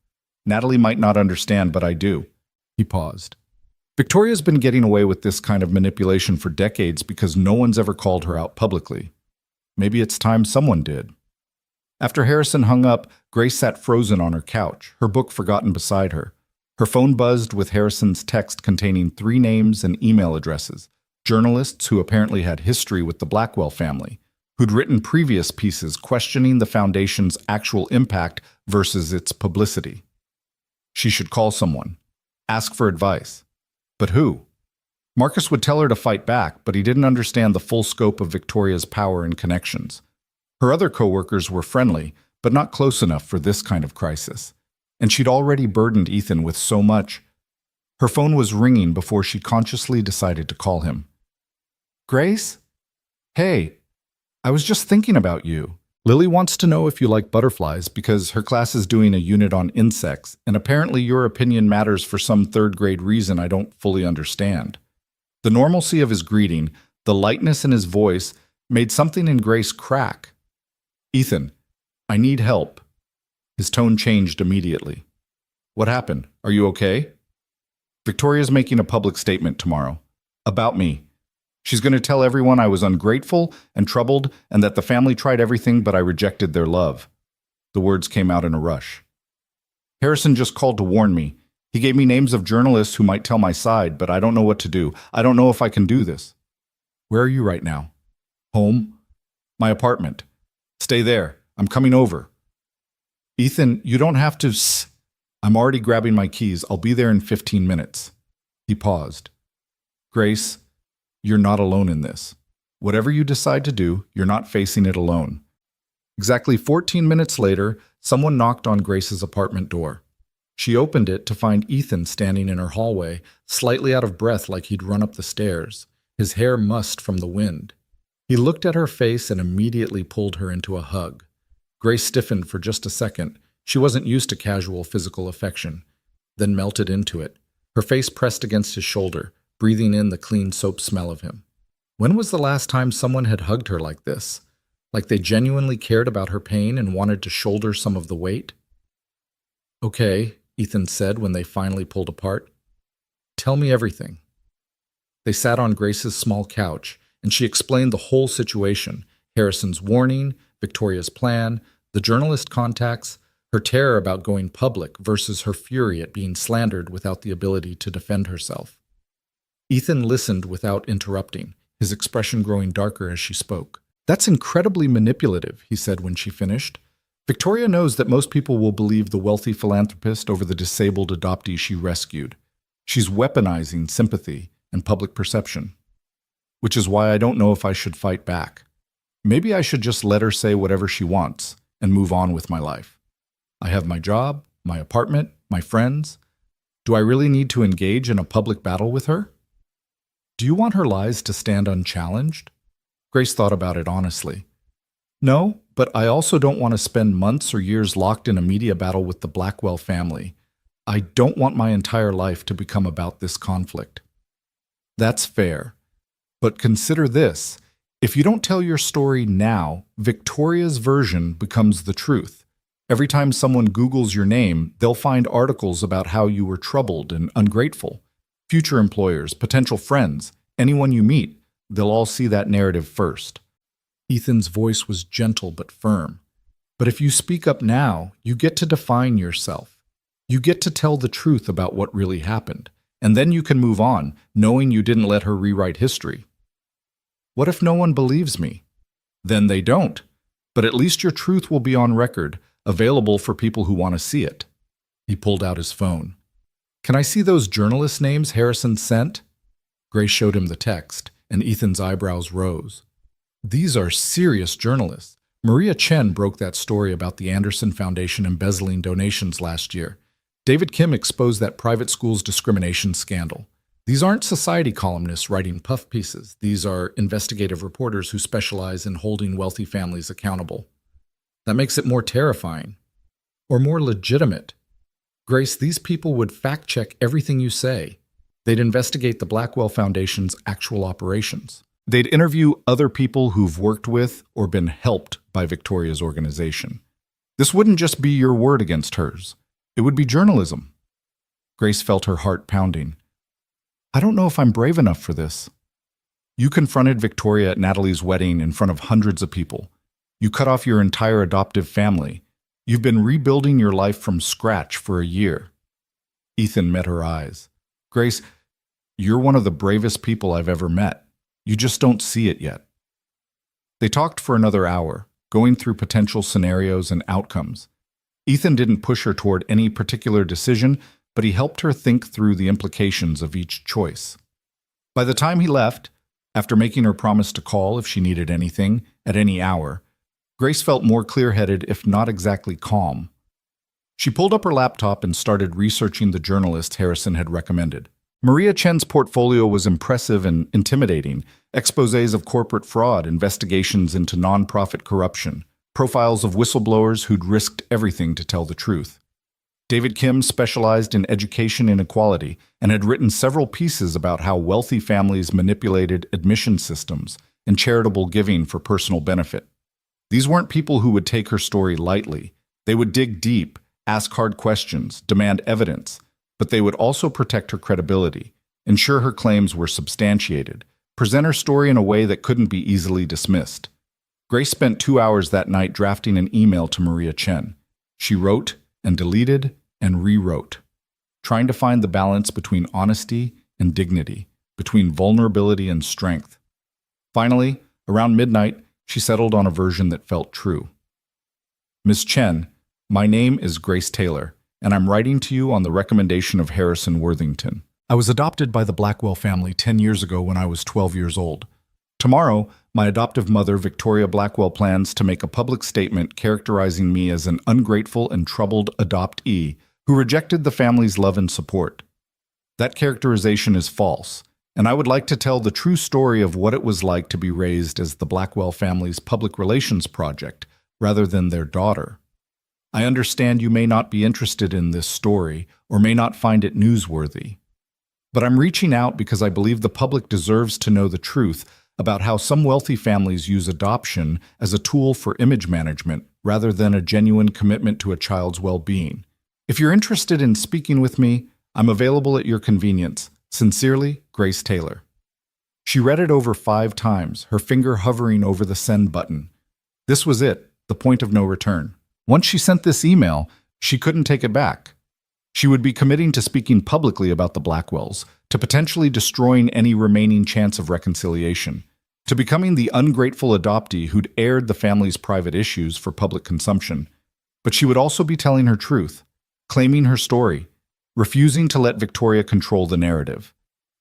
Natalie might not understand, but I do. He paused. Victoria's been getting away with this kind of manipulation for decades because no one's ever called her out publicly. Maybe it's time someone did. After Harrison hung up, Grace sat frozen on her couch, her book forgotten beside her. Her phone buzzed with Harrison's text containing 3 names and email addresses, journalists who apparently had history with the Blackwell family, who'd written previous pieces questioning the foundation's actual impact versus its publicity. She should call someone, ask for advice. But who? Marcus would tell her to fight back, but he didn't understand the full scope of Victoria's power and connections. Her other co-workers were friendly, but not close enough for this kind of crisis. And she'd already burdened Ethan with so much. Her phone was ringing before she consciously decided to call him. Grace? Hey, I was just thinking about you. Lily wants to know if you like butterflies because her class is doing a unit on insects, and apparently your opinion matters for some third-grade reason I don't fully understand. The normalcy of his greeting, the lightness in his voice, made something in Grace crack. Ethan, I need help. His tone changed immediately. What happened? Are you okay? Victoria's making a public statement tomorrow. About me. She's going to tell everyone I was ungrateful and troubled and that the family tried everything but I rejected their love. The words came out in a rush. Harrison just called to warn me. He gave me names of journalists who might tell my side, but I don't know what to do. I don't know if I can do this. Where are you right now? Home? My apartment. Stay there. I'm coming over. Ethan, you don't have to I'm already grabbing my keys. I'll be there in 15 minutes. He paused. Grace, you're not alone in this. Whatever you decide to do, you're not facing it alone. Exactly 14 minutes later, someone knocked on Grace's apartment door. She opened it to find Ethan standing in her hallway, slightly out of breath like he'd run up the stairs, his hair mussed from the wind. He looked at her face and immediately pulled her into a hug. Grace stiffened for just a second. She wasn't used to casual physical affection, then melted into it, her face pressed against his shoulder, breathing in the clean soap smell of him. When was the last time someone had hugged her like this? Like they genuinely cared about her pain and wanted to shoulder some of the weight? Okay, Ethan said when they finally pulled apart. Tell me everything. They sat on Grace's small couch, and she explained the whole situation, Harrison's warning, Victoria's plan, the journalist contacts, her terror about going public versus her fury at being slandered without the ability to defend herself. Ethan listened without interrupting, his expression growing darker as she spoke. That's incredibly manipulative, he said when she finished. Victoria knows that most people will believe the wealthy philanthropist over the disabled adoptee she rescued. She's weaponizing sympathy and public perception. Which is why I don't know if I should fight back. Maybe I should just let her say whatever she wants and move on with my life. I have my job, my apartment, my friends. Do I really need to engage in a public battle with her? Do you want her lies to stand unchallenged? Grace thought about it honestly. No, but I also don't want to spend months or years locked in a media battle with the Blackwell family. I don't want my entire life to become about this conflict. That's fair. But consider this. If you don't tell your story now, Victoria's version becomes the truth. Every time someone Googles your name, they'll find articles about how you were troubled and ungrateful. Future employers, potential friends, anyone you meet, they'll all see that narrative first. Ethan's voice was gentle but firm. But if you speak up now, you get to define yourself. You get to tell the truth about what really happened. And then you can move on, knowing you didn't let her rewrite history. What if no one believes me? Then they don't. But at least your truth will be on record, available for people who want to see it. He pulled out his phone. Can I see those journalist names Harrison sent? Grace showed him the text, and Ethan's eyebrows rose. These are serious journalists. Maria Chen broke that story about the Anderson Foundation embezzling donations last year. David Kim exposed that private school's discrimination scandal. These aren't society columnists writing puff pieces. These are investigative reporters who specialize in holding wealthy families accountable. That makes it more terrifying. Or more legitimate. Grace, these people would fact-check everything you say. They'd investigate the Blackwell Foundation's actual operations. They'd interview other people who've worked with or been helped by Victoria's organization. This wouldn't just be your word against hers. It would be journalism. Grace felt her heart pounding. I don't know if I'm brave enough for this. You confronted Victoria at Natalie's wedding in front of hundreds of people. You cut off your entire adoptive family. You've been rebuilding your life from scratch for a year. Ethan met her eyes. Grace, you're one of the bravest people I've ever met. You just don't see it yet. They talked for another hour, going through potential scenarios and outcomes. Ethan didn't push her toward any particular decision, but he helped her think through the implications of each choice. By the time he left, after making her promise to call if she needed anything, at any hour, Grace felt more clear-headed, if not exactly calm. She pulled up her laptop and started researching the journalists Harrison had recommended. Maria Chen's portfolio was impressive and intimidating. Exposés of corporate fraud, investigations into nonprofit corruption, profiles of whistleblowers who'd risked everything to tell the truth. David Kim specialized in education inequality and had written several pieces about how wealthy families manipulated admission systems and charitable giving for personal benefit. These weren't people who would take her story lightly. They would dig deep, ask hard questions, demand evidence. but they would also protect her credibility, ensure her claims were substantiated, present her story in a way that couldn't be easily dismissed. Grace spent 2 hours that night drafting an email to Maria Chen. She wrote and deleted and rewrote, trying to find the balance between honesty and dignity, between vulnerability and strength. Finally, around midnight, she settled on a version that felt true. Ms. Chen, my name is Grace Taylor, and I'm writing to you on the recommendation of Harrison Worthington. I was adopted by the Blackwell family 10 years ago when I was 12 years old. Tomorrow, my adoptive mother, Victoria Blackwell, plans to make a public statement characterizing me as an ungrateful and troubled adoptee who rejected the family's love and support. That characterization is false, and I would like to tell the true story of what it was like to be raised as the Blackwell family's public relations project rather than their daughter. I understand you may not be interested in this story or may not find it newsworthy, but I'm reaching out because I believe the public deserves to know the truth about how some wealthy families use adoption as a tool for image management rather than a genuine commitment to a child's well-being. If you're interested in speaking with me, I'm available at your convenience. Sincerely, Grace Taylor. She read it over 5 times, her finger hovering over the send button. This was it, the point of no return. Once she sent this email, she couldn't take it back. She would be committing to speaking publicly about the Blackwells, to potentially destroying any remaining chance of reconciliation, to becoming the ungrateful adoptee who'd aired the family's private issues for public consumption. But she would also be telling her truth, claiming her story, refusing to let Victoria control the narrative.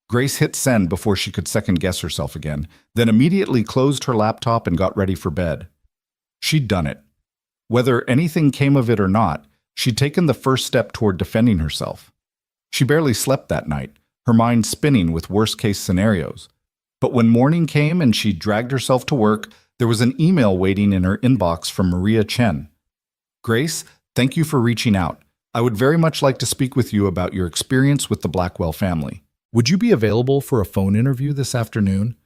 Grace hit send before she could second-guess herself again, then immediately closed her laptop and got ready for bed. She'd done it. Whether anything came of it or not, she'd taken the first step toward defending herself. She barely slept that night, her mind spinning with worst-case scenarios. But when morning came and she dragged herself to work, there was an email waiting in her inbox from Maria Chen. Grace, thank you for reaching out. I would very much like to speak with you about your experience with the Blackwell family. Would you be available for a phone interview this afternoon?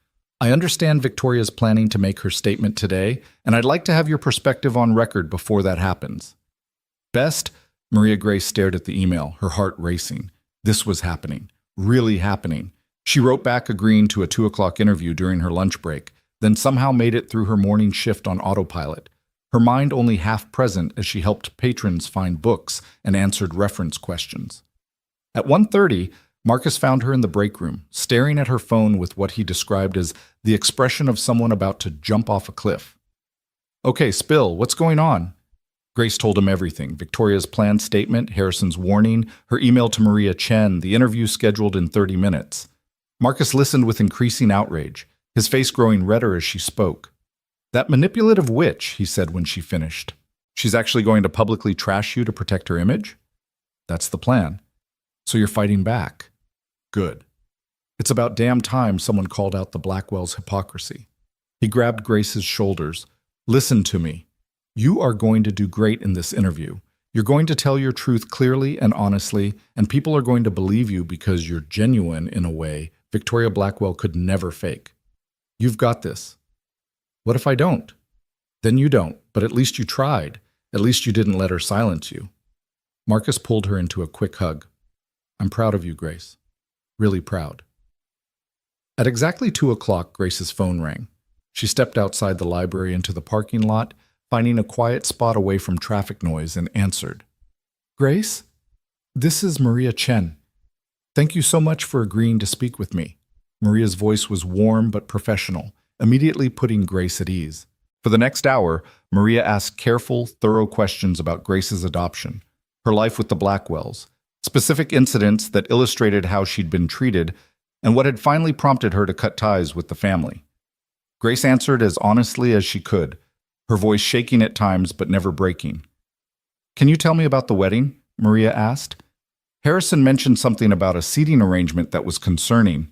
I understand Victoria's planning to make her statement today, and I'd like to have your perspective on record before that happens. Best, Maria Grace stared at the email, her heart racing. This was happening. Really happening. She wrote back agreeing to a 2 o'clock interview during her lunch break, then somehow made it through her morning shift on autopilot, her mind only half present as she helped patrons find books and answered reference questions. At 1:30, Marcus found her in the break room, staring at her phone with what he described as the expression of someone about to jump off a cliff. Okay, spill, what's going on? Grace told him everything, Victoria's planned statement, Harrison's warning, her email to Maria Chen, the interview scheduled in 30 minutes. Marcus listened with increasing outrage, his face growing redder as she spoke. That manipulative witch, he said when she finished. She's actually going to publicly trash you to protect her image? That's the plan. So you're fighting back. Good. It's about damn time someone called out the Blackwell's hypocrisy. He grabbed Grace's shoulders. Listen to me. You are going to do great in this interview. You're going to tell your truth clearly and honestly, and people are going to believe you because you're genuine in a way Victoria Blackwell could never fake. You've got this. What if I don't? Then you don't, but at least you tried. At least you didn't let her silence you. Marcus pulled her into a quick hug. I'm proud of you, Grace. Really proud. At exactly 2 o'clock, Grace's phone rang. She stepped outside the library into the parking lot, finding a quiet spot away from traffic noise, and answered. Grace? This is Maria Chen. Thank you so much for agreeing to speak with me. Maria's voice was warm but professional, immediately putting Grace at ease. For the next hour, Maria asked careful, thorough questions about Grace's adoption, her life with the Blackwells, specific incidents that illustrated how she'd been treated, and what had finally prompted her to cut ties with the family. Grace answered as honestly as she could, her voice shaking at times but never breaking. Can you tell me about the wedding? Maria asked. Harrison mentioned something about a seating arrangement that was concerning.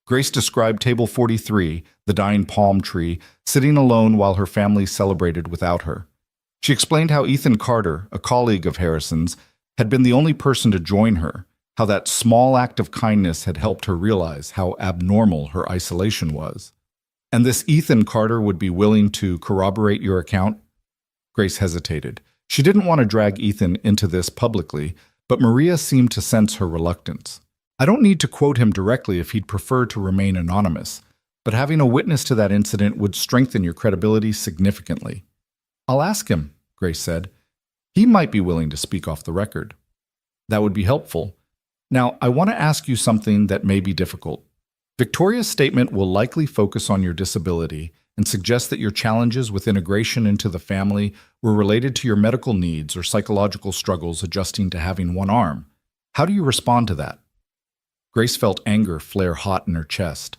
Grace described Table 43, the dying palm tree, sitting alone while her family celebrated without her. She explained how Ethan Carter, a colleague of Harrison's, had been the only person to join her, how that small act of kindness had helped her realize how abnormal her isolation was. And this Ethan Carter would be willing to corroborate your account? Grace hesitated. She didn't want to drag Ethan into this publicly, but Maria seemed to sense her reluctance. I don't need to quote him directly if he'd prefer to remain anonymous, but having a witness to that incident would strengthen your credibility significantly. I'll ask him, Grace said. He might be willing to speak off the record. That would be helpful. Now, I want to ask you something that may be difficult. Victoria's statement will likely focus on your disability and suggest that your challenges with integration into the family were related to your medical needs or psychological struggles adjusting to having one arm. How do you respond to that? Grace felt anger flare hot in her chest.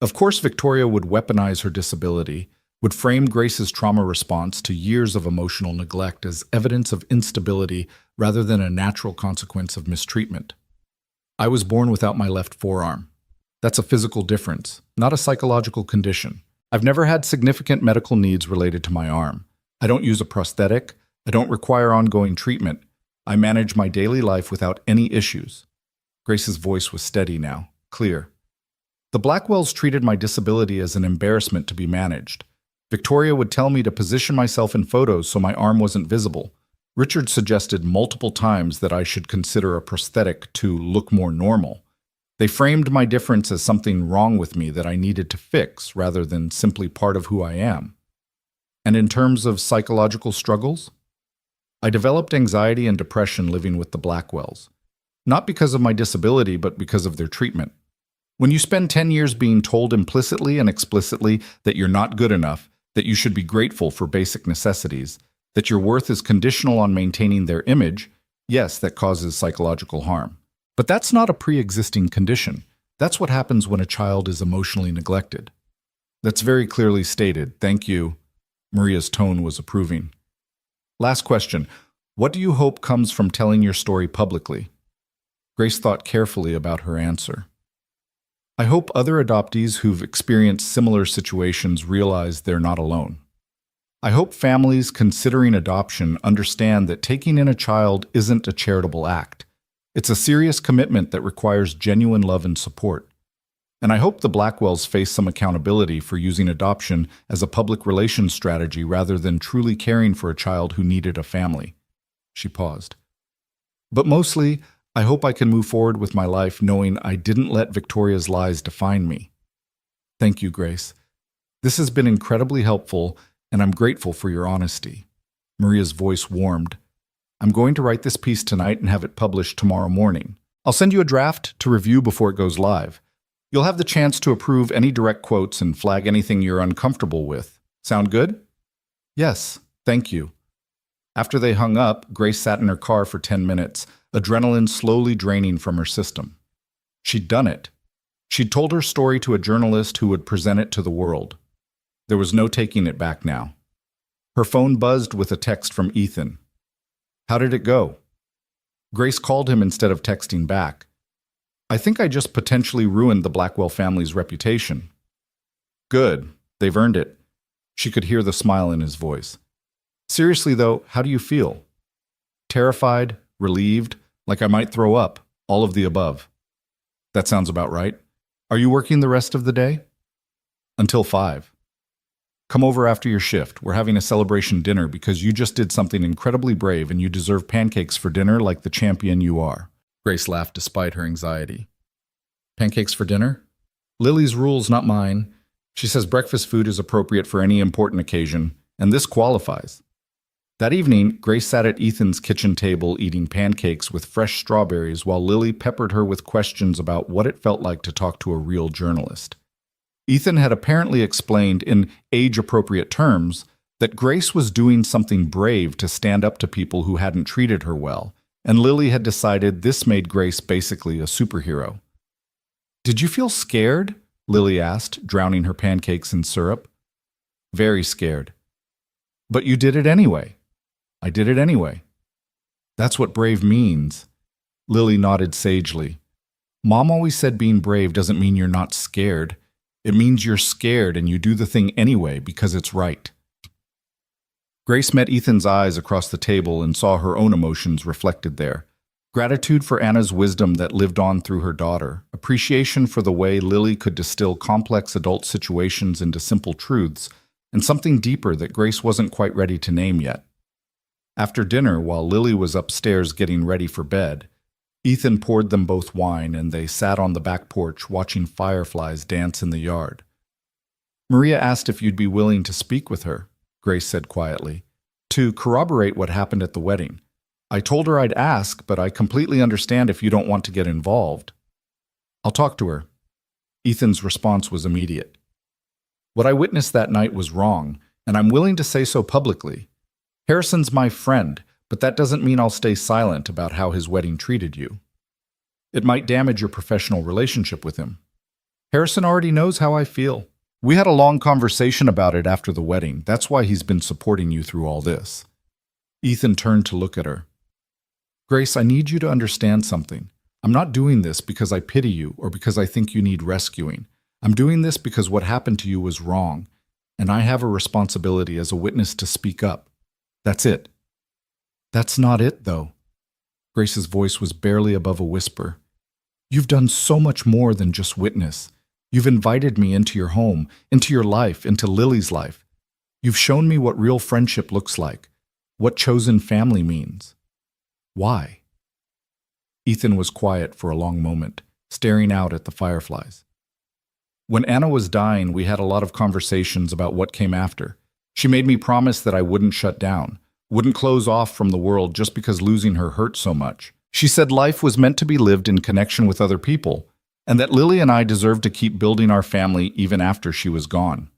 Of course, Victoria would weaponize her disability, would frame Grace's trauma response to years of emotional neglect as evidence of instability rather than a natural consequence of mistreatment. I was born without my left forearm. That's a physical difference, not a psychological condition. I've never had significant medical needs related to my arm. I don't use a prosthetic. I don't require ongoing treatment. I manage my daily life without any issues. Grace's voice was steady now, clear. The Blackwells treated my disability as an embarrassment to be managed. Victoria would tell me to position myself in photos so my arm wasn't visible. Richard suggested multiple times that I should consider a prosthetic to look more normal. They framed my difference as something wrong with me that I needed to fix rather than simply part of who I am. And in terms of psychological struggles, I developed anxiety and depression living with the Blackwells. Not because of my disability, but because of their treatment. When you spend 10 years being told implicitly and explicitly that you're not good enough, that you should be grateful for basic necessities, that your worth is conditional on maintaining their image, yes, that causes psychological harm. But that's not a pre-existing condition. That's what happens when a child is emotionally neglected. That's very clearly stated. Thank you. Maria's tone was approving. Last question. What do you hope comes from telling your story publicly? Grace thought carefully about her answer. I hope other adoptees who've experienced similar situations realize they're not alone. I hope families considering adoption understand that taking in a child isn't a charitable act. It's a serious commitment that requires genuine love and support. And I hope the Blackwells face some accountability for using adoption as a public relations strategy rather than truly caring for a child who needed a family. She paused. But mostly, I hope I can move forward with my life knowing I didn't let Victoria's lies define me. Thank you, Grace. This has been incredibly helpful, and I'm grateful for your honesty. Maria's voice warmed. I'm going to write this piece tonight and have it published tomorrow morning. I'll send you a draft to review before it goes live. You'll have the chance to approve any direct quotes and flag anything you're uncomfortable with. Sound good? Yes, thank you. After they hung up, Grace sat in her car for 10 minutes, adrenaline slowly draining from her system. She'd done it. She'd told her story to a journalist who would present it to the world. There was no taking it back now. Her phone buzzed with a text from Ethan. How did it go? Grace called him instead of texting back. I think I just potentially ruined the Blackwell family's reputation. Good. They've earned it. She could hear the smile in his voice. Seriously, though, how do you feel? Terrified, relieved, like I might throw up, all of the above. That sounds about right. Are you working the rest of the day? Until 5. Come over after your shift. We're having a celebration dinner because you just did something incredibly brave and you deserve pancakes for dinner like the champion you are. Grace laughed despite her anxiety. Pancakes for dinner? Lily's rules, not mine. She says breakfast food is appropriate for any important occasion, and this qualifies. That evening, Grace sat at Ethan's kitchen table eating pancakes with fresh strawberries while Lily peppered her with questions about what it felt like to talk to a real journalist. Ethan had apparently explained in age-appropriate terms that Grace was doing something brave to stand up to people who hadn't treated her well, and Lily had decided this made Grace basically a superhero. Did you feel scared? Lily asked, drowning her pancakes in syrup. Very scared. But you did it anyway. I did it anyway. That's what brave means. Lily nodded sagely. Mom always said being brave doesn't mean you're not scared. It means you're scared and you do the thing anyway because it's right. Grace met Ethan's eyes across the table and saw her own emotions reflected there. Gratitude for Anna's wisdom that lived on through her daughter, appreciation for the way Lily could distill complex adult situations into simple truths, and something deeper that Grace wasn't quite ready to name yet. After dinner, while Lily was upstairs getting ready for bed, Ethan poured them both wine and they sat on the back porch watching fireflies dance in the yard. Maria asked if you'd be willing to speak with her, Grace said quietly, to corroborate what happened at the wedding. I told her I'd ask, but I completely understand if you don't want to get involved. I'll talk to her. Ethan's response was immediate. What I witnessed that night was wrong, and I'm willing to say so publicly. Harrison's my friend, but that doesn't mean I'll stay silent about how his wedding treated you. It might damage your professional relationship with him. Harrison already knows how I feel. We had a long conversation about it after the wedding. That's why he's been supporting you through all this. Ethan turned to look at her. Grace, I need you to understand something. I'm not doing this because I pity you or because I think you need rescuing. I'm doing this because what happened to you was wrong, and I have a responsibility as a witness to speak up. That's it. That's not it, though. Grace's voice was barely above a whisper. You've done so much more than just witness. You've invited me into your home, into your life, into Lily's life. You've shown me what real friendship looks like, what chosen family means. Why? Ethan was quiet for a long moment, staring out at the fireflies. When Anna was dying, we had a lot of conversations about what came after. She made me promise that I wouldn't shut down, wouldn't close off from the world just because losing her hurt so much. She said life was meant to be lived in connection with other people, and that Lily and I deserved to keep building our family even after she was gone.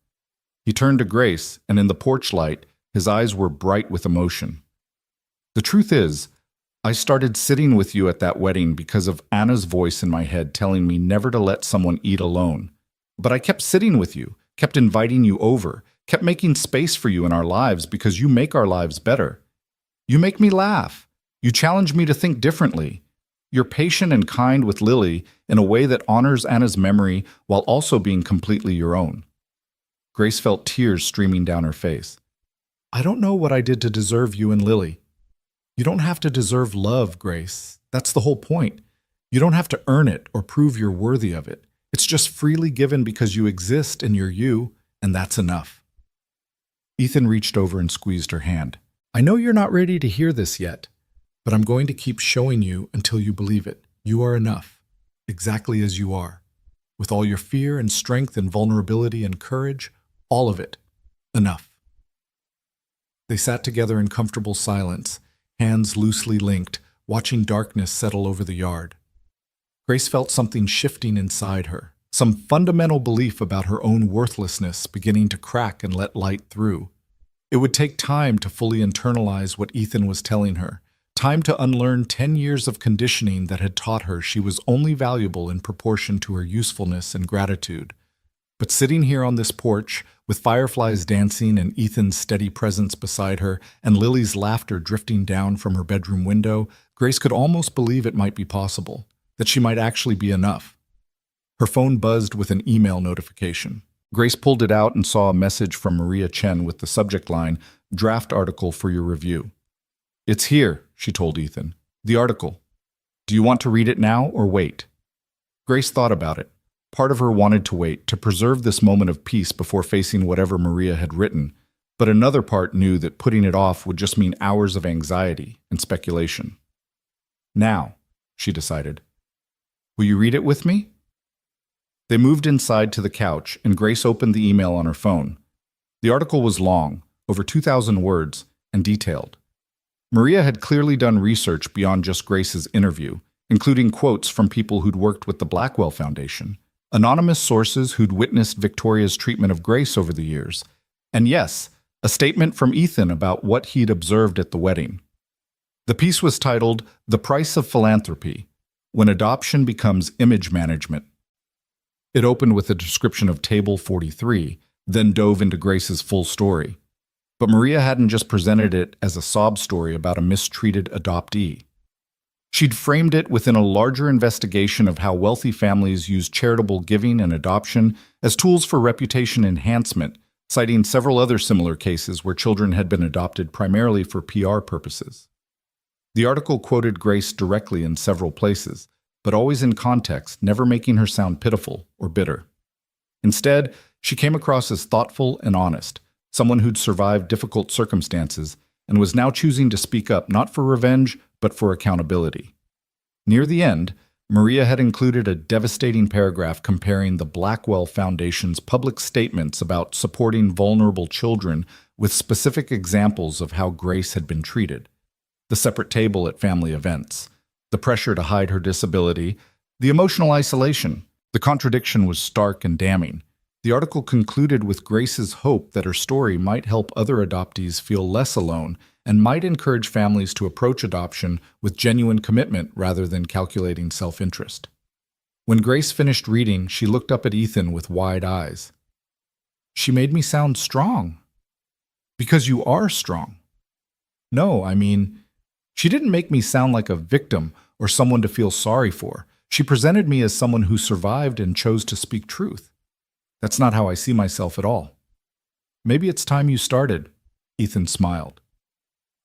He turned to Grace, and in the porch light, his eyes were bright with emotion. The truth is, I started sitting with you at that wedding because of Anna's voice in my head telling me never to let someone eat alone. But I kept sitting with you, kept inviting you over, kept making space for you in our lives because you make our lives better. You make me laugh. You challenge me to think differently. You're patient and kind with Lily in a way that honors Anna's memory while also being completely your own. Grace felt tears streaming down her face. I don't know what I did to deserve you and Lily. You don't have to deserve love, Grace. That's the whole point. You don't have to earn it or prove you're worthy of it. It's just freely given because you exist and you're you, and that's enough. Ethan reached over and squeezed her hand. I know you're not ready to hear this yet, but I'm going to keep showing you until you believe it. You are enough, exactly as you are. With all your fear and strength and vulnerability and courage, all of it. Enough. They sat together in comfortable silence, hands loosely linked, watching darkness settle over the yard. Grace felt something shifting inside her, some fundamental belief about her own worthlessness beginning to crack and let light through. It would take time to fully internalize what Ethan was telling her, time to unlearn 10 years of conditioning that had taught her she was only valuable in proportion to her usefulness and gratitude. But sitting here on this porch, with fireflies dancing and Ethan's steady presence beside her and Lily's laughter drifting down from her bedroom window, Grace could almost believe it might be possible, that she might actually be enough. Her phone buzzed with an email notification. Grace pulled it out and saw a message from Maria Chen with the subject line, "Draft article for your review." "It's here," she told Ethan. "The article. Do you want to read it now or wait?" Grace thought about it. Part of her wanted to wait, to preserve this moment of peace before facing whatever Maria had written, but another part knew that putting it off would just mean hours of anxiety and speculation. "Now," she decided. "Will you read it with me?" They moved inside to the couch, and Grace opened the email on her phone. The article was long, over 2,000 words, and detailed. Maria had clearly done research beyond just Grace's interview, including quotes from people who'd worked with the Blackwell Foundation, anonymous sources who'd witnessed Victoria's treatment of Grace over the years, and yes, a statement from Ethan about what he'd observed at the wedding. The piece was titled, "The Price of Philanthropy: When Adoption Becomes Image Management." It opened with a description of Table 43, then dove into Grace's full story. But Maria hadn't just presented it as a sob story about a mistreated adoptee. She'd framed it within a larger investigation of how wealthy families use charitable giving and adoption as tools for reputation enhancement, citing several other similar cases where children had been adopted primarily for PR purposes. The article quoted Grace directly in several places, but always in context, never making her sound pitiful or bitter. Instead, she came across as thoughtful and honest, someone who'd survived difficult circumstances and was now choosing to speak up not for revenge, but for accountability. Near the end, Maria had included a devastating paragraph comparing the Blackwell Foundation's public statements about supporting vulnerable children with specific examples of how Grace had been treated. The separate table at family events, the pressure to hide her disability, the emotional isolation. The contradiction was stark and damning. The article concluded with Grace's hope that her story might help other adoptees feel less alone and might encourage families to approach adoption with genuine commitment rather than calculating self-interest. When Grace finished reading, she looked up at Ethan with wide eyes. "She made me sound strong." "Because you are strong." "No, I mean, she didn't make me sound like a victim or someone to feel sorry for. She presented me as someone who survived and chose to speak truth. That's not how I see myself at all." "Maybe it's time you started," Ethan smiled.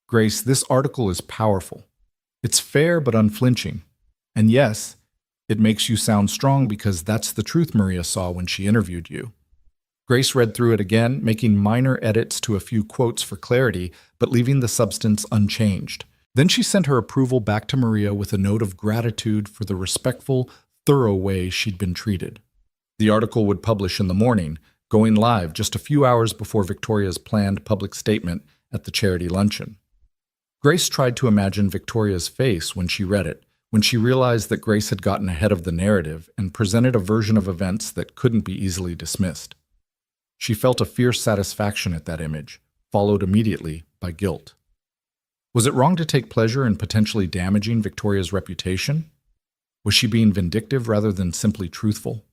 "Grace, this article is powerful. It's fair but unflinching. And yes, it makes you sound strong because that's the truth Maria saw when she interviewed you." Grace read through it again, making minor edits to a few quotes for clarity, but leaving the substance unchanged. Then she sent her approval back to Maria with a note of gratitude for the respectful, thorough way she'd been treated. The article would publish in the morning, going live just a few hours before Victoria's planned public statement at the charity luncheon. Grace tried to imagine Victoria's face when she read it, when she realized that Grace had gotten ahead of the narrative and presented a version of events that couldn't be easily dismissed. She felt a fierce satisfaction at that image, followed immediately by guilt. Was it wrong to take pleasure in potentially damaging Victoria's reputation? Was she being vindictive rather than simply truthful?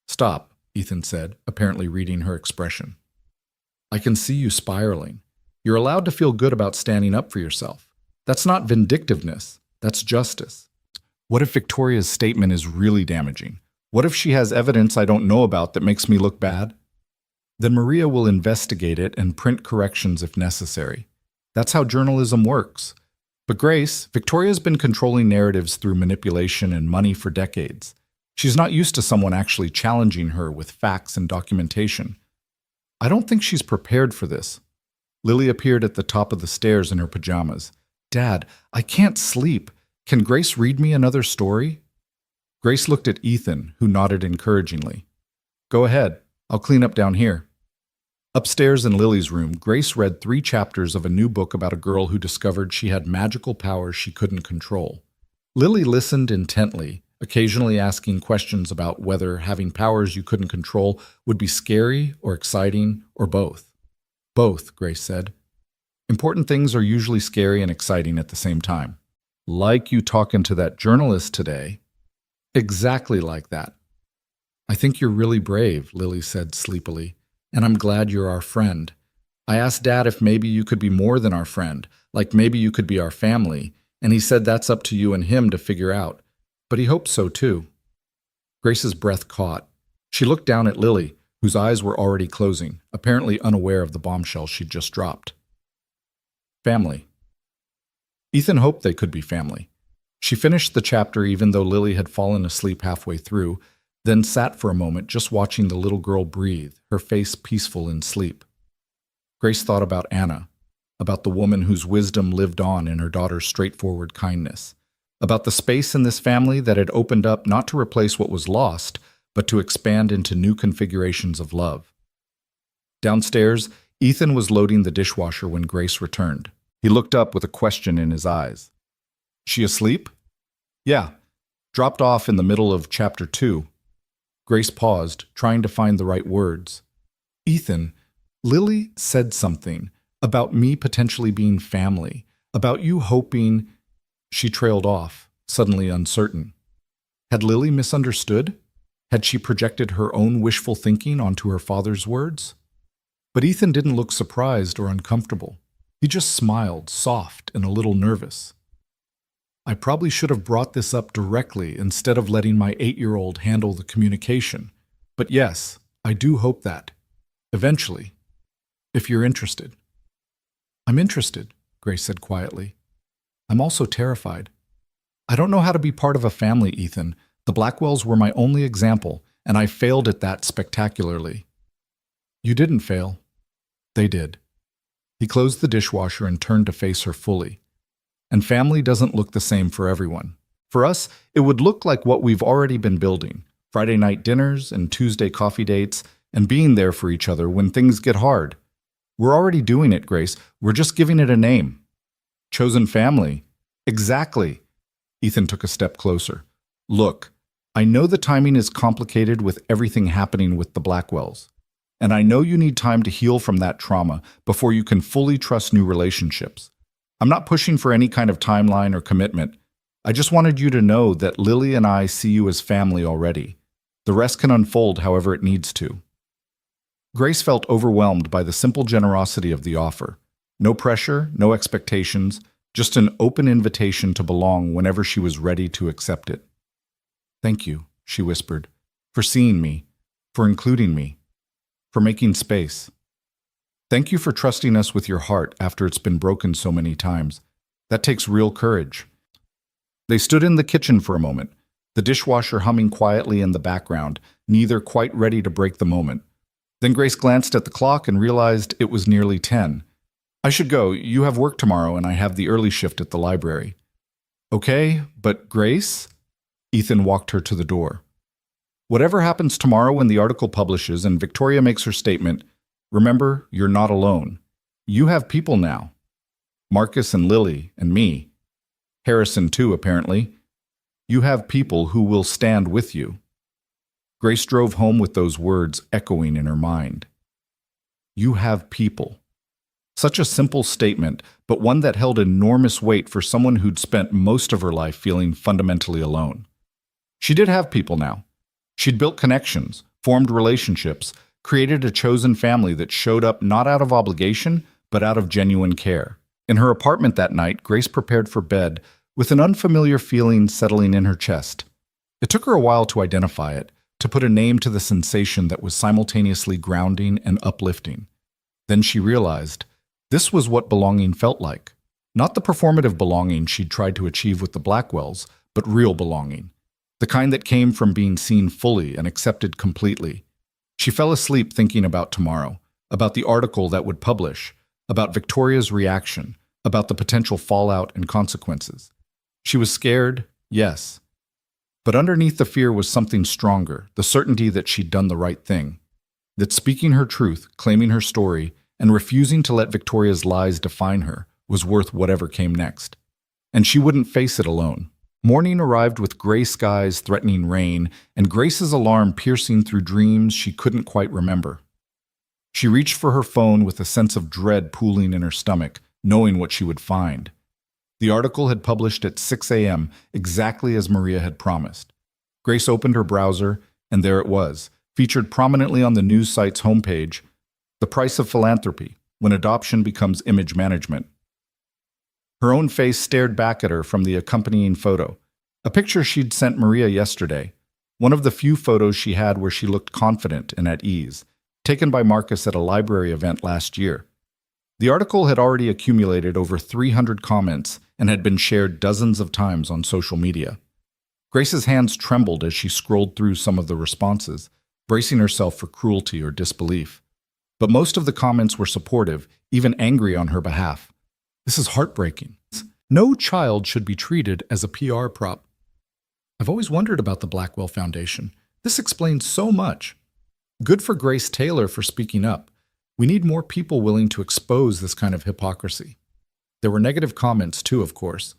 "Stop," Ethan said, apparently reading her expression. "I can see you spiraling. You're allowed to feel good about standing up for yourself. That's not vindictiveness, that's justice. What if Victoria's statement is really damaging? What if she has evidence I don't know about that makes me look bad? Then Maria will investigate it and print corrections if necessary. That's how journalism works. But Grace, Victoria's been controlling narratives through manipulation and money for decades. She's not used to someone actually challenging her with facts and documentation. I don't think she's prepared for this." Lily appeared at the top of the stairs in her pajamas. "Dad, I can't sleep. Can Grace read me another story?" Grace looked at Ethan, who nodded encouragingly. "Go ahead. I'll clean up down here." Upstairs in Lily's room, Grace read 3 chapters of a new book about a girl who discovered she had magical powers she couldn't control. Lily listened intently, occasionally asking questions about whether having powers you couldn't control would be scary or exciting or both. "Both," Grace said. "Important things are usually scary and exciting at the same time. Like you talking to that journalist today." "Exactly like that." "I think you're really brave," Lily said sleepily, "and I'm glad you're our friend. I asked Dad if maybe you could be more than our friend, like maybe you could be our family, and he said that's up to you and him to figure out. But he hopes so too." Grace's breath caught. She looked down at Lily, whose eyes were already closing, apparently unaware of the bombshell she'd just dropped. Family. Ethan hoped they could be family. She finished the chapter even though Lily had fallen asleep halfway through, then sat for a moment just watching the little girl breathe, her face peaceful in sleep. Grace thought about Anna, about the woman whose wisdom lived on in her daughter's straightforward kindness, about the space in this family that had opened up not to replace what was lost, but to expand into new configurations of love. Downstairs, Ethan was loading the dishwasher when Grace returned. He looked up with a question in his eyes. "She asleep?" "Yeah. Dropped off in the middle of chapter 2. Grace paused, trying to find the right words. "Ethan, Lily said something about me potentially being family, about you hoping—" She trailed off, suddenly uncertain. Had Lily misunderstood? Had she projected her own wishful thinking onto her father's words? But Ethan didn't look surprised or uncomfortable. He just smiled, soft and a little nervous. "I probably should have brought this up directly instead of letting my 8-year-old handle the communication. But yes, I do hope that. Eventually. If you're interested." "I'm interested," Grace said quietly. "I'm also terrified. I don't know how to be part of a family, Ethan. The Blackwells were my only example, and I failed at that spectacularly." "You didn't fail. They did." He closed the dishwasher and turned to face her fully. And family doesn't look the same for everyone. For us, it would look like what we've already been building: Friday night dinners and Tuesday coffee dates, and being there for each other when things get hard. We're already doing it, Grace. We're just giving it a name. Chosen family. Exactly. Ethan took a step closer. Look, I know the timing is complicated with everything happening with the Blackwells. And I know you need time to heal from that trauma before you can fully trust new relationships. I'm not pushing for any kind of timeline or commitment. I just wanted you to know that Lily and I see you as family already. The rest can unfold however it needs to. Grace felt overwhelmed by the simple generosity of the offer. No pressure, no expectations, just an open invitation to belong whenever she was ready to accept it. Thank you, she whispered, for seeing me, for including me, for making space. Thank you for trusting us with your heart after it's been broken so many times. That takes real courage. They stood in the kitchen for a moment, the dishwasher humming quietly in the background, neither quite ready to break the moment. Then Grace glanced at the clock and realized it was nearly 10. I should go. You have work tomorrow and I have the early shift at the library. Okay, but Grace? Ethan walked her to the door. Whatever happens tomorrow when the article publishes and Victoria makes her statement, remember, you're not alone. You have people now. Marcus and Lily and me. Harrison too, apparently. You have people who will stand with you. Grace drove home with those words echoing in her mind. You have people. Such a simple statement, but one that held enormous weight for someone who'd spent most of her life feeling fundamentally alone. She did have people now. She'd built connections, formed relationships, created a chosen family that showed up not out of obligation, but out of genuine care. In her apartment that night, Grace prepared for bed with an unfamiliar feeling settling in her chest. It took her a while to identify it, to put a name to the sensation that was simultaneously grounding and uplifting. Then she realized this was what belonging felt like. Not the performative belonging she'd tried to achieve with the Blackwells, but real belonging. The kind that came from being seen fully and accepted completely. She fell asleep thinking about tomorrow, about the article that would publish, about Victoria's reaction, about the potential fallout and consequences. She was scared, yes. But underneath the fear was something stronger, the certainty that she'd done the right thing. That speaking her truth, claiming her story, and refusing to let Victoria's lies define her was worth whatever came next. And she wouldn't face it alone. Morning arrived with gray skies threatening rain, and Grace's alarm piercing through dreams she couldn't quite remember. She reached for her phone with a sense of dread pooling in her stomach, knowing what she would find. The article had published at 6 a.m., exactly as Maria had promised. Grace opened her browser, and there it was, featured prominently on the news site's homepage, The Price of Philanthropy, When Adoption Becomes Image Management. Her own face stared back at her from the accompanying photo, a picture she'd sent Maria yesterday, one of the few photos she had where she looked confident and at ease, taken by Marcus at a library event last year. The article had already accumulated over 300 comments and had been shared dozens of times on social media. Grace's hands trembled as she scrolled through some of the responses, bracing herself for cruelty or disbelief. But most of the comments were supportive, even angry on her behalf. This is heartbreaking. No child should be treated as a PR prop. I've always wondered about the Blackwell Foundation. This explains so much. Good for Grace Taylor for speaking up. We need more people willing to expose this kind of hypocrisy. There were negative comments too, of course.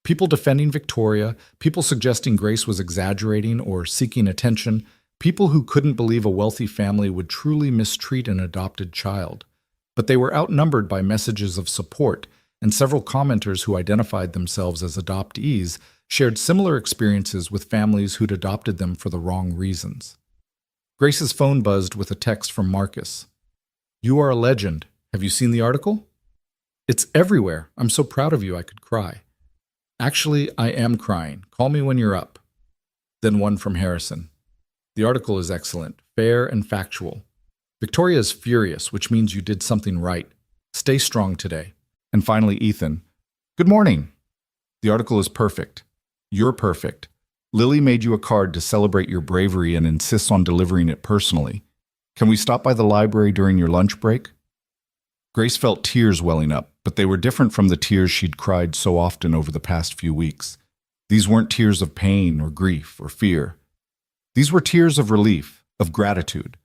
People defending Victoria, people suggesting Grace was exaggerating or seeking attention, people who couldn't believe a wealthy family would truly mistreat an adopted child. But they were outnumbered by messages of support, and several commenters who identified themselves as adoptees shared similar experiences with families who'd adopted them for the wrong reasons. Grace's phone buzzed with a text from Marcus. You are a legend. Have you seen the article? It's everywhere. I'm so proud of you I could cry. Actually, I am crying. Call me when you're up. Then one from Harrison. The article is excellent, fair and factual. Victoria is furious, which means you did something right. Stay strong today. And finally, Ethan. Good morning. The article is perfect. You're perfect. Lily made you a card to celebrate your bravery and insists on delivering it personally. Can we stop by the library during your lunch break? Grace felt tears welling up, but they were different from the tears she'd cried so often over the past few weeks. These weren't tears of pain or grief or fear. These were tears of relief, of gratitude,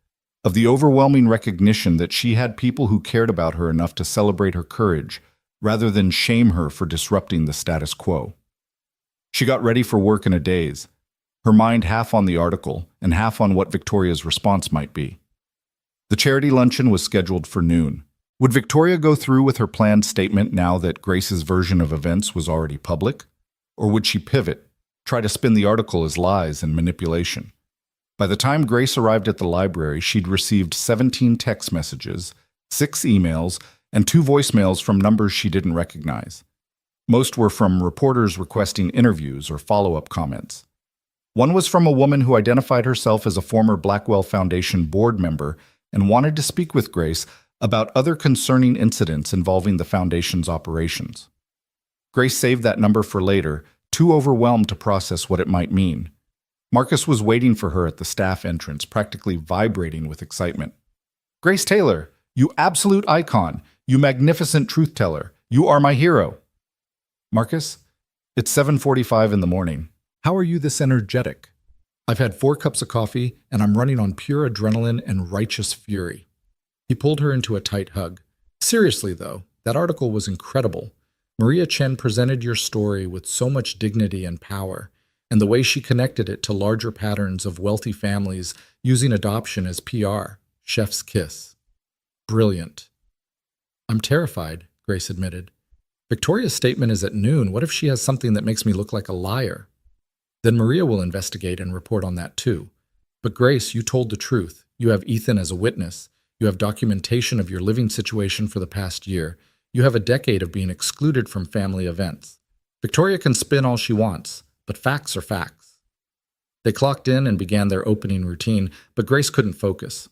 of the overwhelming recognition that she had people who cared about her enough to celebrate her courage, rather than shame her for disrupting the status quo. She got ready for work in a daze, her mind half on the article and half on what Victoria's response might be. The charity luncheon was scheduled for noon. Would Victoria go through with her planned statement now that Grace's version of events was already public? Or would she pivot, try to spin the article as lies and manipulation? By the time Grace arrived at the library, she'd received 17 text messages, 6 emails, and 2 voicemails from numbers she didn't recognize. Most were from reporters requesting interviews or follow-up comments. One was from a woman who identified herself as a former Blackwell Foundation board member and wanted to speak with Grace about other concerning incidents involving the Foundation's operations. Grace saved that number for later, too overwhelmed to process what it might mean. Marcus was waiting for her at the staff entrance, practically vibrating with excitement. "Grace Taylor, you absolute icon, you magnificent truth teller, you are my hero." "Marcus, it's 7:45 in the morning. How are you this energetic?" "I've had 4 cups of coffee, and I'm running on pure adrenaline and righteous fury." He pulled her into a tight hug. "Seriously, though, that article was incredible. Maria Chen presented your story with so much dignity and power, and the way she connected it to larger patterns of wealthy families using adoption as PR, chef's kiss. Brilliant." "I'm terrified," Grace admitted. "Victoria's statement is at noon. What if she has something that makes me look like a liar?" "Then Maria will investigate and report on that too. But Grace, you told the truth. You have Ethan as a witness. You have documentation of your living situation for the past year. You have a decade of being excluded from family events. Victoria can spin all she wants, but facts are facts." They clocked in and began their opening routine, but Grace couldn't focus.